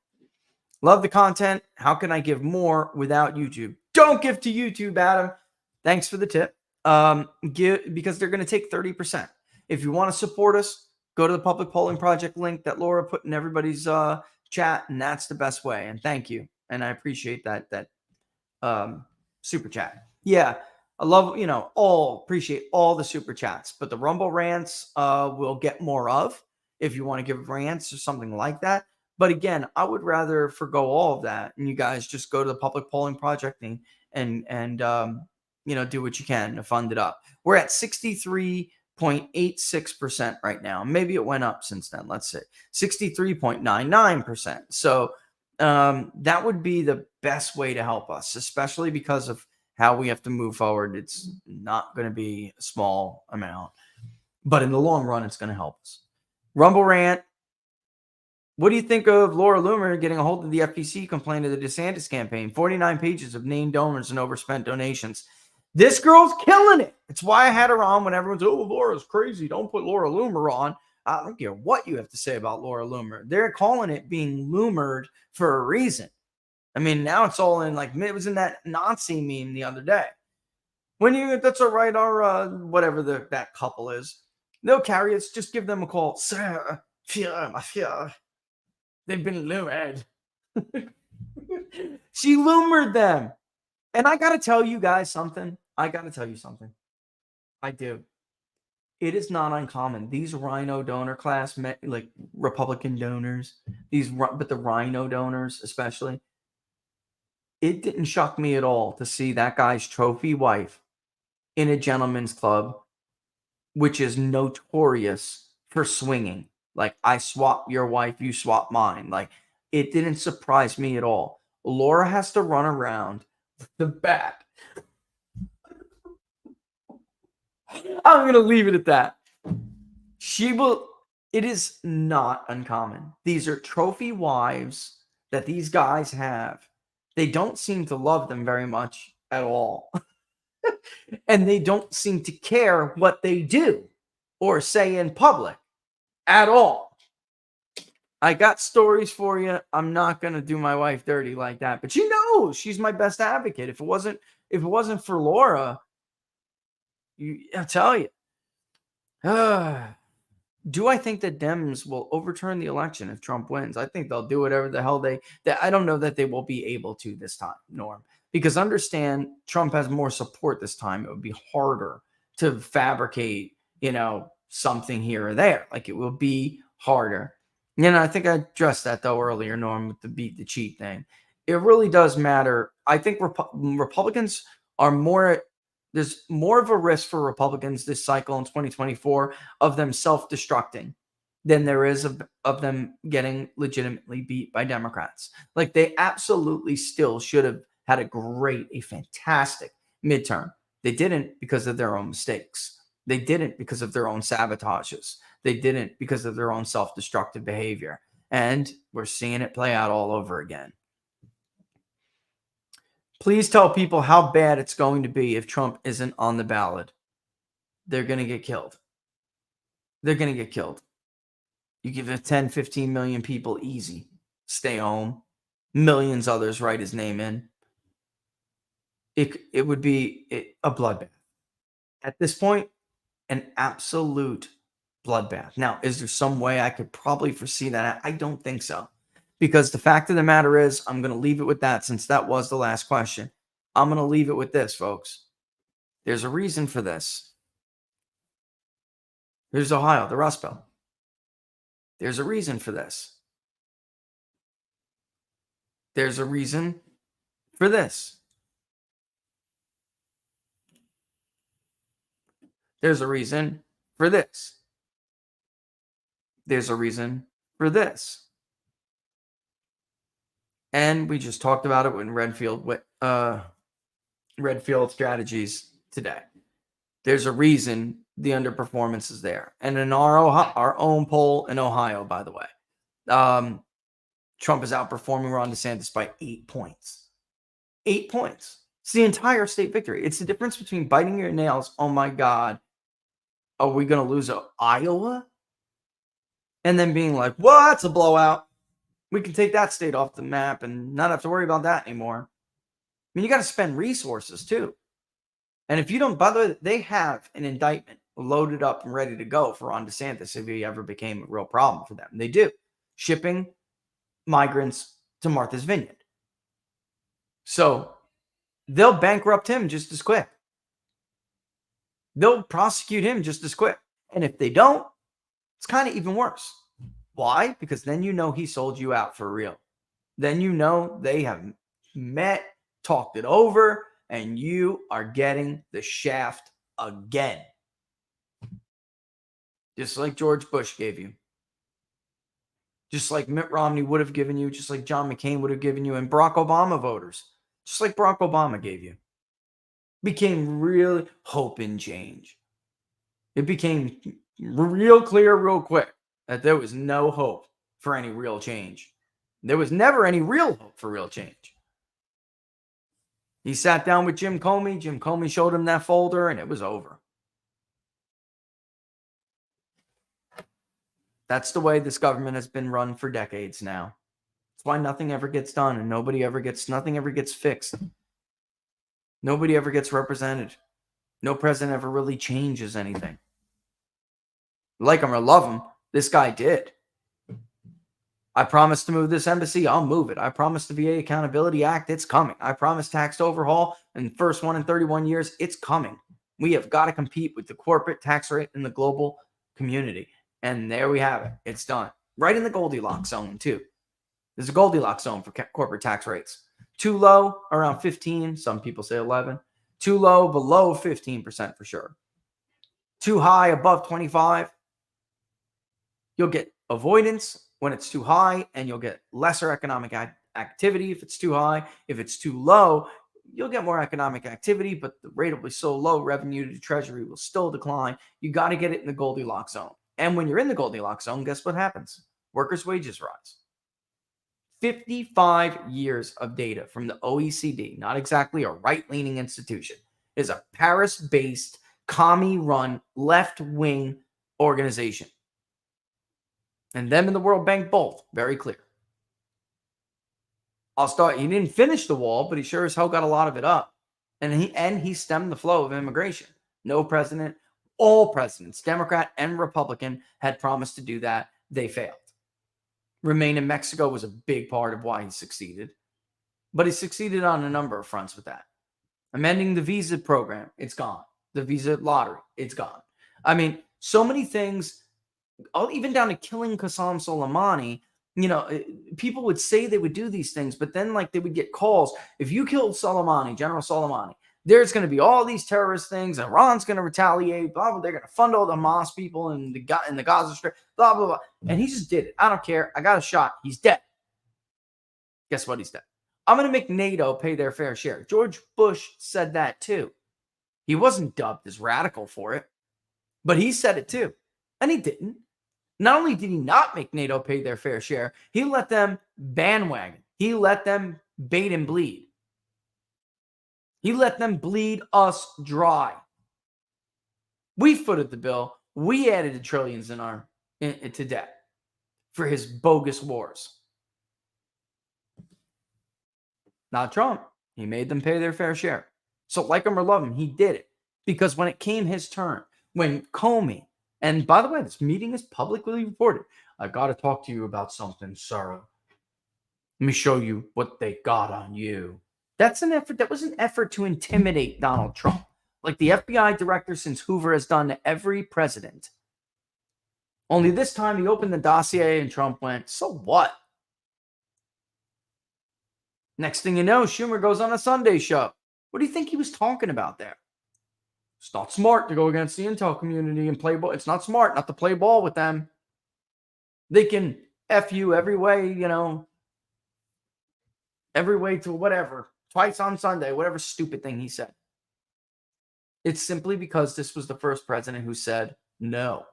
Love the content. How can I give more without YouTube? Don't give to YouTube, Adam. Thanks for the tip. Give because they're going to take 30%. If you want to support us, go to the public polling project link that Laura put in everybody's chat, and that's the best way. And thank you. And I appreciate that super chat. Yeah, I love, appreciate all the super chats, but the Rumble rants we'll get more of if you want to give rants or something like that. But again, I would rather forgo all of that, and you guys just go to the public polling project and do what you can to fund it up. We're at 63.86% right now. Maybe it went up since then. Let's say 63.99%. So that would be the best way to help us, especially because of how we have to move forward. It's not going to be a small amount, but in the long run, it's going to help us. Rumble rant. What do you think of Laura Loomer getting a hold of the FTC complaint of the DeSantis campaign? 49 pages of named donors and overspent donations. This girl's killing it. It's why I had her on when everyone's, oh, Laura's crazy. Don't put Laura Loomer on. I don't care what you have to say about Laura Loomer. They're calling it being loomered for a reason. I mean, now it's all in, like, it was in that Nazi meme the other day. That's all right, our, whatever that couple is. They'll carry it. Just give them a call. Sir, fear. They've been lured. She loomered them. And I got to tell you guys something. I do. It is not uncommon. These Rhino donor class, like Republican donors, but the Rhino donors especially, it didn't shock me at all to see that guy's trophy wife in a gentleman's club, which is notorious for swinging. Like, I swap your wife, you swap mine. Like, it didn't surprise me at all. Laura has to run around with the bat. I'm going to leave it at that. It is not uncommon. These are trophy wives that these guys have. They don't seem to love them very much at all. And they don't seem to care what they do or say in public at all. I got stories for you. I'm not going to do my wife dirty like that, but she's my best advocate. If it wasn't for Laura, I'll tell you. Do I think that Dems will overturn the election if Trump wins? I think they'll do whatever the hell I don't know that they will be able to this time, Norm, because understand Trump has more support this time. It would be harder to fabricate, something here or there. Like, it will be harder. I think I addressed that though earlier, Norm, with the beat the cheat thing. It really does matter. I think Republicans are more. There's more of a risk for Republicans this cycle in 2024 of them self-destructing than there is of them getting legitimately beat by Democrats. Like, they absolutely still should have had a fantastic midterm. They didn't because of their own mistakes. They didn't because of their own sabotages. They didn't because of their own self-destructive behavior. And we're seeing it play out all over again. Please tell people how bad it's going to be if Trump isn't on the ballot. They're going to get killed. They're going to get killed. You give it 10, 15 million people easy. Stay home. Millions others write his name in. It would be a bloodbath. At this point, an absolute bloodbath. Now, is there some way I could probably foresee that? I don't think so. Because the fact of the matter is, I'm going to leave it with that since that was the last question. I'm going to leave it with this, folks. There's a reason for this. Here's Ohio, the Rust Belt. There's a reason for this. There's a reason for this. There's a reason for this. There's a reason for this. And we just talked about it in Redfield strategies today. There's a reason the underperformance is there. And in our own poll in Ohio, by the way, Trump is outperforming Ron DeSantis by 8 points. 8 points. It's the entire state victory. It's the difference between biting your nails. Oh my God, are we going to lose Iowa? And then being like, well, that's a blowout. We can take that state off the map and not have to worry about that anymore. I mean, you got to spend resources too. And if you don't, by the way, they have an indictment loaded up and ready to go for Ron DeSantis if he ever became a real problem for them. They do. Shipping migrants to Martha's Vineyard. So they'll bankrupt him just as quick. They'll prosecute him just as quick. And if they don't, it's kind of even worse. Why? Because then you know he sold you out for real. Then you know they have met, talked it over, and you are getting the shaft again. Just like George Bush gave you. Just like Mitt Romney would have given you. Just like John McCain would have given you. And Barack Obama voters. Just like Barack Obama gave you. Became really hope and change. It became real clear real quick that there was no hope for any real change. There was never any real hope for real change. He sat down with Jim Comey. Jim Comey showed him that folder, and it was over. That's the way this government has been run for decades now. That's why nothing ever gets done, and nothing ever gets fixed. Nobody ever gets represented. No president ever really changes anything. Like him or love him, this guy did. I promised to move this embassy, I'll move it. I promised the VA Accountability Act, it's coming. I promised tax overhaul, and first one in 31 years, it's coming. We have got to compete with the corporate tax rate in the global community. And there we have it. It's done. Right in the Goldilocks zone, too. There's a Goldilocks zone for corporate tax rates. Too low, around 15. Some people say 11. Too low, below 15% for sure. Too high, above 25. You'll get avoidance when it's too high, and you'll get lesser economic activity if it's too high. If it's too low, you'll get more economic activity, but the rate will be so low, revenue to Treasury will still decline. You got to get it in the Goldilocks zone. And when you're in the Goldilocks zone, guess what happens? Workers' wages rise. 55 years of data from the OECD, not exactly a right-leaning institution, is a Paris-based, commie-run, left-wing organization. And them and the World Bank both, very clear. He didn't finish the wall, but he sure as hell got a lot of it up. And he stemmed the flow of immigration. No president, all presidents, Democrat and Republican, had promised to do that. They failed. Remain in Mexico was a big part of why he succeeded. But he succeeded on a number of fronts with that. Amending the visa program, it's gone. The visa lottery, it's gone. I mean, so many things, even down to killing Qasem Soleimani. You know, people would say they would do these things, but then like they would get calls. If you killed Soleimani, General Soleimani, there's going to be all these terrorist things. Iran's going to retaliate. Blah, blah. They're going to fund all the Hamas people in the Gaza Strip. Blah, blah, blah. And he just did it. I don't care. I got a shot. He's dead. Guess what? He's dead. I'm going to make NATO pay their fair share. George Bush said that too. He wasn't dubbed as radical for it, but he said it too. And he didn't. Not only did he not make NATO pay their fair share, he let them bandwagon. He let them bait and bleed. He let them bleed us dry. We footed the bill. We added the trillions to debt for his bogus wars. Not Trump. He made them pay their fair share. So like him or love him, he did it. Because when it came his turn, when Comey, and by the way, this meeting is publicly reported. I got to talk to you about something, sir. Let me show you what they got on you. That's an effort. That was an effort to intimidate Donald Trump, like the FBI director since Hoover has done to every president. Only this time he opened the dossier and Trump went, so what? Next thing you know, Schumer goes on a Sunday show. What do you think he was talking about there? It's not smart to go against the intel community and play ball. It's not smart not to play ball with them. They can F you every way, every way to whatever. Twice on Sunday, whatever stupid thing he said. It's simply because this was the first president who said, no.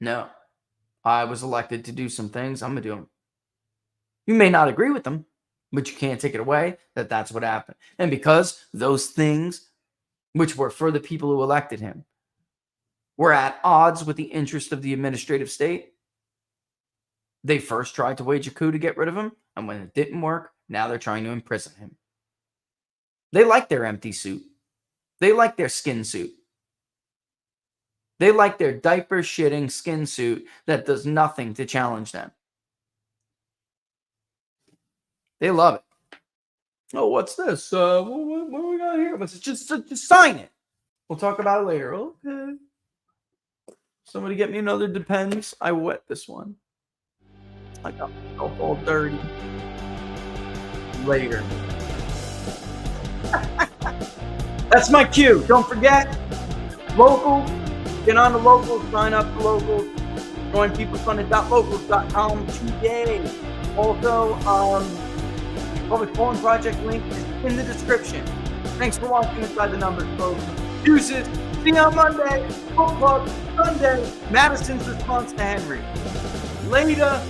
No. I was elected to do some things. I'm going to do them. You may not agree with them, but you can't take it away that that's what happened. And because those things, which were for the people who elected him, were at odds with the interest of the administrative state, they first tried to wage a coup to get rid of him. And when it didn't work, now they're trying to imprison him. They like their empty suit. They like their skin suit. They like their diaper shitting skin suit that does nothing to challenge them. They love it. Oh, what's this? What do we got here? Just sign it. We'll talk about it later. Okay. Somebody get me another Depends. I wet this one. I got myself all dirty. Later. That's my cue. Don't forget, locals. Get on the locals. Sign up for locals. Join peoplefunded.locals.com today. Also, Public Forum Project link is in the description. Thanks for watching Inside the Numbers, folks. Deuces. See you on Monday. Book Club Sunday. Madison's response to Henry. Later.